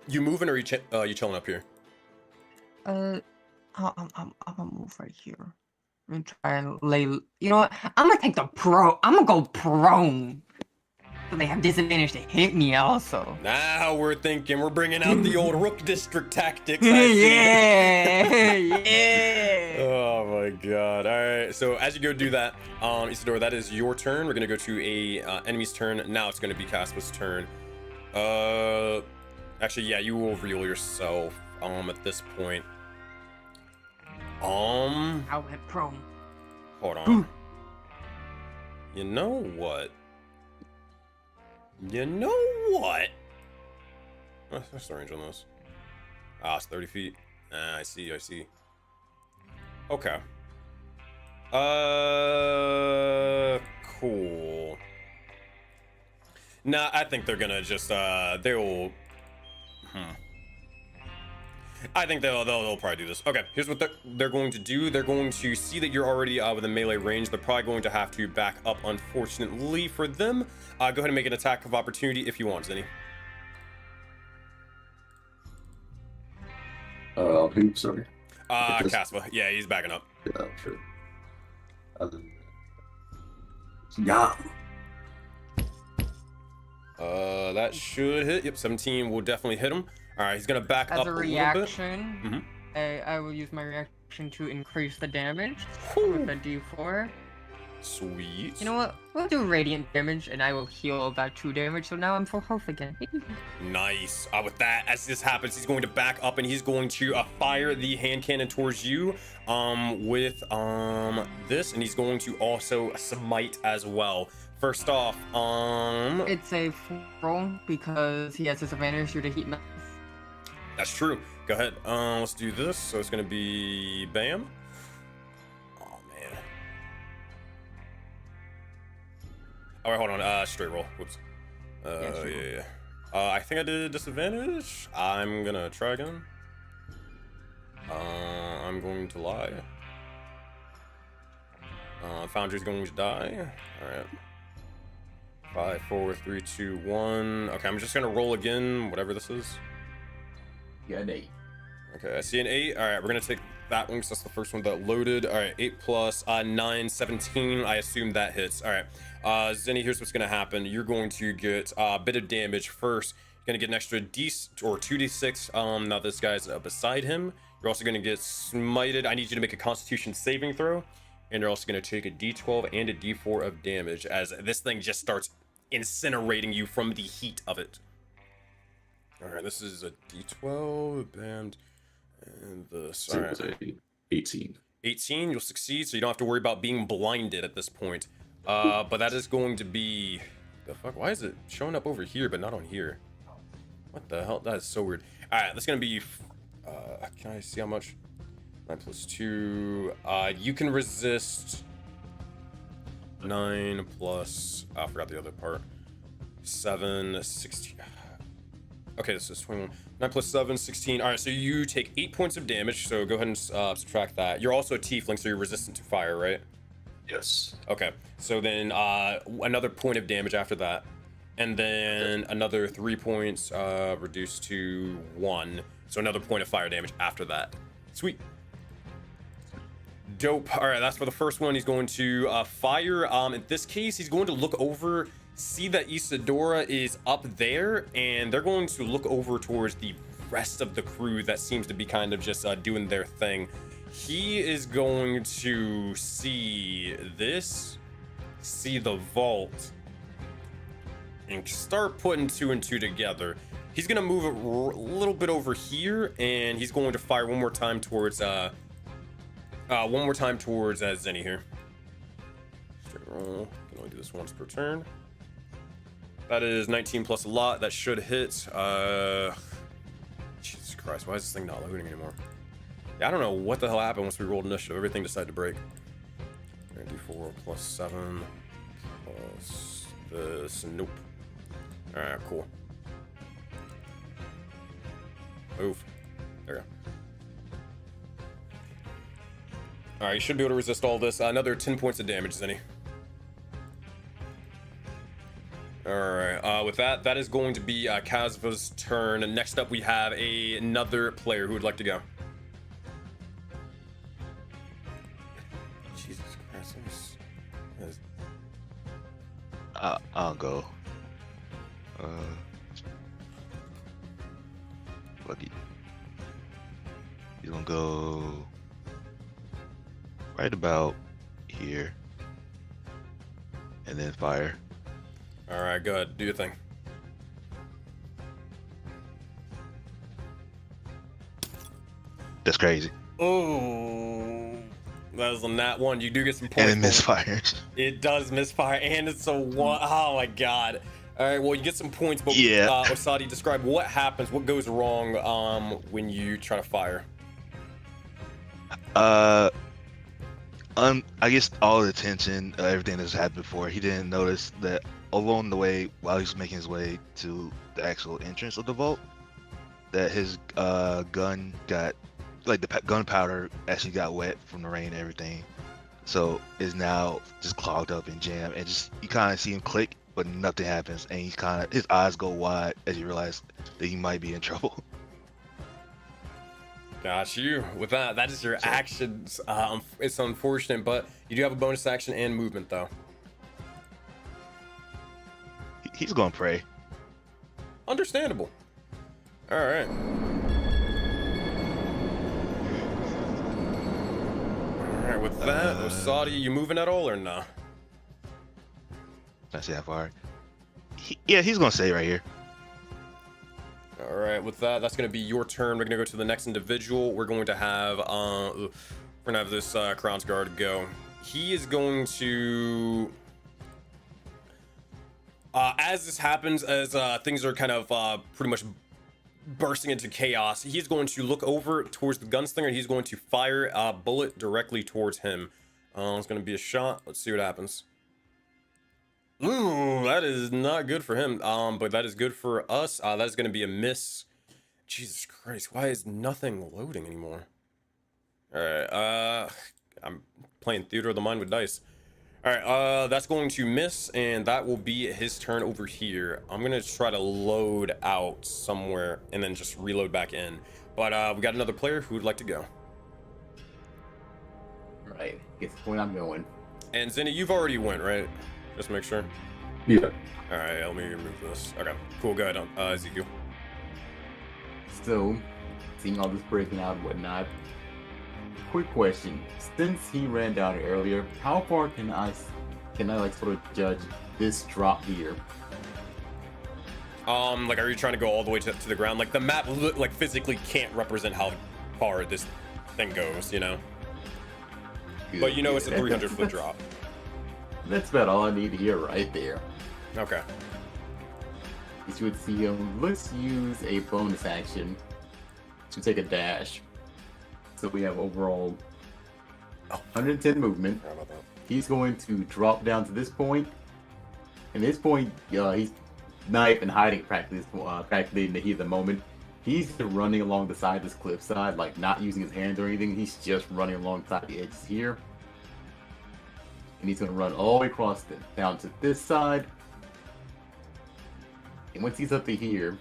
You moving or you chilling up here? I'm gonna move right here. I'm gonna try and lay. You know what? I'm gonna take the pro. I'm gonna go prone. So they have disadvantage to hit me also. Now we're thinking. We're bringing out the old Rook District tactics. I see. Yeah, yeah. Oh my god. All right. So as you go do that, Isidore, that is your turn. We're gonna go to a enemy's turn. Now it's gonna be Caspa's turn. Actually, yeah, you will reel yourself. At this point. I'll hit prone. Hold on. You know what? You know what? What's the range on this? Ah, it's 30 feet. Ah, I see. Okay. Cool. Nah, I think they're gonna just, they'll... I think they'll probably do this. Okay, here's what they're going to do. They're going to see that you're already within melee range. They're probably going to have to back up, unfortunately for them. Go ahead and make an attack of opportunity if you want, Zenny. Who? Sorry. Caspa. Yeah, he's backing up. Yeah, sure. Yeah. That should hit. Yep, 17 will definitely hit him. All right, he's gonna back As up a a little bit. reaction, I will use my reaction to increase the damage with a D4. Sweet. You know what? We'll do radiant damage, and I will heal that 2 damage. So now I'm full health again. Nice. With that, as this happens, he's going to back up and he's going to fire the hand cannon towards you with this, and he's going to also smite as well. First off, It's a roll because he has disadvantage due to heat metal. that's true. Go ahead. Let's do this. So it's gonna be bam. Oh man. All right, hold on. Straight roll. Whoops. Yeah. I think I did disadvantage. I'm gonna try again. I'm going to lie. Foundry's going to die. All right. 5, 4, 3, 2, 1. Okay, I'm just gonna roll again, whatever this is. You got an 8. Okay, I see an 8. All right, we're gonna take that one because that's the first one that loaded. All right, 8 plus 9, 17. I assume that hits. All right, Zenny, here's what's gonna happen. You're going to get a bit of damage first. You're gonna get an extra D or 2d6. Now this guy's beside him. You're also gonna get smited. I need you to make a Constitution saving throw, and you're also gonna take a D12 and a D4 of damage as this thing just starts incinerating you from the heat of it. All right, this is a D12 band, and this. All right. 18. 18, you'll succeed, so you don't have to worry about being blinded at this point. But that is going to be the fuck. Why is it showing up over here but not on here? What the hell? That is so weird. All right, that's gonna be. Can I see how much? 9 plus 2. You can resist 9 plus. I forgot the other part. 7, 16. Okay, this is 21. 9 plus 7, 16. All right, so you take 8 points of damage. So go ahead and subtract that. You're also a tiefling, so you're resistant to fire, right? Yes. Okay, so then another point of damage after that. And then another 3 points reduced to 1. So another point of fire damage after that. Sweet. Dope. All right, that's for the first one. He's going to fire. In this case, he's going to look over, see that Isadora is up there, and they're going to look over towards the rest of the crew that seems to be kind of just doing their thing. He is going to see this, see the vault, and start putting 2 and 2 together. He's gonna move a little bit over here, and he's going to fire one more time towards Zenny here. Straight roll. Can only do this once per turn. That is 19 plus a lot. That should hit. Jesus Christ, why is this thing not loading anymore? Yeah, I don't know what the hell happened once we rolled initiative. Everything decided to break. D4 plus 7 plus this. Nope. Alright, cool. Move. There we go. Alright, you should be able to resist all this. Another 10 points of damage, Zenny. Alright, with that is going to be Kazva's turn. Next up, we have another player who would like to go. Jesus Christ. I'll go. Fuck it. He's gonna go right about here, and then fire. All right, go ahead, do your thing. That's crazy. Oh, that was on that one. You do get some points. And it misfires. It does misfire, and it's a one. Oh my god. All right, well, you get some points, but Yeah. Osadi, describe what happens, what goes wrong when you try to fire. I guess all the tension, everything that's happened before, he didn't notice that along the way, while he was making his way to the actual entrance of the vault, that his gun got, like the gunpowder actually got wet from the rain and everything, so is now just clogged up and jammed, and just you kind of see him click, but nothing happens, and he's kind of, his eyes go wide as he realizes that he might be in trouble. Got you. With that, that is your actions. It's unfortunate, but you do have a bonus action and movement though. He's gonna pray. Understandable. All right. All right. With that, Osadi, you moving at all or nah? Can I see how far? Yeah, he's gonna stay right here. All right. With that, that's gonna be your turn. We're gonna go to the next individual. We're going to have this Crown's Guard go. He is going to. As this happens, as things are kind of pretty much bursting into chaos, he's going to look over towards the gunslinger and he's going to fire a bullet directly towards him. It's going to be a shot. Let's see what happens. Ooh, that is not good for him. But that is good for us. That is going to be a miss. Jesus Christ, why is nothing loading anymore? All right, I'm playing Theater of the Mind with dice. All right, that's going to miss, and that will be his turn over here. I'm gonna try to load out somewhere and then just reload back in. But we got another player who would like to go. Right. Guess when I'm going. And Zinni, you've already went, right? Just make sure. Yeah. All right, let me remove this. Okay, cool. Go ahead, Ezekiel. So, seeing all this breaking out and whatnot, quick question. Since he ran down earlier, how far can I like sort of judge this drop here? Like, are you trying to go all the way to the ground? Like, the map, like, physically can't represent how far this thing goes, you know? Good, But you know it's a good. 300-foot drop. That's about all I need to hear right there. Okay. As you would see him, let's use a bonus action to take a dash. So we have overall 110 movement. How about that? He's going to drop down to this point. And this point, he's not even hiding practically in the heat of the moment. He's running along the side of this cliffside, like not using his hands or anything. He's just running alongside the edges here. And he's going to run all the way across down to this side. And once he's up to here,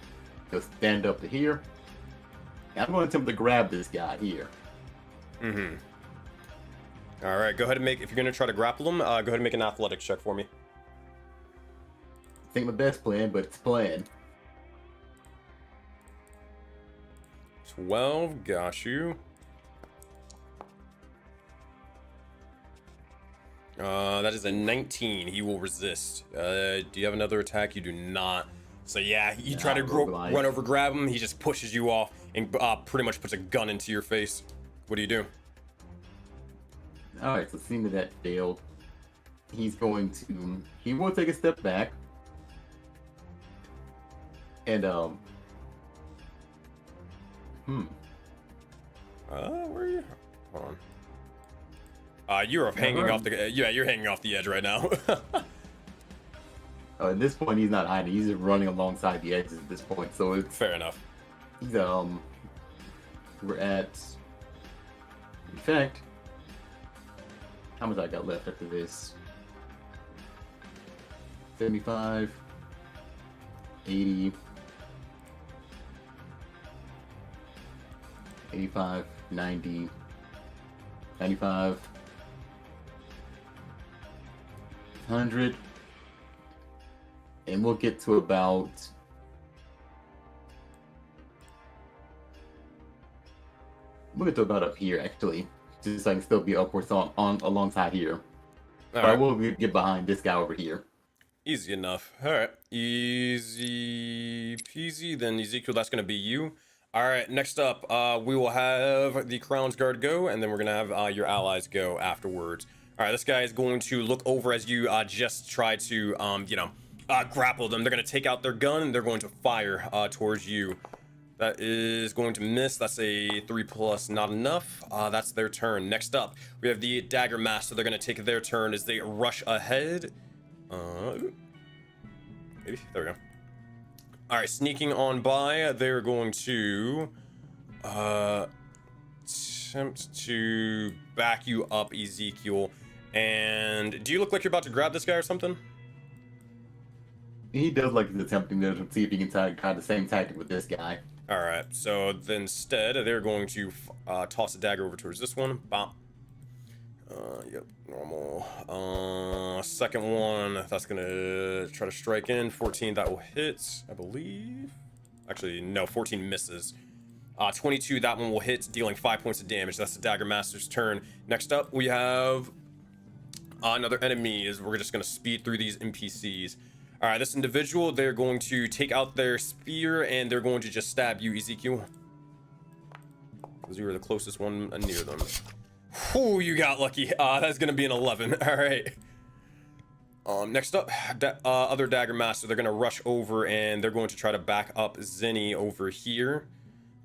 he'll stand up to here. And I'm going to attempt to grab this guy here. Mm-hmm. All right, go ahead and if you're going to try to grapple him, go ahead and make an athletics check for me. Think my best plan, but it's a plan. 12, got you. That is a 19. He will resist. Do you have another attack? You do not. So yeah, you try to run over, grab him. He just pushes you off and pretty much puts a gun into your face. What do you do? All right, so seeing that failed, he will take a step back. And where are you? Hold on. You're hanging off the. Yeah, you're hanging off the edge right now. At this point, he's not hiding. He's just running alongside the edges at this point. So it's fair enough. He's we're at. In fact, how much I got left after this? 75, 80, 85, 90, 95, 100, and we'll get to about up here actually, just so I can still be upwards on alongside here. But I will get behind this guy over here. Easy enough. All right, easy peasy. Then Ezekiel, that's gonna be you. All right, next up, we will have the Crown's Guard go, and then we're gonna have your allies go afterwards. All right, this guy is going to look over as you just try to, grapple them. They're gonna take out their gun and they're going to fire towards you. That is going to miss. That's a 3+, not enough. That's their turn. Next up, we have the Dagger Master. They're gonna take their turn as they rush ahead. Maybe there we go. All right, sneaking on by, they're going to attempt to back you up, Ezekiel. And do you look like you're about to grab this guy or something? He does like he's attempting to see if he can try the same tactic with this guy. All right, so then instead they're going to toss a dagger over towards this one. Bop. Yep, normal. Second one, that's gonna try to strike in. 14, that will hit, I believe. Actually, no, 14 misses. 22, that one will hit, dealing 5 points of damage. That's the Dagger Master's turn. Next up, we have another enemy. We're just gonna speed through these NPCs. All right, this individual, they're going to take out their spear and they're going to just stab you, Ezekiel, because you were the closest one near them. Whew, you got lucky. That's gonna be an 11. All right. Next up, other Dagger Master. They're gonna rush over and they're going to try to back up Zenny over here.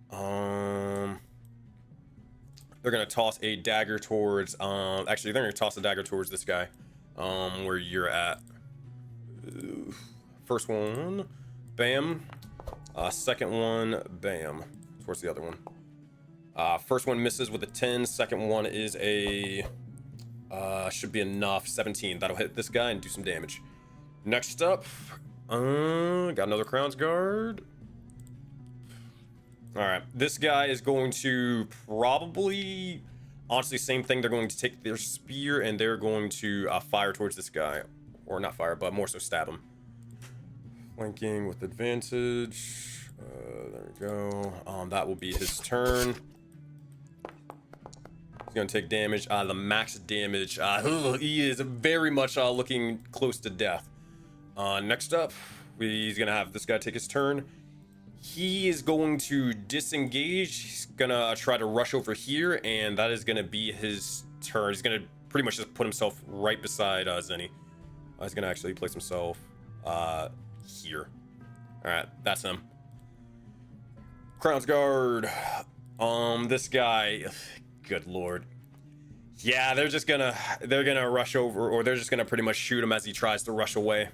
They're gonna toss a dagger towards. Actually, they're gonna toss a dagger towards this guy. Where you're at. First one, bam. Second one, bam. Towards the other one. First one misses with a 10. Second one is a should be enough. 17. That'll hit this guy and do some damage. Next up, got another Crown's Guard. All right, this guy is going to probably, honestly, same thing. They're going to take their spear and they're going to fire towards this guy. Or not fire, but more so stab him. Flanking with advantage. There we go. That will be his turn. He's gonna take damage. The max damage. He is very much looking close to death. Next up, he's gonna have this guy take his turn. He is going to disengage. He's gonna try to rush over here, and that is gonna be his turn. He's gonna pretty much just put himself right beside Zenny. He's gonna actually place himself here. All right, that's him. Crown's Guard. This guy, good lord. Yeah, they're gonna rush over, or they're just gonna pretty much shoot him as he tries to rush away.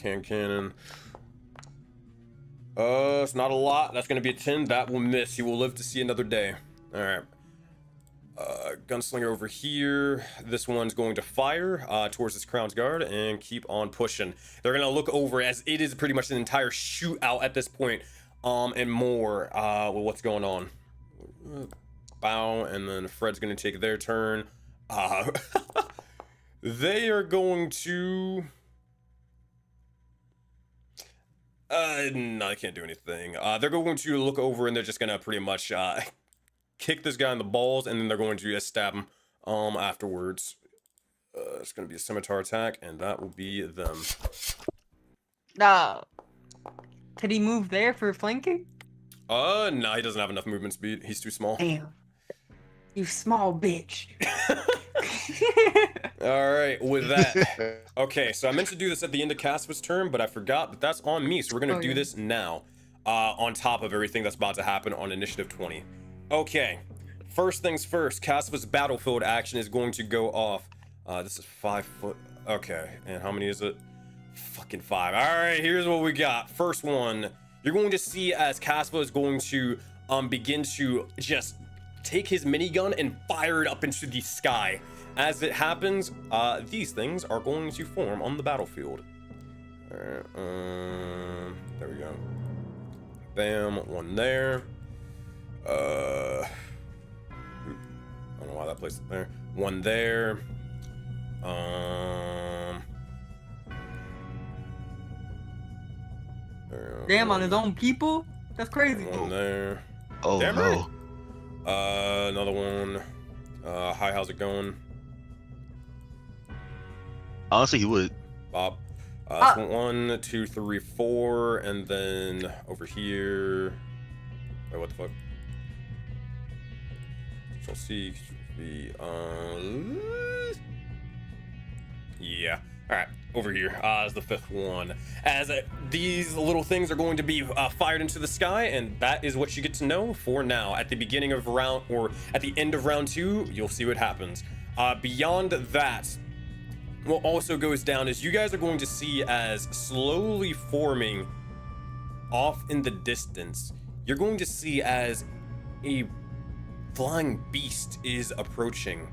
Cannon. It's not a lot. That's gonna be a 10. That will miss. He will live to see another day. All right. Gunslinger over here. This one's going to fire towards this Crown's Guard and keep on pushing. They're gonna look over as it is pretty much an entire shootout at this point, and more. Well, what's going on? Bow, and then Fred's gonna take their turn. They are going to. No, I can't do anything. They're going to look over and they're just gonna pretty much kick this guy in the balls, and then they're going to stab him afterwards. It's going to be a scimitar attack, and that will be them. Could he move there for flanking? No, he doesn't have enough movement speed. He's too small. Damn. You small bitch. All right, with that. Okay, so I meant to do this at the end of Caspa's turn, but I forgot, but that's on me. So we're going to do this now, on top of everything that's about to happen on Initiative 20. Okay, first things first, Caspa's battlefield action is going to go off. This is 5 foot. Okay, and how many is it? Fucking 5. All right, here's what we got. First one, you're going to see as Caspa is going to begin to just take his minigun and fire it up into the sky. As it happens, these things are going to form on the battlefield. All right, there we go. Bam, one there. I don't know why that placed it there. One there. Damn, on his own people? That's crazy. One there. Oh Damn no. Right. Another one. Hi, how's it going? Honestly, he would. Bob. So 1, 2, 3, 4, and then over here. Wait, what the fuck? Control C, V, yeah. All right, over here is the 5th one. As these little things are going to be fired into the sky, and that is what you get to know for now. At the beginning of round, or at the end of round 2, you'll see what happens. Beyond that, what also goes down is you guys are going to see as slowly forming off in the distance, you're going to see as a flying beast is approaching.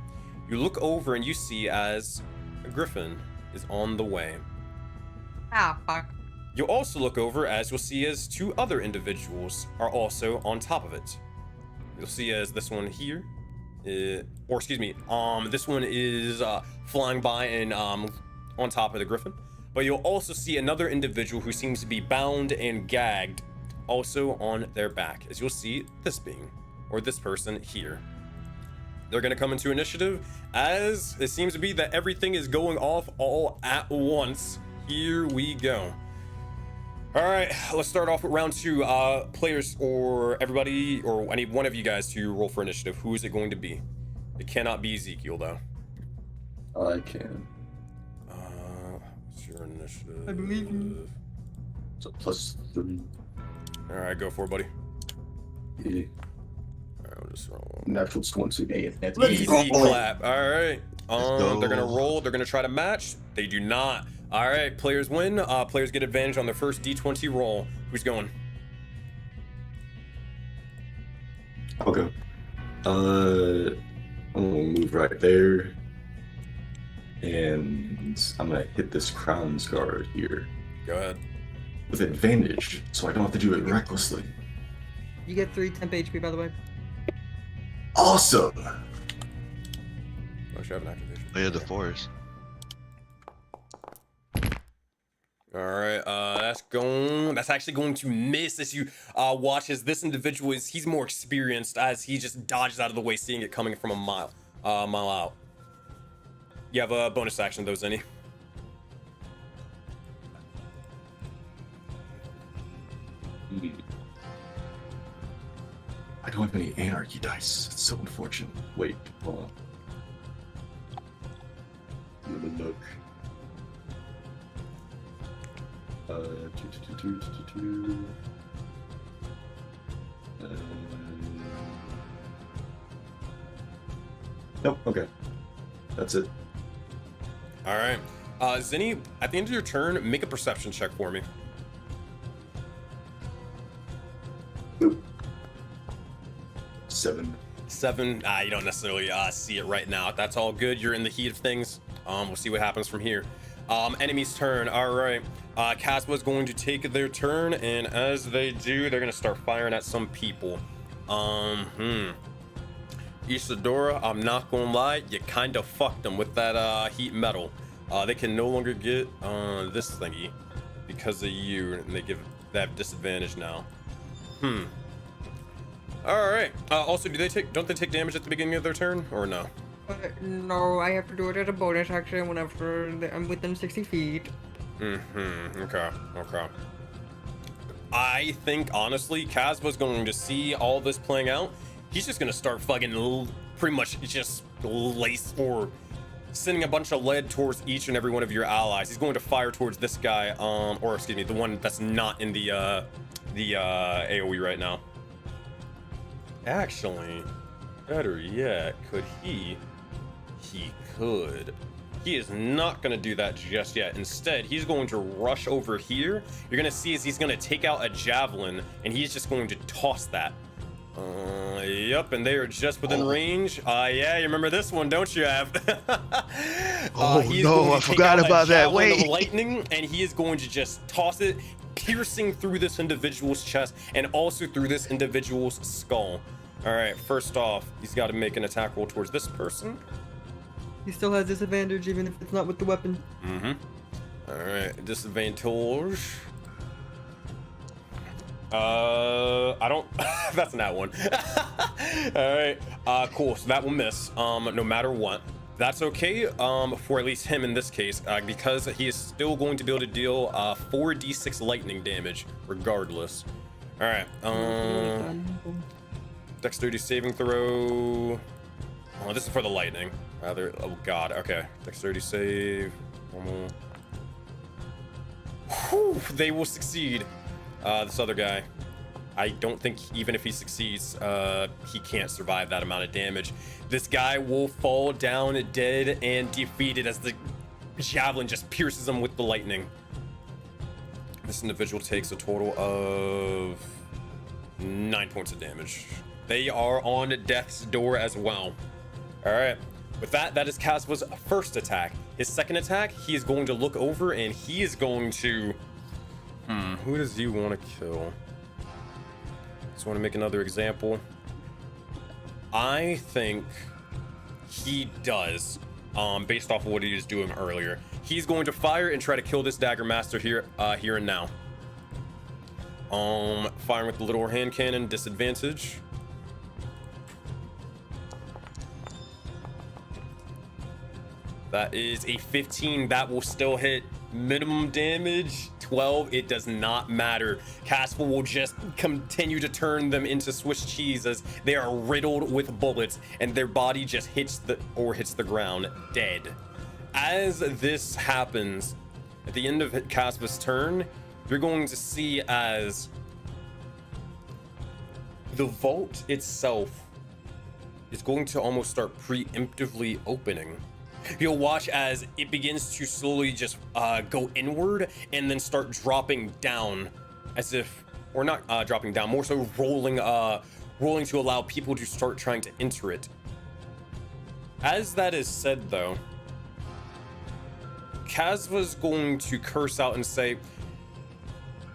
You look over and you see as a griffin is on the way. Ah, fuck. You'll also look over as you'll see as two other individuals are also on top of it. You'll see as this one here, or excuse me, this one is flying by and on top of the griffin. But you'll also see another individual who seems to be bound and gagged also on their back, as you'll see this being, or this person here. They're gonna come into initiative as it seems to be that everything is going off all at once. Here we go. All right, let's start off with round 2. Players or everybody or any one of you guys to roll for initiative. Who is it going to be? It cannot be Ezekiel though. I can. What's your initiative? I believe in you. So +3. All right, go for it, buddy. Yeah. All right, I'll just roll. Natural 20. That's Easy easy. clap. All right. go. They're gonna roll. They're gonna try to match. They do not. All right, players win. Players get advantage on their first D20 roll. Who's going? I'll go. I'm gonna move right there. And I'm gonna hit this Crown's Guard here Go ahead. with advantage, so I don't have to do it recklessly. You get 3 temp HP, by the way. Awesome! Oh, should have an activation. Oh yeah, the forest. All right, that's actually going to miss as you watch as this individual he's more experienced as he just dodges out of the way, seeing it coming from a mile out. You have a bonus action though, Zenny. I don't have any anarchy dice. It's so unfortunate. Wait, hold on. Let me look. Two. Nope, okay. That's it. All right, Zenny, at the end of your turn, make a perception check for me. Boop. 7. 7. You don't necessarily see it right now. That's all good. You're in the heat of things. We'll see what happens from here. Enemy's turn. All right. Caspa's going to take their turn, and as they do, they're gonna start firing at some people. Isadora, I'm not gonna lie, you kind of fucked them with that heat metal. They can no longer get this thingy because of you, and they have disadvantage now. All right. Also, don't they take damage at the beginning of their turn, or no? No, I have to do it as a bonus action whenever I'm within 60 feet. Okay. I think honestly, Caspa's going to see all this playing out. He's just gonna start fucking pretty much just lace or sending a bunch of lead towards each and every one of your allies. He's going to fire towards this guy, or excuse me, the one that's not in the AoE right now. Actually, better yet, could he? He could. He is not going to do that just yet. Instead, he's going to rush over here. You're going to see as he's going to take out a javelin, and he's just going to toss that. Yep, and they are just within range. Yeah, you remember this one, don't you, Av? He's no, I forgot about that. Wait. Lightning, and he is going to just toss it, piercing through this individual's chest and also through this individual's skull. All right, first off, he's got to make an attack roll towards this person. He still has disadvantage even if it's not with the weapon. All right, disadvantage. I don't. That's not one. All right. Cool. So that will miss. No matter what. That's okay. For at least him in this case, because he is still going to be able to deal 4d6 lightning damage, regardless. All right. Dexterity saving throw. Oh, this is for the lightning. Rather. Oh God. Okay. Dexterity save. Normal. Whew, they will succeed. This other guy, I don't think even if he succeeds, he can't survive that amount of damage. This guy will fall down dead and defeated as the javelin just pierces him with the lightning. This individual takes a total of 9 points of damage. They are on death's door as well. All right. With that, that is Casva's first attack. His second attack, he is going to look over and he is going to... who does he want to kill? Just want to make another example. I think he does, based off of what he was doing earlier. He's going to fire and try to kill this dagger master here and now. Firing with the little hand cannon, disadvantage. That is a 15. That will still hit. Minimum damage 12. It does not matter. Casper will just continue to turn them into Swiss cheese as they are riddled with bullets and their body just hits the ground dead. As this happens, at the end of Casper's turn, you're going to see as the vault itself is going to almost start preemptively opening. You'll watch as it begins to slowly just go inward and then start dropping down, as if, or not dropping down, more so rolling to allow people to start trying to enter it. As that is said, though, Casva's going to curse out and say,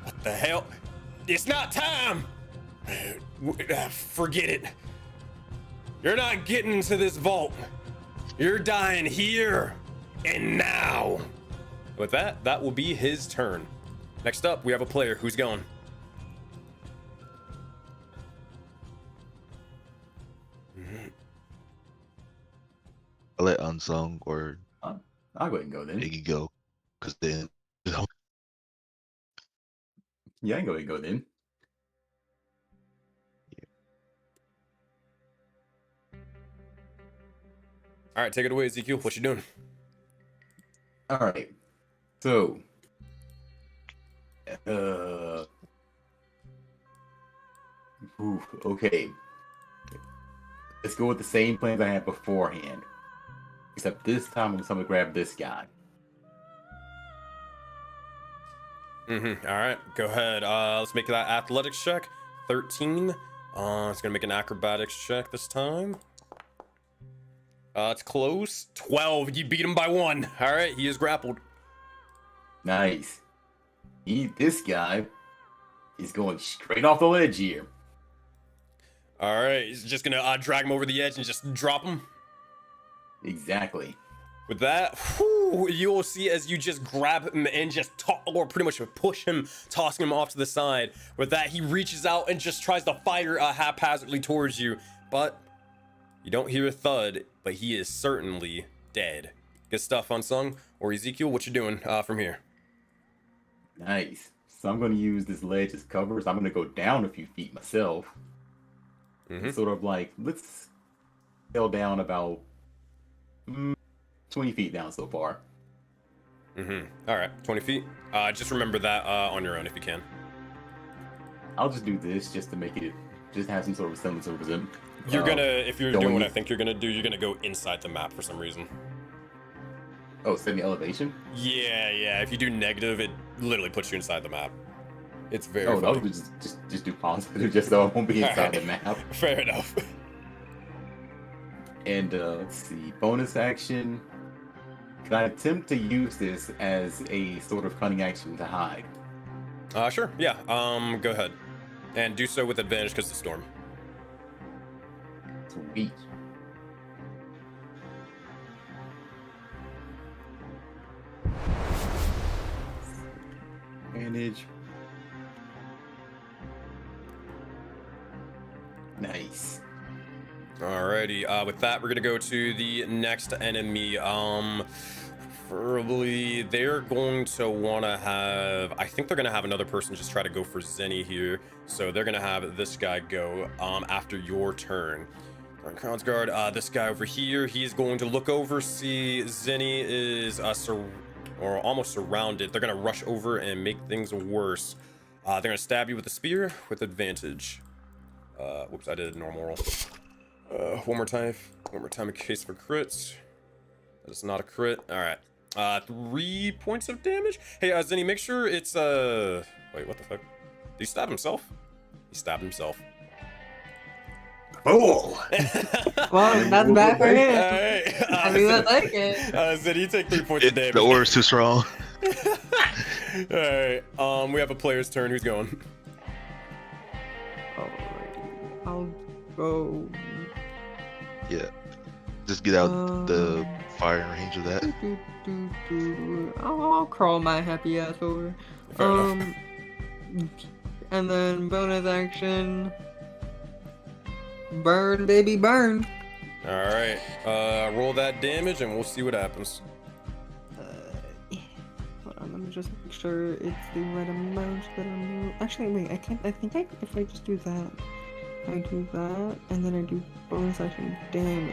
"What the hell? It's not time! Forget it. You're not getting into this vault. You're dying here and now." With that, that will be his turn. Next up, we have a player who's going. I'll let Unsung or I'll go ahead and go then. Iggy go, because then, you know. Yeah, I can go ahead and go then. All right, take it away, Ezekiel. What you doing? All right. So, okay. Let's go with the same plans I had beforehand. Except this time I'm gonna grab this guy. All right, go ahead. Let's make that athletics check. 13. It's gonna make an acrobatics check this time. It's close. 12. You beat him by 1. All right, he is grappled. Nice. This guy is going straight off the ledge here. All right, he's just gonna drag him over the edge and just drop him. Exactly. With that, whew, you'll see as you just grab him and just or pretty much push him, tossing him off to the side. With that, he reaches out and just tries to fire haphazardly towards you, but you don't hear a thud, but he is certainly dead. Good stuff, Unsung. Or Ezekiel, what you doing from here? Nice. So I'm going to use this ledge as cover, so I'm going to go down a few feet myself. Sort of like, let's scale down about 20 feet down so far. All right, 20 feet. Just remember that on your own if you can. I'll just do this just to make it, just have some sort of semblance of it. You're gonna, if you're doing what I think you're gonna do, you're gonna go inside the map for some reason. Oh, semi elevation? Yeah. If you do negative, it literally puts you inside the map. It's very. Oh, funny. that would just do positive, just so I won't be inside the map. Fair enough. And let's see, bonus action. Can I attempt to use this as a sort of cunning action to hide? Sure. Yeah. Go ahead, and do so with advantage because of the storm. Sweet. Advantage. Nice. Alrighty. With that, we're gonna go to the next enemy. Preferably, they're going to want to have. I think they're gonna have another person just try to go for Zenny here. So they're gonna have this guy go after your turn. Crown's Guard, this guy over here, he's going to look over, see Zenny is or almost surrounded. They're gonna rush over and make things worse. They're gonna stab you with a spear with advantage. Whoops, I did a normal roll. One more time in case for crits. That is not a crit. All right, 3 points of damage. Hey, Zenny, make sure it's wait, what the fuck? Did he stab himself? He stabbed himself. Oh! Well, that's bad for him. Alright. I mean, I like it. Zenny, you take 3 points of damage. The aura's too strong. Alright, we have a player's turn. Who's going? Alrighty. I'll go. Yeah. Just get out the firing range of that. I'll crawl my happy ass over. Fair enough. And then bonus action. Burn, baby, burn. Alright, roll that damage and we'll see what happens. Hold on, let me just make sure it's the right amount that I'm. Actually, wait, I can't. I think if I just do that, I do that, and then I do bonus action damage.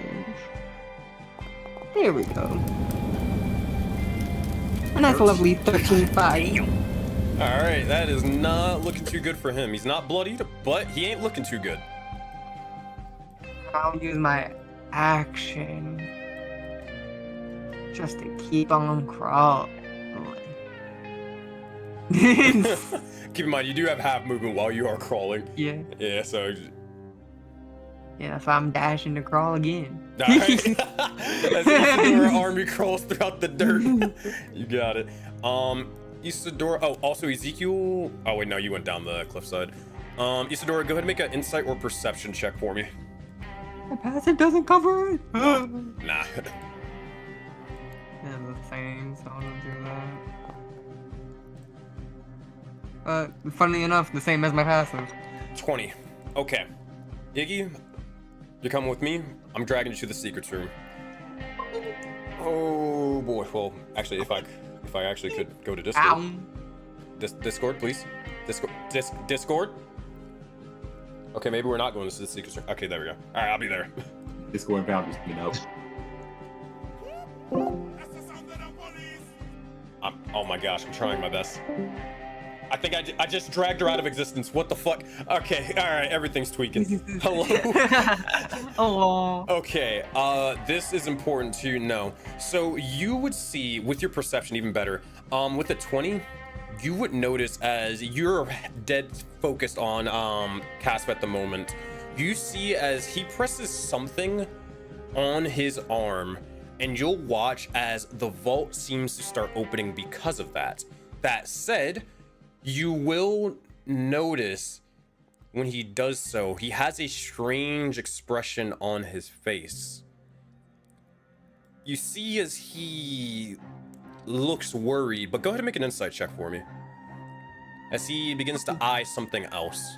There we go. A nice, lovely 13-5. Alright, that is not looking too good for him. He's not bloodied, but he ain't looking too good. I'll use my action just to keep on crawling. Keep in mind, you do have half movement while you are crawling. Yeah. Yeah, so. Yeah, that's why I'm dashing to crawl again. Alright. As Isadora army crawls throughout the dirt. You got it. Isadora. Oh, also Ezekiel. Oh, wait, no, you went down the cliffside. Isadora, go ahead and make an insight or perception check for me. My passive doesn't cover it. Nah. Yeah, the same, so I'll do that. Funnily enough, the same as my passive. 20. Okay. Iggy, you're coming with me. I'm dragging you to the secret room. Oh boy. Well, actually, if I actually could go to Discord. Ow. Discord, please. Discord. Okay, maybe we're not going to the secret room. Okay, there we go. All right, I'll be there. Discord bound is coming out. Oh my gosh, I'm trying my best. I think I just dragged her out of existence. What the fuck? Okay, all right, everything's tweaking. Hello. Hello. Okay, this is important to know. So you would see with your perception even better. With a 20, you would notice as you're dead focused on Casp at the moment, you see as he presses something on his arm, and you'll watch as the vault seems to start opening because of that. That said, you will notice when he does so, he has a strange expression on his face. You see as he looks worried, but go ahead and make an insight check for me. As he begins to eye something else.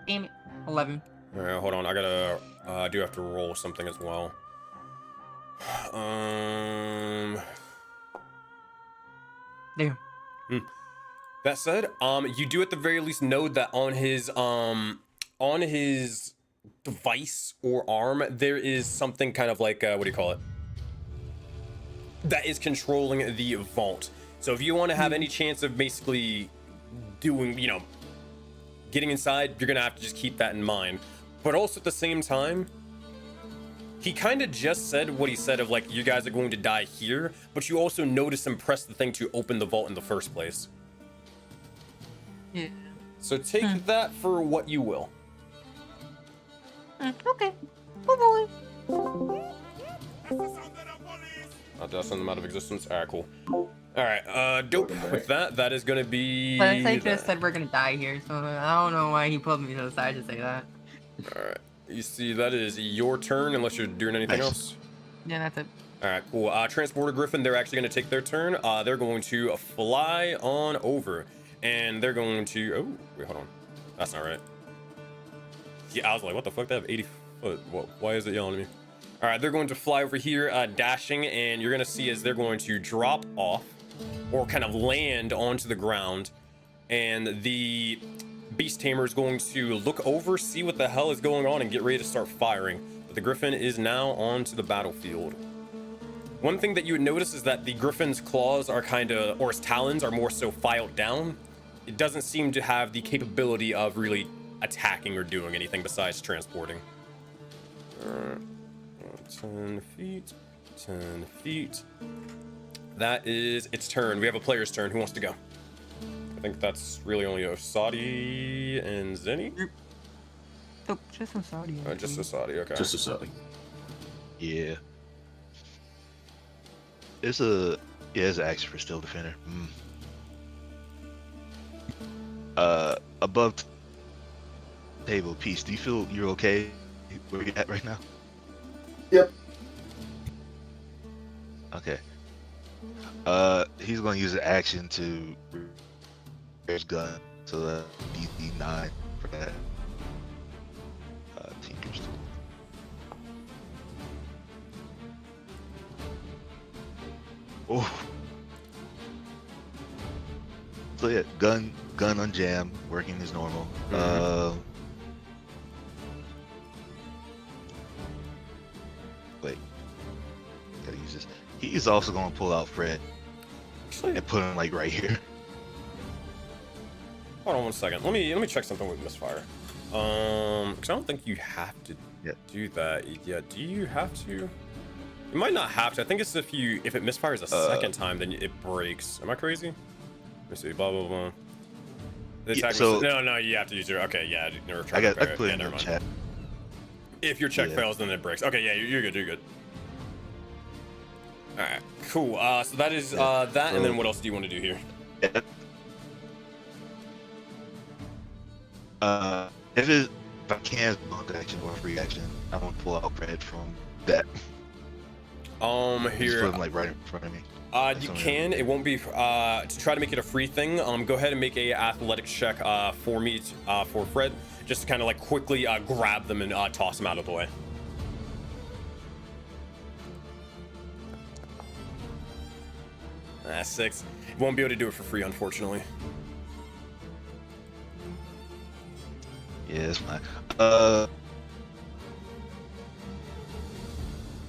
Damn it. 11. All right, hold on. I gotta, I do have to roll something as well. Damn. That said, you do at the very least know that on his device or arm, there is something kind of like, what do you call it? That is controlling the vault. So if you want to have any chance of basically doing, you know, getting inside, you're gonna have to just keep that in mind. But also at the same time, he kind of just said what he said of like, you guys are going to die here, but you also notice him press the thing to open the vault in the first place. Yeah. So take that for what you will. Okay. Bye boy. I'll send them out of existence. Alright, cool. Alright, dope. With that, that is gonna be... But I just said we're gonna die here, so I don't know why he pulled me to the side to say that. Alright. You see, that is your turn, unless you're doing anything else. Yeah, that's it. Alright, cool. Transporter Griffin, they're actually gonna take their turn. They're going to fly on over. And they're going to... Oh, wait, hold on. That's not right. Yeah, I was like, what the fuck? They have 80 foot. What? Why is it yelling at me? All right, they're going to fly over here, dashing, and you're going to see as they're going to drop off or kind of land onto the ground. And the Beast Tamer is going to look over, see what the hell is going on, and get ready to start firing. But the Griffin is now onto the battlefield. One thing that you would notice is that the Griffin's claws are kind of, or his talons are more so filed down. It doesn't seem to have the capability of really attacking or doing anything besides transporting. 10 feet, 10 feet. That is its turn. We have a player's turn. Who wants to go? I think that's really only Osadi and Zenny. Nope, just Osadi. Just Osadi, okay. Just a second. Yeah. It's an action for Still Defender. Above table piece. Do you feel you're okay where you're at right now? Yep. Okay. He's gonna use an action to his gun, so that DC9 for that. Tinker's tool. Oh. So yeah, gun unjammed, working as normal. Wait, gotta use this. He's also gonna pull out Fred and put him like right here. Hold on one second. Let me check something with misfire. Because I don't think you have to do that. Yeah, do you have to? You might not have to. I think it's if it misfires a second time, then it breaks. Am I crazy? Let me see. Blah blah blah. The attack no, you have to use your. Okay, yeah. I put it in the chat. If your check fails, then it breaks. Okay, yeah, you're good. You're good. All right, cool. So that is that, and then what else do you want to do here? If I can bonus action or free action, I want to pull out Fred from that. Here. Just put him like right in front of me. You can. It won't be to try to make it a free thing. Go ahead and make a athletics check for me for Fred, just to kind of like quickly grab them and toss them out of the way. That's 6. Won't be able to do it for free, unfortunately. Yeah, it's fine.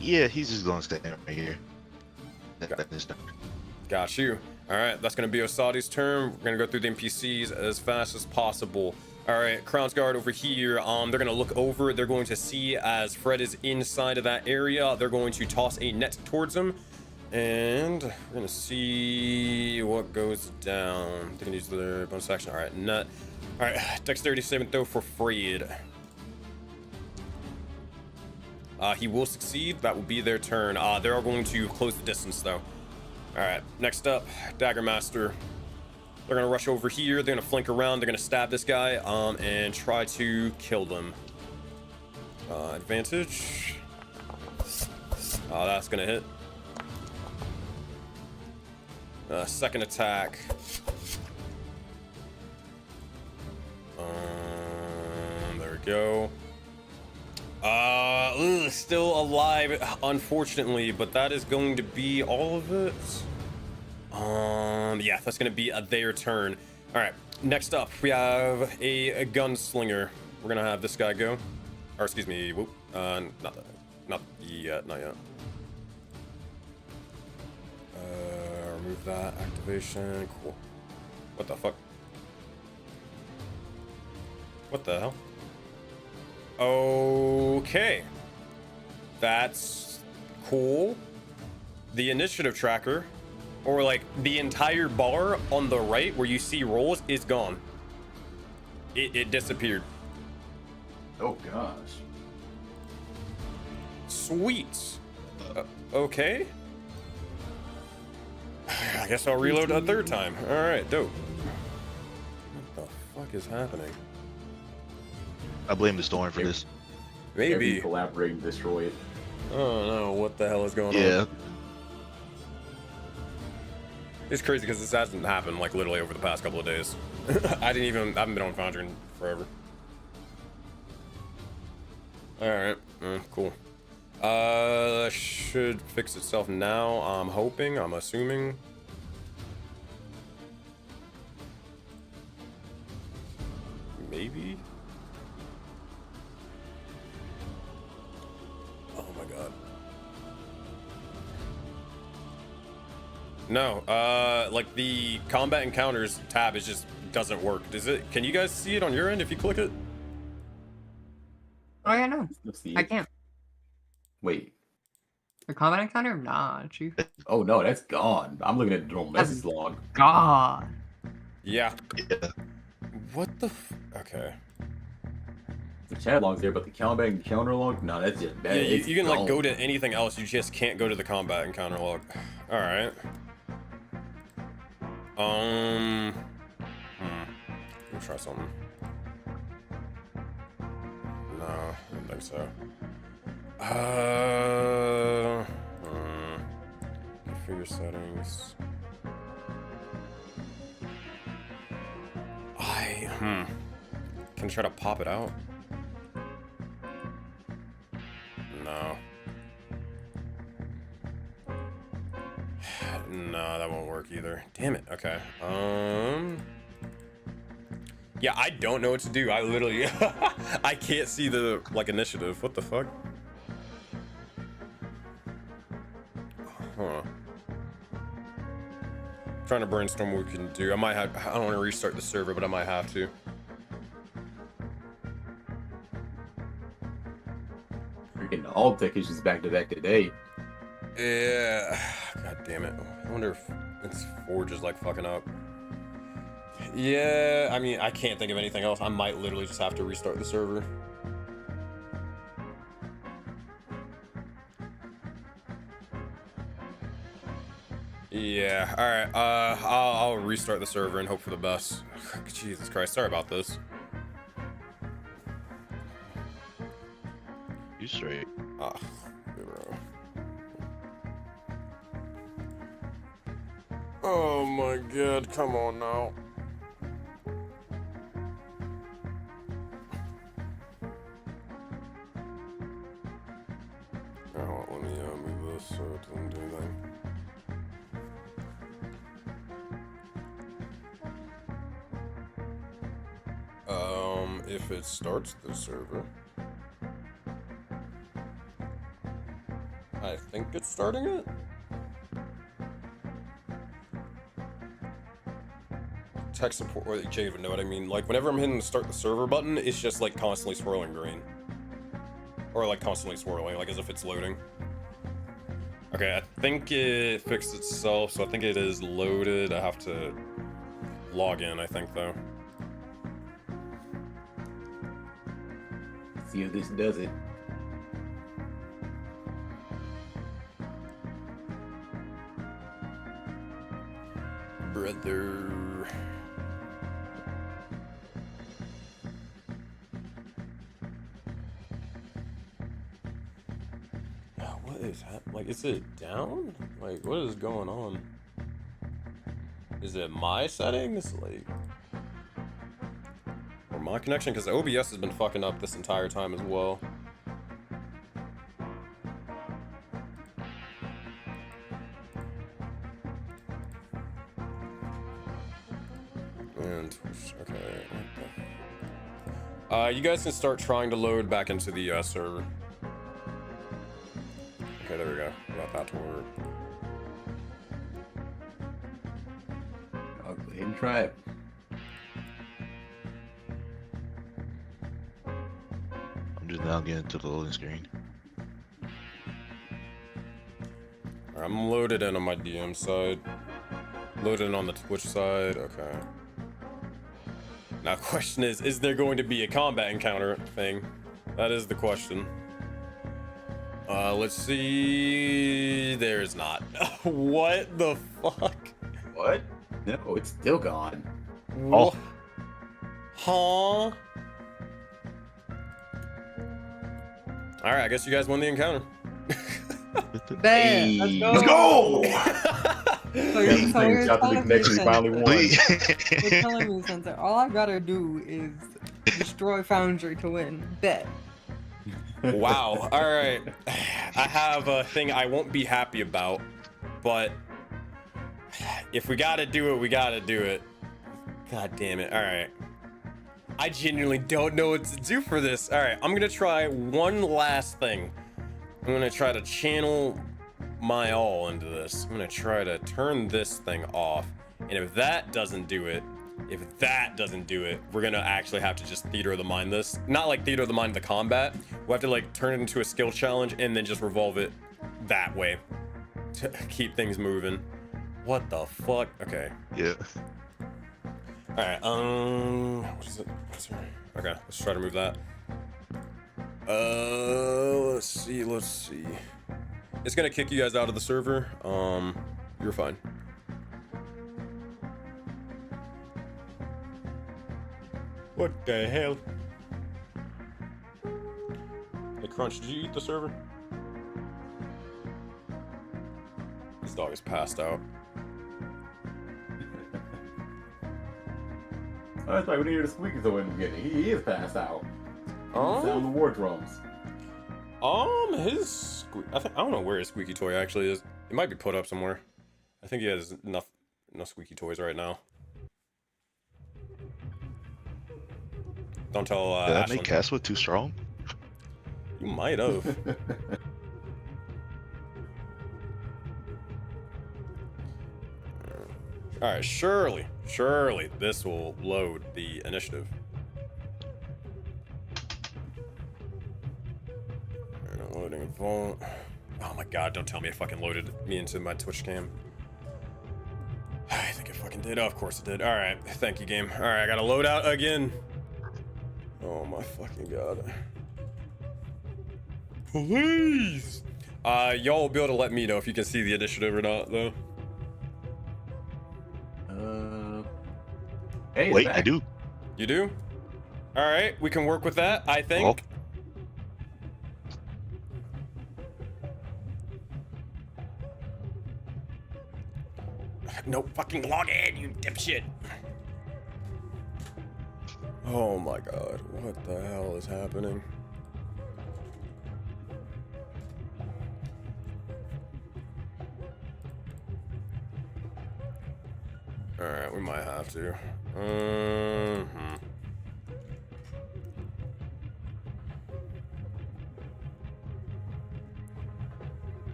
Yeah, he's just gonna stay right here. Got you. All right, that's gonna be Osadi's turn. We're gonna go through the NPCs as fast as possible. All right, Crown's Guard over here. They're gonna look over. They're going to see as Fred is inside of that area. They're going to toss a net towards him, and we're gonna see what goes down. They can use their bonus action. All right, net. All right, dexterity saving throw for Fred. He will succeed. That will be their turn. They're all going to close the distance, though. All right, next up, Dagger Master. They're going to rush over here. They're going to flank around. They're going to stab this guy and try to kill them. Advantage. That's going to hit. Second attack. There we go. Still alive, unfortunately, but that is going to be all of it. Yeah, that's going to be their turn. All right, next up, we have a gunslinger. We're going to have this guy go. Or, excuse me, whoop, not yet. Remove that, activation, cool. What the fuck? What the hell? Okay. That's cool. The initiative tracker, or like the entire bar on the right where you see rolls, is gone. It disappeared. Oh gosh. Sweet. Okay. I guess I'll reload a third time. All right, dope. What the fuck is happening? I blame the storm for this. Maybe. Collaborate and destroy it. I don't know what the hell is going on. Yeah. It's crazy because this hasn't happened like literally over the past couple of days. I haven't been on Foundry in forever. Alright, cool. Should fix itself now, I'm hoping, I'm assuming. Maybe? Oh my god. No, like the combat encounters tab doesn't work. Does it? Can you guys see it on your end if you click it? Oh yeah, no, Let's see. I can't. Wait, The combat encounter? Nah, chief. Oh no, that's gone. I'm looking at the normal message log. God. Yeah. Yeah. What the okay. The chat log's there, but the combat encounter log? No, that's just bad. Yeah, It's you can like go gone. to anything else, you just can't go to the combat encounter log. Alright. Let me try something. No, I don't think so. Configure settings. Can try to pop it out. No. No, that won't work either. Damn it. Okay. Yeah, I don't know what to do. I literally I can't see the like initiative. What the fuck? Huh. Trying to brainstorm what we can do. I might have I don't want to restart the server, but I might have to. Freaking all tech issues back to back today. Yeah. God damn it. I wonder if it's Forge is like fucking up. Yeah, I mean, I can't think of anything else. I might literally just have to restart the server. Yeah, alright. I'll restart the server and hope for the best. Jesus Christ, sorry about this. You straight. Ah, bro. Oh my god, come on now. Oh, let me move this so it doesn't do anything. If it starts the server, I think it's starting it. Tech support, or you can't even know what I mean. Like whenever I'm hitting the start the server button, it's just like constantly swirling green. Or like constantly swirling, like as if it's loading. Okay, I think it fixed itself, so I think it is loaded. I have to log in, I think though. See if this does it. Brother. What is happening? Like, is it down? Like, what is going on? Is it my settings? Like, or my connection? Because OBS has been fucking up this entire time as well. And okay, you guys can start trying to load back into the server. Okay, there we go. Got that to work. I'll go ahead and try it. I'm just now getting to the loading screen. Alright, I'm loaded in on my DM side. Loaded in on the Twitch side. Okay. Now, the question is there going to be a combat encounter thing? That is the question. Let's see. There's not. What the fuck? What? No, it's still gone. Oh. Huh? Alright, I guess you guys won the encounter. Bam! Let's Let's go! go! So you're Shout to the telling me, connection, we finally won. you're telling me, Sensei, all I gotta do is destroy Foundry to win. Bet. Wow. Alright. I have a thing I won't be happy about, but if we gotta do it, we gotta do it. God damn it. Alright. I genuinely don't know what to do for this. Alright, I'm gonna try one last thing. I'm gonna try to channel my all into this. I'm gonna try to turn this thing off. And if that doesn't do it, we're gonna actually have to just theater of the mind this. Not like theater of the mind the combat. We'll have to like turn it into a skill challenge and then just revolve it that way to keep things moving. What the fuck? Okay. Yeah. All right. What is it? Okay, let's try to move that. Let's see. It's gonna kick you guys out of the server. You're fine. What the hell? Hey, Crunch, did you eat the server? This dog is passed out. Oh, that's right. We didn't hear the squeaky toy in the beginning. He is passed out. Sound the war drums. I don't know where his squeaky toy actually is. It might be put up somewhere. I think he has enough squeaky toys right now. Don't tell Did I Ashlyn. make Casper too strong? You might have. All right, surely this will load the initiative. Loading a vault. Oh my god, don't tell me it fucking loaded me into my Twitch cam. I think it fucking did. Oh, of course it did. All right, thank you, game. All right, I gotta load out again. Oh my fucking god. Please. Y'all will be able to let me know if you can see the initiative or not, though. Hey, Wait, I do. You do? All right, we can work with that, I think. Well. No fucking log in, you dipshit. Oh my god, what the hell is happening? Alright, we might have to.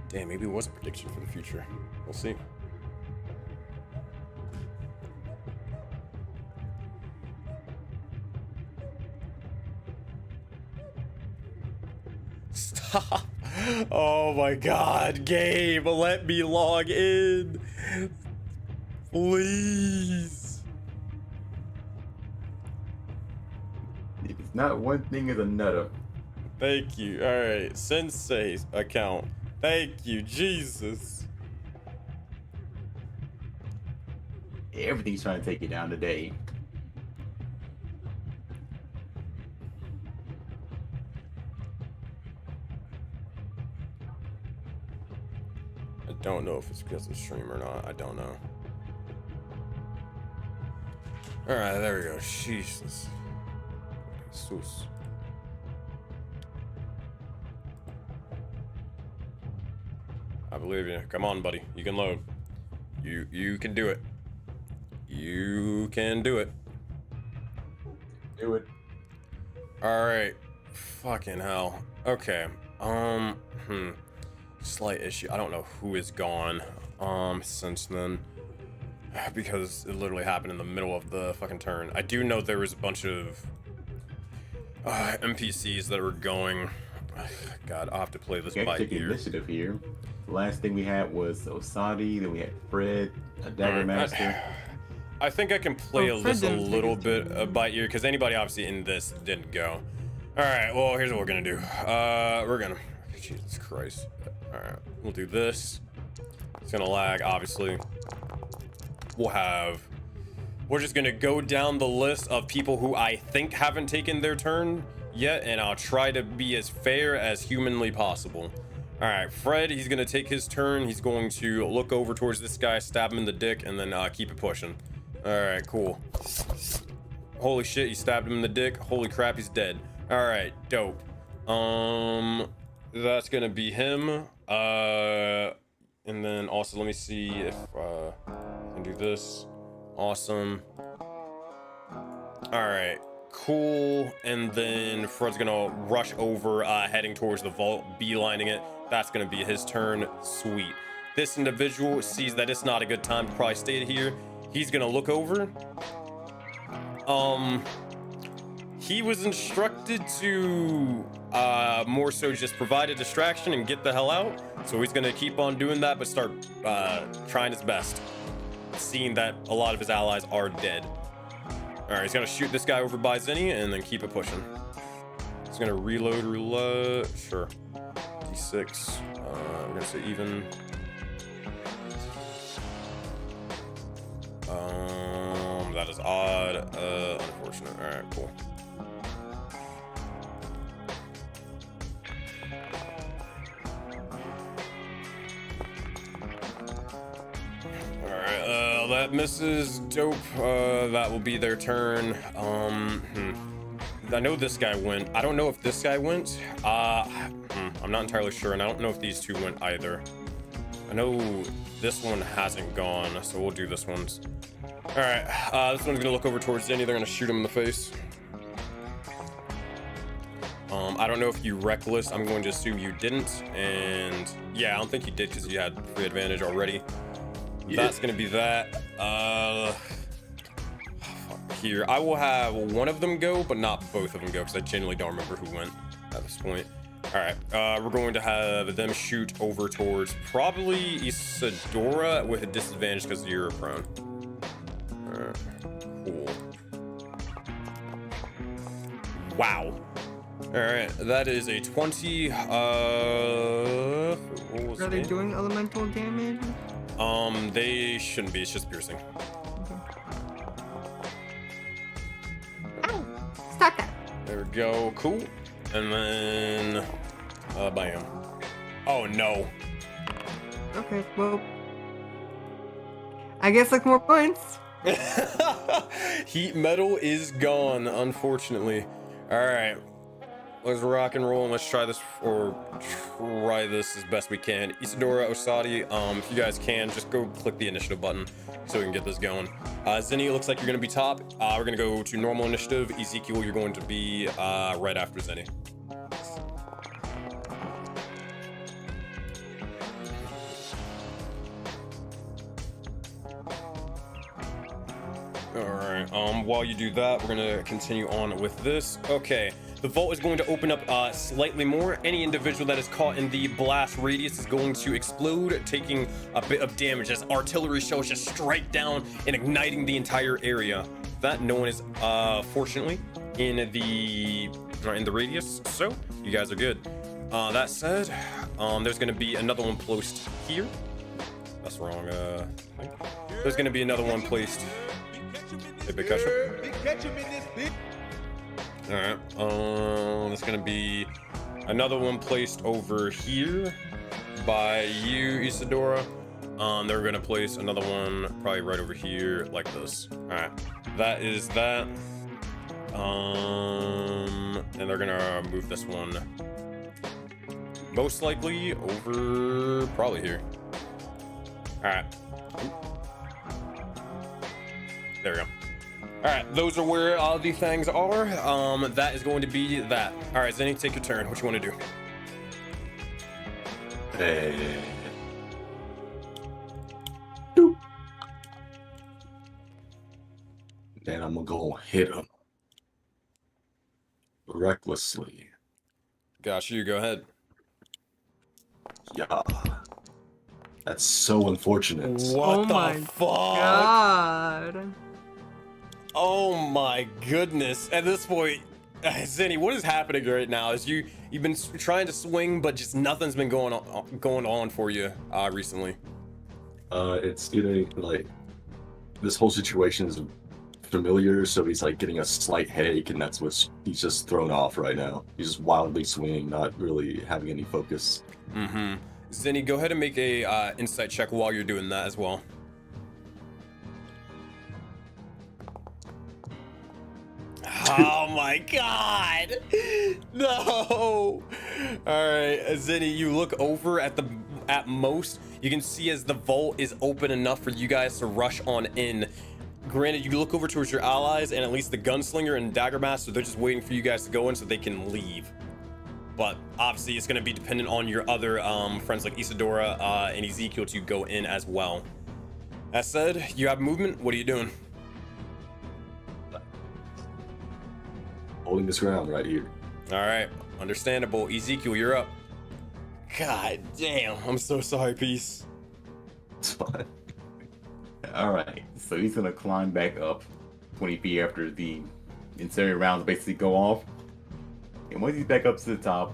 Damn, maybe it was a prediction for the future. We'll see. Stop. Oh my god, Gabe, let me log in. Please. If it's not one thing, it's another. Thank you. Alright, Sensei's account. Thank you, Jesus. Everything's trying to take you down today. I don't know if it's because of stream or not. I don't know. Alright, there we go. Jesus. Jesus. I believe you. Come on, buddy. You can load. You can do it. You can do it. Do it. Alright. Fucking hell. Okay. Slight issue. I don't know who is gone since then, because it literally happened in the middle of the fucking turn. I do know there was a bunch of NPCs that were going. God, I'll have to play this by Check ear. initiative here. The last thing we had was Osadi, then we had Fred, a Dagger Master. I think I can play Fred this a didn't take little his bit turn. by ear, because anybody obviously in this didn't go. Alright, well, here's what we're gonna do. We're gonna... Jesus Christ. Alright, we'll do this. It's gonna lag, obviously. We're just gonna go down the list of people who I think haven't taken their turn yet, and I'll try to be as fair as humanly possible. Alright, Fred, he's gonna take his turn. He's going to look over towards this guy, stab him in the dick, and then keep it pushing. Alright, cool. Holy shit, he stabbed him in the dick. Holy crap, he's dead. Alright, dope. That's gonna be him. And then also, let me see if I can do this. Awesome. Alright, cool. And then Fred's gonna rush over, heading towards the vault, beelining it. That's gonna be his turn. Sweet. This individual sees that it's not a good time to probably stay here. He's gonna look over. He was instructed to more so just provide a distraction and get the hell out. So he's gonna keep on doing that, but start trying his best, seeing that a lot of his allies are dead. All right, he's gonna shoot this guy over by Zinni and then keep it pushing. He's gonna reload. Sure. D6. We're gonna say even. That is odd. Unfortunate. All right, cool. Alright, that misses. Dope. That will be their turn. I know this guy went. I don't know if this guy went. I'm not entirely sure, and I don't know if these two went either. I know this one hasn't gone, so we'll do this one's. Alright, this one's gonna look over towards Zinni. They're gonna shoot him in the face. I don't know if you reckless. I'm going to assume you didn't, and yeah, I don't think you did because you had free advantage already. Yeah. That's gonna be that. Here, I will have one of them go, but not both of them go because I genuinely don't remember who went at this point. All right, we're going to have them shoot over towards probably Isadora with a disadvantage because you're prone. All right, cool. Wow. All right, that is a 20. Are they doing elemental damage? They shouldn't be. It's just piercing. Okay. Ow! Stop that. There we go. Cool. And then, bam. Oh no. Okay, well, I guess like more points. Heat metal is gone, unfortunately. All right. Let's rock and roll and let's try this, or try this as best we can. Isadora, Osadi, if you guys can, just go click the initiative button so we can get this going. Zinni, looks like you're gonna be top. We're gonna go to normal initiative. Ezekiel, you're going to be right after Zinni. All right, while you do that, we're gonna continue on with this. Okay. The vault is going to open up slightly more. Any individual that is caught in the blast radius is going to explode, taking a bit of damage as artillery shells just strike down and igniting the entire area. That no one is fortunately in the radius, so you guys are good. That said, there's going to be another one placed here. That's wrong. There's going to be another one placed. Hey, big catch. Alright, there's gonna be another one placed over here by you, Isadora. They're gonna place another one probably right over here like this. Alright, that is that. And they're gonna move this one most likely over probably here. Alright. There we go. All right, those are where all the things are. That is going to be that. All right, Zinni, take your turn. What you want to do? Hey. Then I'm gonna go hit him recklessly. Gosh, you go ahead. Yeah. That's so unfortunate. What the my fuck? God. Oh my goodness! At this point, Zinni, what is happening right now? Is you've been trying to swing, but just nothing's been going on for you recently. It's either like this whole situation is familiar, so he's like getting a slight headache, and that's what he's just thrown off right now. He's just wildly swinging, not really having any focus. Mm-hmm. Zinni, go ahead and make a insight check while you're doing that as well. Oh my god! No! Alright, Zinni, you look over at most. You can see as the vault is open enough for you guys to rush on in. Granted, you look over towards your allies and at least the gunslinger and dagger master, they're just waiting for you guys to go in so they can leave. But obviously it's going to be dependent on your other friends like Isadora and Ezekiel to go in as well. That said, you have movement. What are you doing? holding his ground right here. All right, understandable. Ezekiel, you're up. God damn, I'm so sorry, Peace. It's fine. Alright, so he's gonna climb back up 20 feet after the incendiary rounds basically go off. And once he's back up to the top,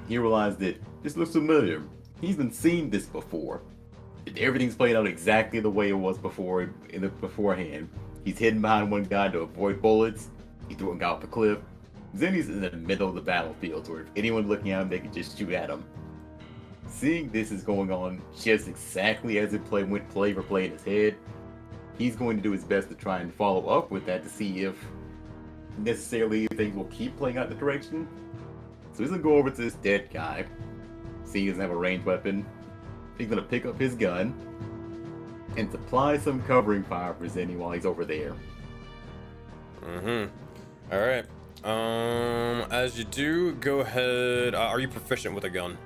he realized that this looks familiar. He's been seeing this before. Everything's played out exactly the way it was before beforehand. He's hidden behind one guy to avoid bullets. He threw a guy off the cliff. Then he's in the middle of the battlefield, where if anyone looking at him, they can just shoot at him. Seeing this is going on just exactly as it went play for play in his head, he's going to do his best to try and follow up with that to see if necessarily things will keep playing out the direction. So he's gonna go over to this dead guy. See, he doesn't have a ranged weapon. He's gonna pick up his gun and supply some covering fire for Zenny while he's over there. All right. As you do, go ahead. Are you proficient with a gun?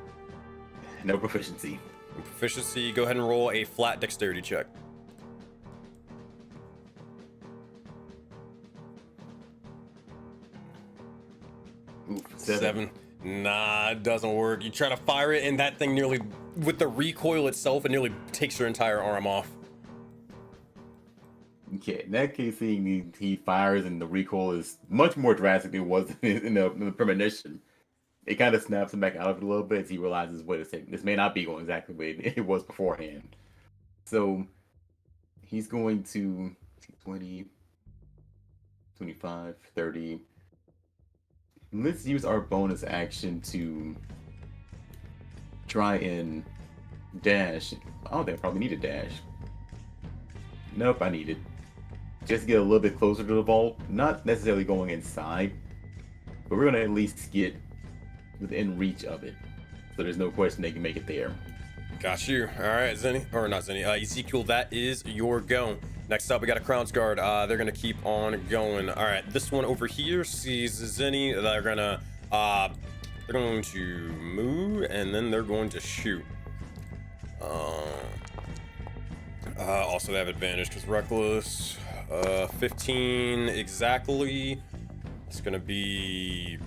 No proficiency. Proficiency. Go ahead and roll a flat dexterity check. Oof, 7. Nah, it doesn't work. You try to fire it, and that thing nearly, with the recoil itself, it nearly takes your entire arm off. Okay, in that case, he fires and the recoil is much more drastic than it was in the premonition. It kind of snaps him back out of it a little bit as he realizes, wait a second, this may not be going exactly the way it was beforehand. So, he's going to 20, 25, 30. Let's use our bonus action to try and dash. I don't think I probably need a dash. Nope, I need it. Just to get a little bit closer to the vault. Not necessarily going inside, but we're going to at least get within reach of it. So there's no question they can make it there. Got you. All right, Zenny. Or not Zenny. Ezekiel, that is your go. Next up, we got a Crown's Guard. They're going to keep on going. All right, this one over here sees Zenny. They're going to move, and then they're going to shoot. Also, they have advantage because Reckless. 15 exactly. It's going to be...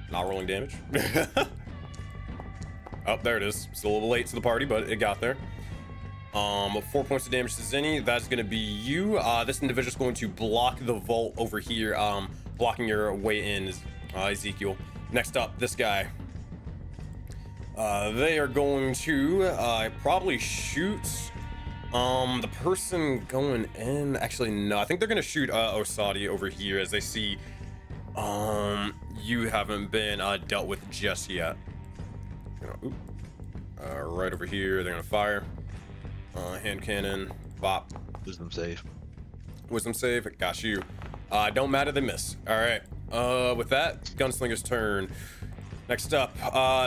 not rolling damage. Oh, there it is. Still a little late to the party, but it got there. 4 points of damage to Zenny. That's going to be you. This individual's going to block the vault over here, blocking your way in, Ezekiel. Next up, this guy. They are going to probably shoot the person going in. Actually, no. I think they're going to shoot Osadi over here as they see you haven't been dealt with just yet. Right over here, they're gonna fire. Hand cannon, bop. Wisdom save. Wisdom save, got you. Don't matter, they miss. All right. With that, gunslinger's turn. Next up,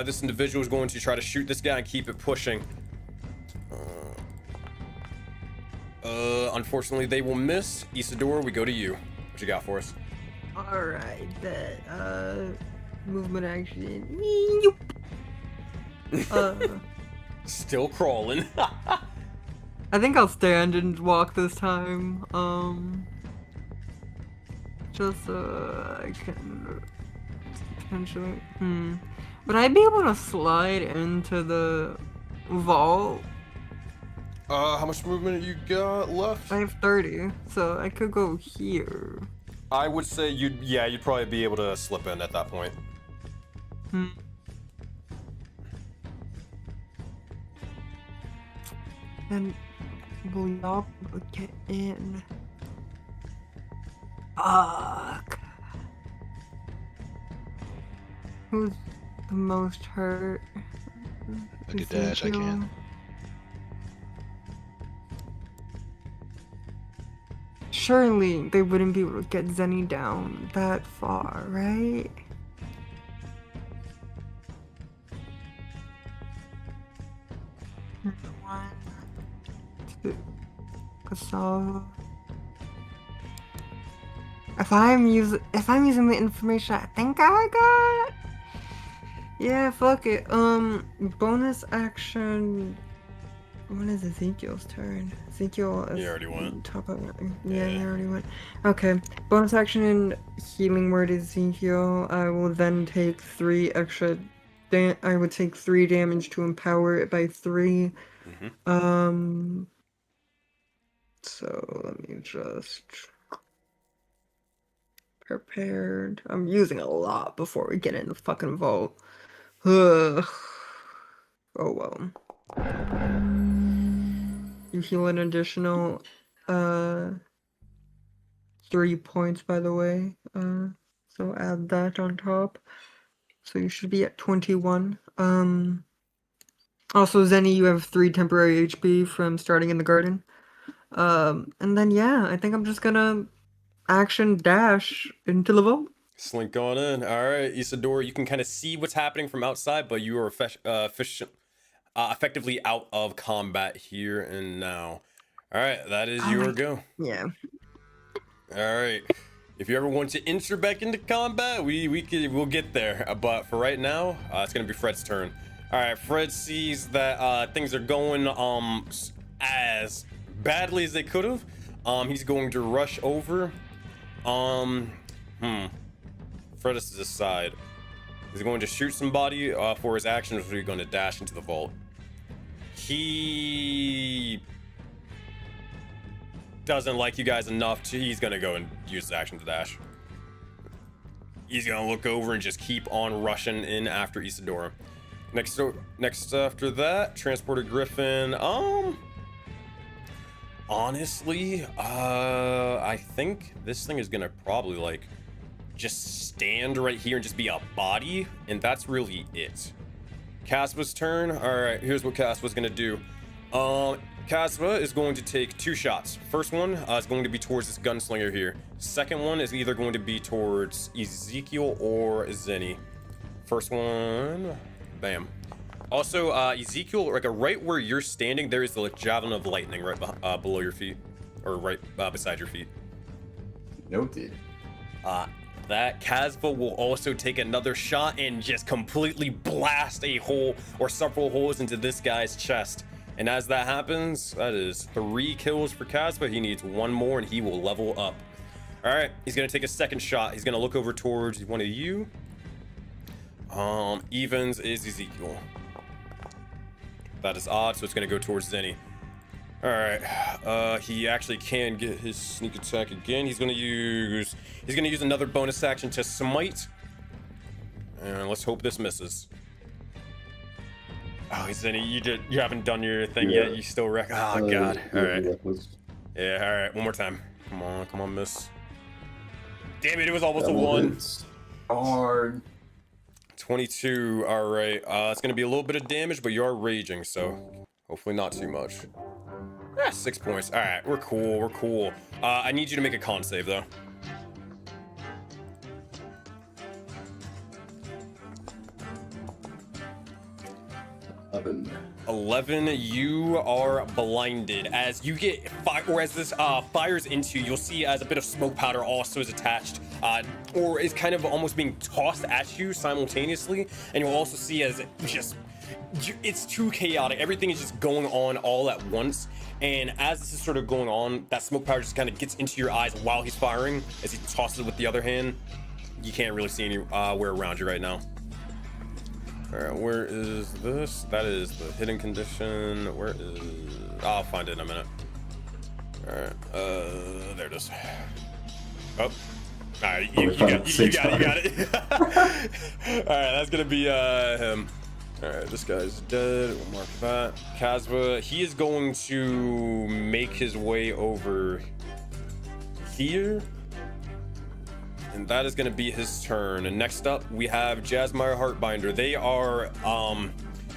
this individual is going to try to shoot this guy and keep it pushing. Unfortunately, they will miss. Isidore, we go to you. What you got for us? Alright, bet. Movement action. Still crawling. I think I'll stand and walk this time. Just I can potentially. Would I be able to slide into the vault? How much movement you got left? I have 30, so I could go here. I would say you'd probably be able to slip in at that point. And will y'all get in? Fuck. Who's the most hurt? I could dash, I can. Surely they wouldn't be able to get Zenny down that far, right? One, two, so if I'm using the information I think I got, yeah, fuck it. Bonus action. When is Ezekiel's turn? Ezekiel is He already went. top of yeah, he Yeah. already went. Okay. Bonus action healing word Ezekiel. I will then take 3 extra I would take 3 damage to empower it by 3. Mm-hmm. So let me just prepared. I'm using a lot before we get in the fucking vault. Ugh. Oh well. You heal an additional 3 points, by the way. So add that on top. So you should be at 21. Also, Zenny, you have 3 temporary HP from starting in the garden. And then yeah, I think I'm just gonna action dash into the vault. Slink on in. All right, Isadora, you can kind of see what's happening from outside, but you are effectively out of combat here and now. All right, that is your go. Yeah. All right. If you ever want to enter back into combat, we'll get there. But for right now, it's gonna be Fred's turn. All right, Fred sees that things are going as badly as they could have. He's going to rush over. Fred has to decide. He's going to shoot somebody for his action, or is he going to dash into the vault? He doesn't like you guys enough to, he's gonna go and use his action to dash. He's gonna look over and just keep on rushing in after Isadora. Next after that, Transporter Griffin. Honestly, I think this thing is gonna probably like just stand right here and just be a body, and that's really it. Caspa's turn. All right, here's what Caspa's gonna do. Caspa is going to take 2 shots. First one is going to be towards this gunslinger here. Second one is either going to be towards Ezekiel or Zenny. First one, bam. Also, Ezekiel, like right where you're standing, there is the javelin of lightning right below your feet, or right beside your feet. Noted. That Caspa will also take another shot and just completely blast a hole or several holes into this guy's chest. And as that happens, that is 3 kills for Caspa. He needs 1 more and he will level up. All right, he's gonna take a second shot. He's gonna look over towards one of you. Evens is Ezekiel. That is odd, so it's gonna go towards Zenny. All right, he actually can get his sneak attack again. He's gonna use another bonus action to smite. And let's hope this misses. Oh, Zenny, you haven't done your thing yet. You still wreck. Oh god. All right. Yeah. All right. One more time. Come on, miss. Damn it! It was almost a 1. Hard. 22. All right. It's gonna be a little bit of damage, but you are raging, so hopefully not too much. 6 points. All right. We're cool. I need you to make a con save though. 11, you are blinded as you get fire, or as this fires into you. You'll see as a bit of smoke powder also is attached, or is kind of almost being tossed at you simultaneously. And you'll also see as it's too chaotic. Everything is just going on all at once. And as this is sort of going on, that smoke powder just kind of gets into your eyes while he's firing. As he tosses it with the other hand, you can't really see anywhere around you right now. All right, where is this? That is the hidden condition. Where is? I'll find it in a minute. All right, there it is. Oh, all right, you got it. All right, that's gonna be him. All right, this guy's dead. We'll mark that. Casva, he is going to make his way over here. And that is going to be his turn. And next up, we have Jasmire Heartbinder. They are,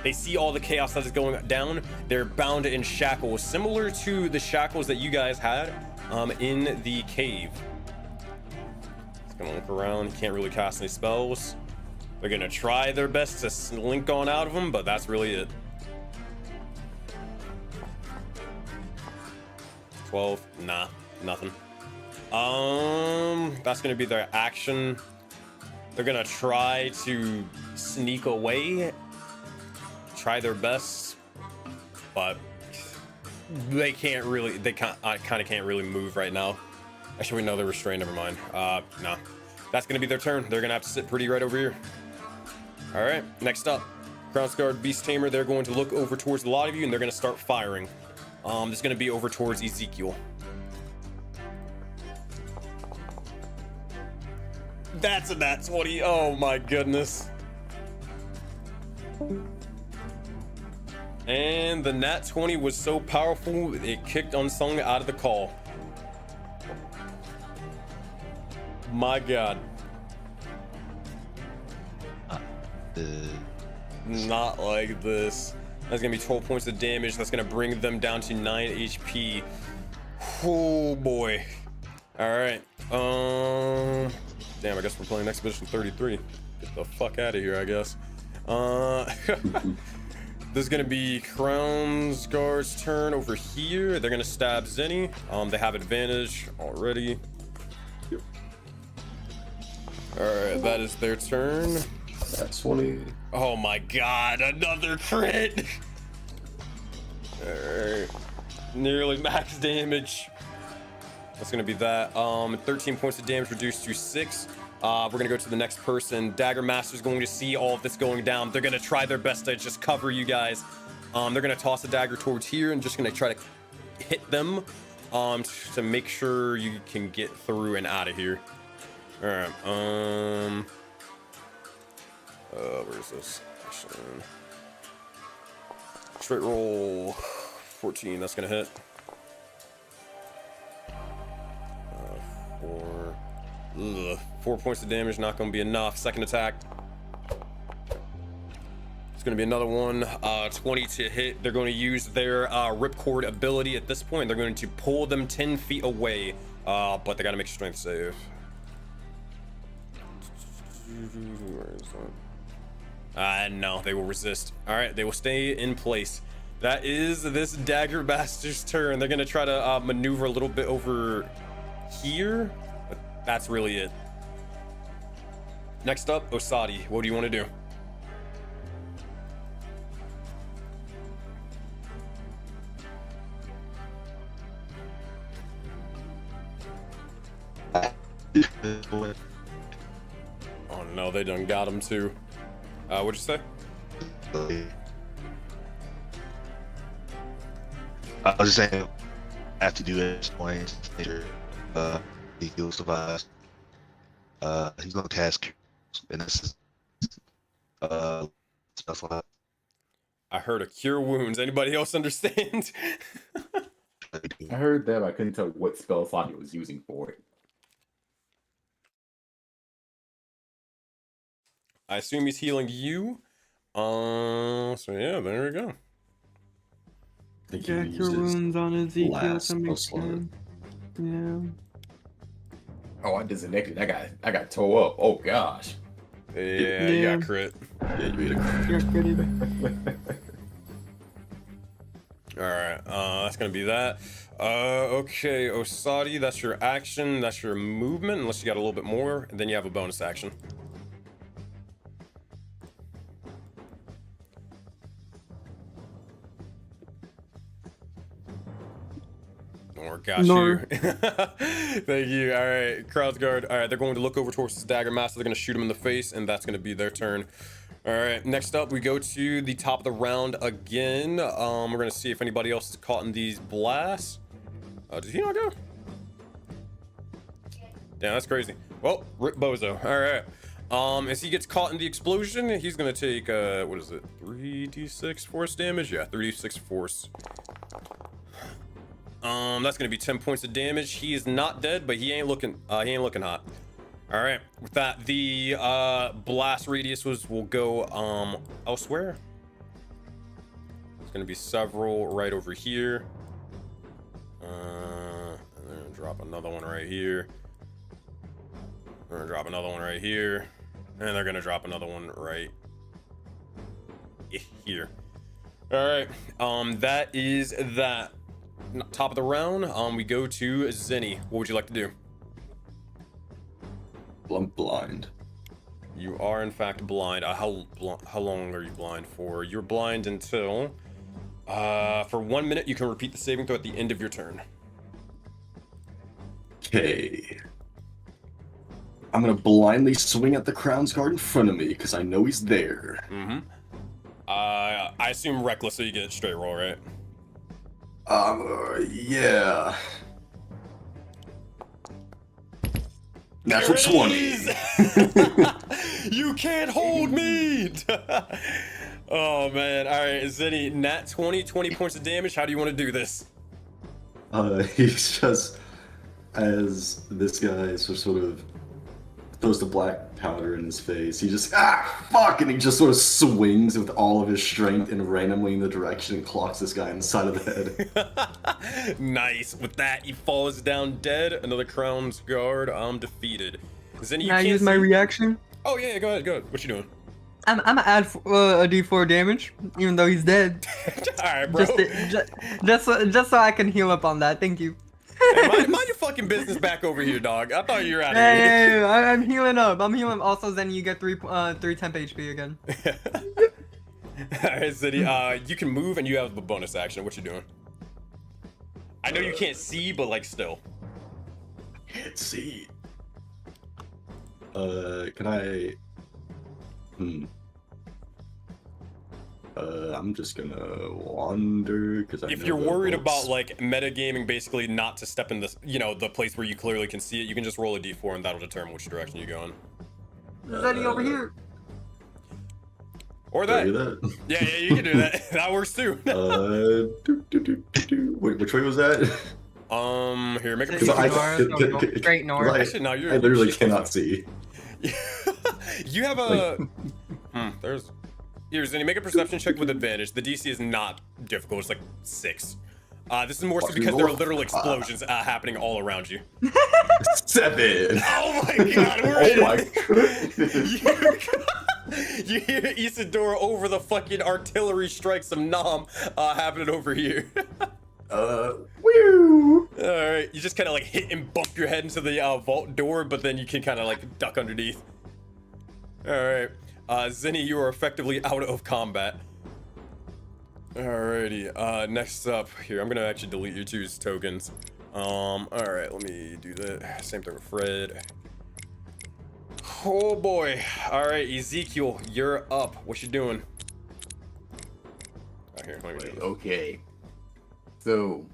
they see all the chaos that is going down. They're bound in shackles, similar to the shackles that you guys had in the cave. He's going to look around. He can't really cast any spells. They're going to try their best to slink on out of them, but that's really it. 12, nah, nothing. That's gonna be their action. They're gonna try to sneak away, try their best, but they can't really, I kind of can't really move right now. Actually, we know they're restrained. Never mind. No, that's gonna be their turn. They're gonna have to sit pretty right over here. All right. Next up, Crown's Guard, Beast Tamer. They're going to look over towards a lot of you, and they're gonna start firing. This is gonna be over towards Ezekiel. That's a nat 20. Oh my goodness. And the nat 20 was so powerful, it kicked Unsung out of the call. My god. Not like this. That's gonna be 12 points of damage. That's gonna bring them down to 9 HP. Oh boy. Alright. Damn, I guess we're playing Expedition 33. Get the fuck out of here, I guess. This is gonna be Crown's Guard's turn over here. They're gonna stab Zenny. They have advantage already. Alright, that is their turn. That's 20. Oh my god, another crit! Alright. Nearly max damage. That's gonna be that. 13 points of damage reduced to 6. We're gonna go to the next person. Dagger Master's going to see all of this going down. They're gonna try their best to just cover you guys. They're gonna toss a dagger towards here and just gonna try to hit them to make sure you can get through and out of here. Alright, where is this? Straight roll 14, that's gonna hit. 4 points of damage, not gonna be enough. Second attack. It's gonna be another one. 20 to hit. They're going to use their ripcord ability at this point. They're going to pull them 10 feet away, but they gotta make a strength save. Where is that? No, they will resist. All right, they will stay in place. That is this Dagger Bastard's turn. They're gonna try to maneuver a little bit over here, but that's really it. Next up, Osadi. What do you want to do? Oh no, they done got him too. What'd you say? I was just saying, I have to do it. Point. He feels devised. He's gonna cast, and this is stuff like. I heard a cure wounds. Anybody else understand? I heard that, but I couldn't tell what spell slot he was using for it. I assume he's healing you. So yeah, there we go. I think Yeah, you cure used his wounds on Ezekiel last to make plus one. sure. Yeah. Oh, I disconnected. I got tore up. Oh gosh. Yeah, you got crit. Yeah, you made a You're pretty. Alright, that's gonna be that. Okay, Osadi, that's your action, that's your movement, unless you got a little bit more, and then you have a bonus action. Or got you. Thank you. Alright, Crowd's Guard. Alright, they're going to look over towards this Dagger Master, they're gonna shoot him in the face, and that's gonna be their turn. Alright, next up we go to the top of the round again. We're gonna see if anybody else is caught in these blasts. Did he not go? Damn, that's crazy. Well, rip bozo. Alright. As he gets caught in the explosion, he's gonna take what is it? 3d6 force damage? Yeah, 3d6 force. That's gonna be 10 points of damage. He is not dead, but he ain't looking hot. All right, with that, the blast radius will go elsewhere. There's gonna be several right over here. And they're gonna drop another one right here. They're gonna drop another one right here, and they're gonna drop another one right here. All right, that is that. Top of the round, we go to Zenny. What would you like to do? I'm blind. You are in fact blind. How long are you blind for? You're blind until For 1 minute, you can repeat the saving throw at the end of your turn. Okay. I'm gonna blindly swing at the Crown's Guard in front of me because I know he's there. Mm-hmm. I assume reckless, so you get a straight roll, right? Yeah. Natural There it 20. is! You can't hold me! Oh man, alright, Zenny, nat 20 points of damage. How do you want to do this? He's just, as this guy sort of throws the black powder in his face, he just, fuck, and he just sort of swings with all of his strength and randomly in the direction and clocks this guy in the side of the head. Nice. With that, he falls down dead. Another Crown's Guard defeated. Zenny, you Can I can't use my see- reaction? Oh yeah, go ahead. What you doing? I'm gonna add a d4 damage, even though he's dead. Alright, bro. Just so I can heal up on that. Thank you. Hey, mind your fucking business back over here, dog. I thought you were out of here. Hey, I'm healing up. I'm healing. Also, then you get three temp HP again. Alright, Zenny, you can move and you have the bonus action. What you doing? I know you can't see, but like still. Can't see. Can I... I'm just gonna wander because If you're worried about like metagaming, basically not to step in this, the place where you clearly can see it, you can just roll a d4 and that'll determine which direction you go in. Zenny over here. Or Can I that. do that? Yeah, you can do that. That works too. Wait, which way was that? Here, make a Because perception. Straight north. Actually, no, you're. I literally you're cannot see. You have a. There's. Here, Zenny, make a perception check with advantage. The DC is not difficult. It's like 6. This is more so because there are literal explosions happening all around you. 7. Oh my god, we're Oh in my it. god. You hear Isidore over the fucking artillery strikes of Nam happening over here. Woo! Alright, you just kind of like hit and bump your head into the vault door, but then you can kind of like duck underneath. Alright, Zenny, you are effectively out of combat. Alrighty, next up here, I'm gonna actually delete your 2's tokens. Alright, let me do that. Same thing with Fred. Oh boy. Alright, Ezekiel, you're up. What you doing? Oh, here, let me do this. Okay. So,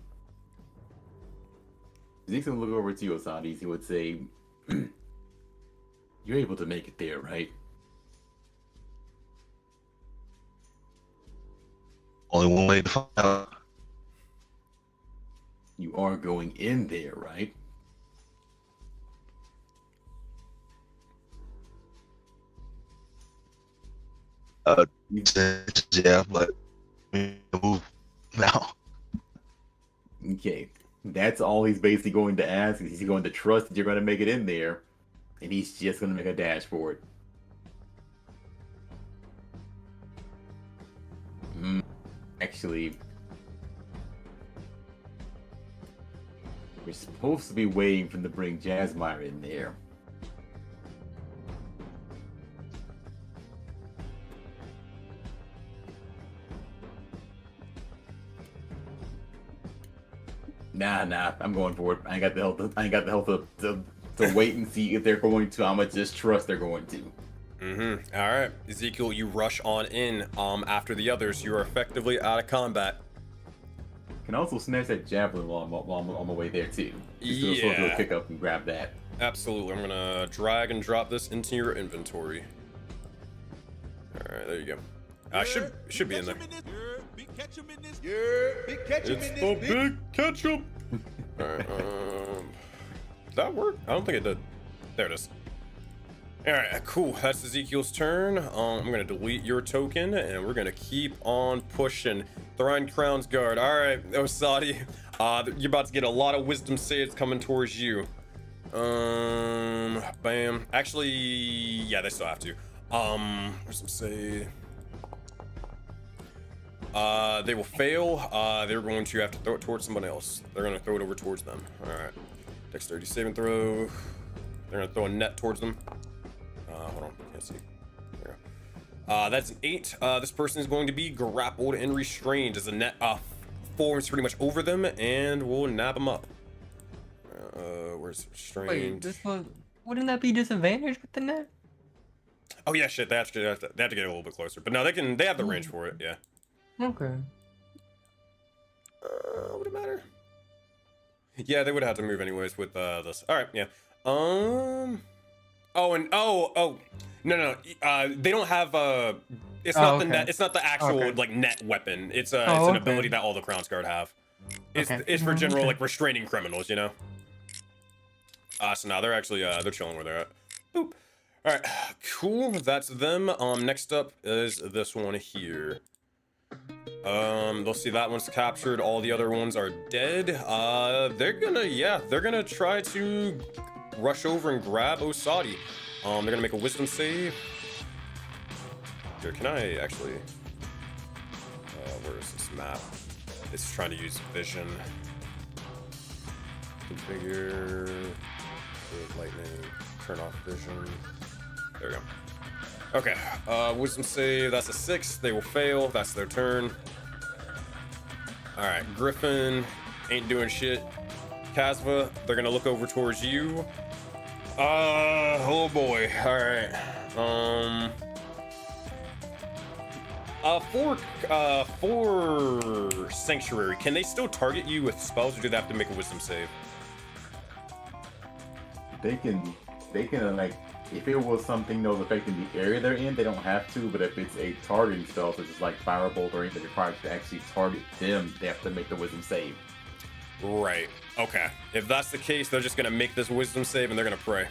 Ezekiel would look over to you, Asadi. He would say, "You're able to make it there, right?" Only one way to find out. You are going in there, right? Yeah, but we move now. Okay. That's all he's basically going to ask. Is he's going to trust that you're going to make it in there, and he's just going to make a dash for it. Actually, we're supposed to be waiting for them to bring Jasmine in there. Nah, I'm going for it. I ain't got the health to wait and see if they're going to. I'm gonna just trust they're going to. All right, Ezekiel, you rush on in. After the others, you are effectively out of combat. Can also snatch that javelin while I'm on my way there too. Just do a short little pick up and grab that. Absolutely. I'm gonna drag and drop this into your inventory. All right, there you go. Should be in there. It's the big ketchup. All right. Did that work? I don't think it did. There it is. All right, cool. That's Ezekiel's turn. I'm gonna delete your token, and we're gonna keep on pushing. Throwing Crown's Guard. All right, Osadi. You're about to get a lot of wisdom saves coming towards you. Bam. Actually, yeah, they still have to. Wisdom save. They will fail. They're going to have to throw it towards somebody else. They're gonna throw it over towards them. All right. Dexterity saving throw. They're gonna throw a net towards them. Hold on, can't see. There we That's an 8. This person is going to be grappled and restrained as a net forms pretty much over them, and we'll nab them up. Where's restrained? Wait, this one wouldn't that be disadvantage with the net? Oh yeah, shit. They have to get a little bit closer, but no, they have the range for it. Yeah. Okay. Would it matter? Yeah, they would have to move anyways with this. All right, yeah. Oh, and no. They don't have it's not the okay. net. It's not the actual Okay. like net weapon. It's it's Oh, an okay. ability that all the Crown's Guard have. It's Okay. it's for general Okay. like restraining criminals, you know. So now they're actually they're chilling where they're at. Boop. All right, cool. That's them. Next up is this one here. They'll see that one's captured. All the other ones are dead. They're gonna try to rush over and grab Osadi. They're gonna make a wisdom save. Here, can I actually? Where is this map? It's trying to use vision. Configure. Lightning. Turn off vision. There we go. Okay, wisdom save, that's a 6. They will fail, that's their turn. Alright, Griffin ain't doing shit. Kasva, they're gonna look over towards you. Oh boy, alright. For Sanctuary, can they still target you with spells, or do they have to make a wisdom save? They can like, if it was something that was affecting the area they're in, they don't have to, but if it's a targeting spell, such as like Firebolt or anything that requires to actually target them, they have to make the wisdom save. Right. Okay. If that's the case, they're just gonna make this wisdom save and they're gonna pray.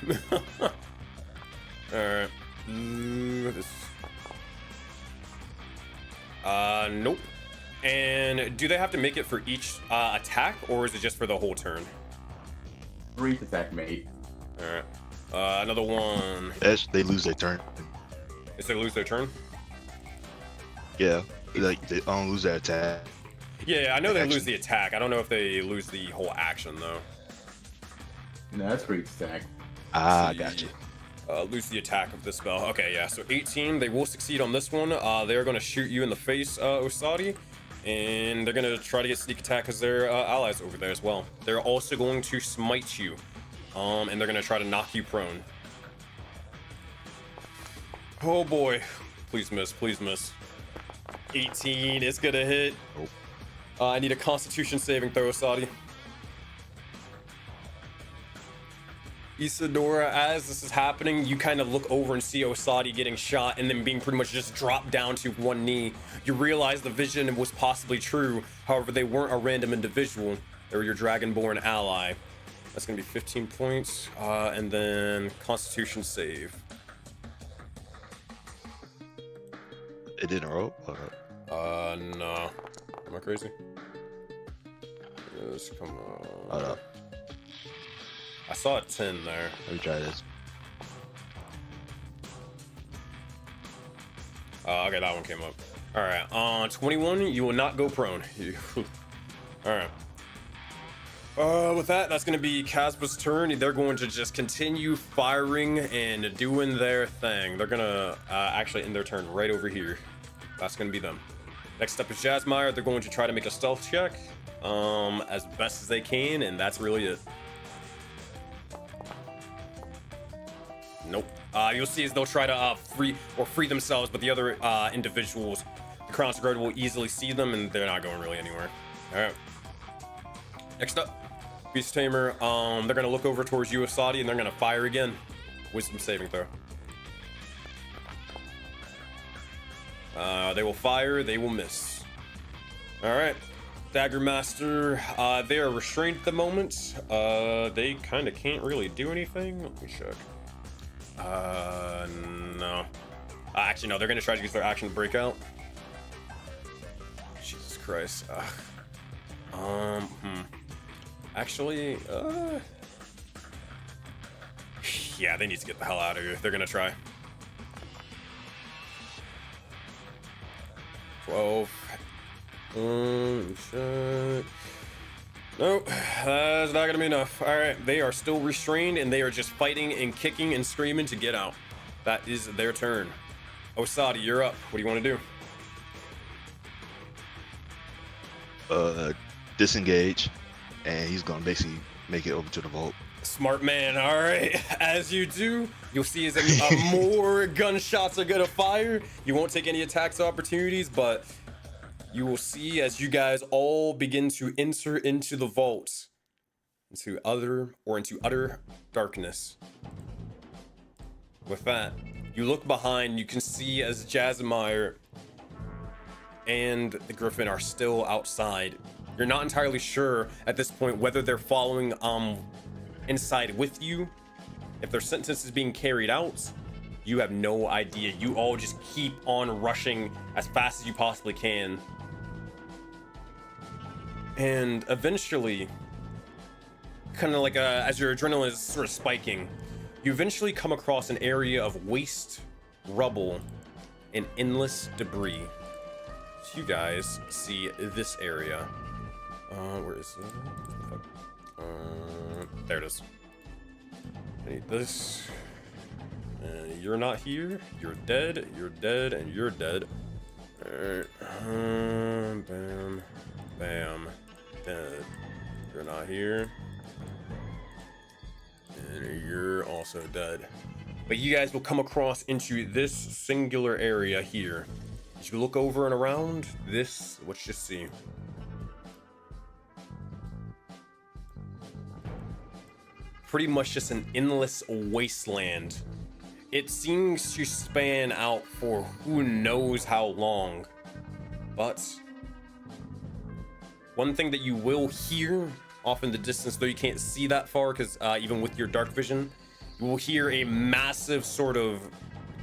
Alright. Nope. And do they have to make it for each attack, or is it just for the whole turn? 3 attack mate. Alright. Another one. They lose their turn. Is they lose their turn? Yeah, like they don't lose their attack. Yeah, I know they lose Action. the attack. I don't know if they lose the whole action though. No, that's 3 attack. Ah, See. gotcha. Lose the attack of this spell. Okay, yeah, so 18, they will succeed on this one. They're going to shoot you in the face, Osadi, and they're going to try to get sneak attack because they're allies over there as well. They're also going to smite you, and they're going to try to knock you prone. Oh boy. Please miss, please miss. 18, it's going to hit. I need a Constitution saving throw, Osadi. Isadora, as this is happening, you kind of look over and see Osadi getting shot and then being pretty much just dropped down to one knee. You realize the vision was possibly true. However, they weren't a random individual. They were your Dragonborn ally. That's going to be 15 points. And then Constitution save. It didn't roll. No. Am I crazy? Yes, come on. Hold up. I saw a 10 there. Let me try this. Okay, that one came up. All right, on 21, you will not go prone. All right. With that, that's going to be Caspa's turn. They're going to just continue firing and doing their thing. They're going to actually end their turn right over here. That's going to be them. Next up is Jasmire. They're going to try to make a stealth check as best as they can, and that's really it. Nope. You'll see as they'll try to free themselves, but the other individuals, the Crown's Guard will easily see them, and they're not going really anywhere. All right. Next up, Beast Tamer. They're gonna look over towards you, Asadi, and they're gonna fire again. Wisdom saving throw. They will fire. They will miss. All right. Dagger Master. They are restrained at the moment. They kind of can't really do anything. Let me check. No. Actually, no, they're gonna try to use their action to break out. Jesus Christ. Actually, yeah, they need to get the hell out of here. They're gonna try. 12. Shit. Nope, that's not gonna be enough. All right, they are still restrained and they are just fighting and kicking and screaming to get out. That is their turn. Osada, you're up. What do you want to do? Disengage, and he's gonna basically make it over to the vault. Smart man. All right. As you do, you'll see as more gunshots are gonna fire. You won't take any attacks or opportunities, but you will see as you guys all begin to enter into the vault, into utter darkness. With that, you look behind. You can see as Jasmine and the Griffin are still outside. You're not entirely sure at this point whether they're following inside with you, if their sentence is being carried out. You have no idea. You all just keep on rushing as fast as you possibly can, and eventually, kind of like as your adrenaline is sort of spiking, you eventually come across an area of waste, rubble, and endless debris. So you guys see this area. Where is it? There it is. I need this. And you're not here. You're dead. You're dead. And you're dead. Alright. Bam. Bam. Dead. You're not here. And you're also dead. But you guys will come across into this singular area here. As you look over and around, what you see. Pretty much just an endless wasteland. It seems to span out for who knows how long. But one thing that you will hear off in the distance, though you can't see that far because even with your dark vision, you will hear a massive sort of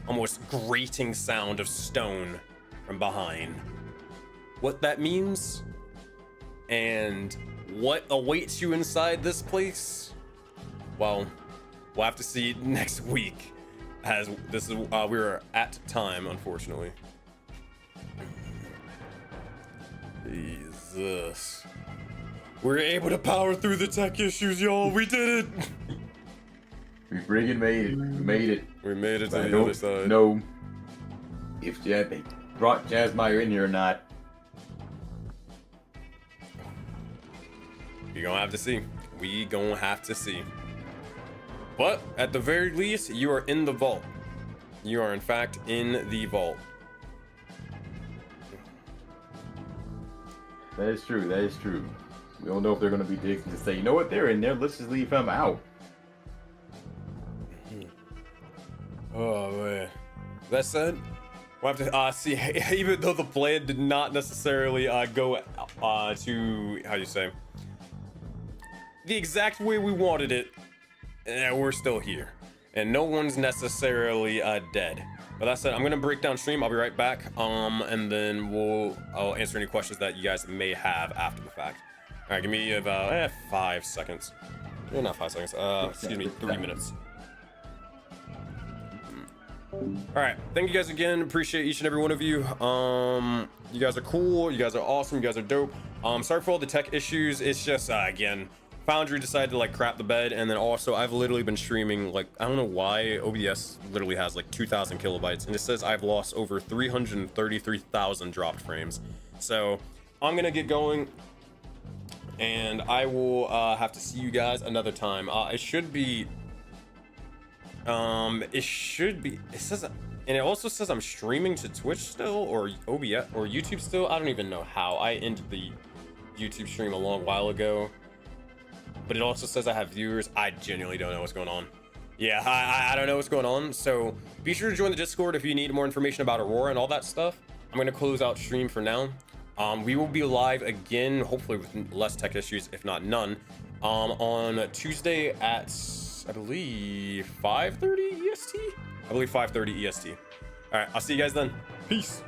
almost grating sound of stone from behind. What that means and what awaits you inside this place, well, we'll have to see next week, as this is we're at time, unfortunately. Jesus, we're able to power through the tech issues, y'all. We did it. We friggin' made it. We made it. We made it to I the don't other side. know if they brought Jasmine in here or not. You're gonna have to see. We gonna have to see. But at the very least, you are in the vault. You are in fact in the vault. That is true. That is true. We don't know if they're going to be dicks to say, you know what, they're in there. Let's just leave them out. Oh man. That said, we'll have to see. Even though the plan did not necessarily go to, how you say, the exact way we wanted it, we're still here, and no one's necessarily dead. But that said, I'm gonna break down stream. I'll be right back, and then I'll answer any questions that you guys may have after the fact. All right, give me about 5 seconds. No, not 5 seconds. Excuse me, 3 minutes. All right, thank you guys again. Appreciate each and every one of you. You guys are cool. You guys are awesome. You guys are dope. Sorry for all the tech issues. It's just again, Foundry decided to like crap the bed, and then also I've literally been streaming like, I don't know why OBS literally has like 2,000 kilobytes, and it says I've lost over 333,000 dropped frames. So I'm gonna get going, and I will have to see you guys another time. It should be. It says, and it also says I'm streaming to Twitch still, or OBS, or YouTube still. I don't even know how. I ended the YouTube stream a long while ago, but it also says I have viewers. I genuinely don't know what's going on. Yeah, I don't know what's going on. So be sure to join the Discord if you need more information about Aurora and all that stuff. I'm gonna close out stream for now. We will be live again, hopefully with less tech issues, if not none, on Tuesday at, I believe, 5:30 EST? I believe 5:30 EST. All right, I'll see you guys then. Peace.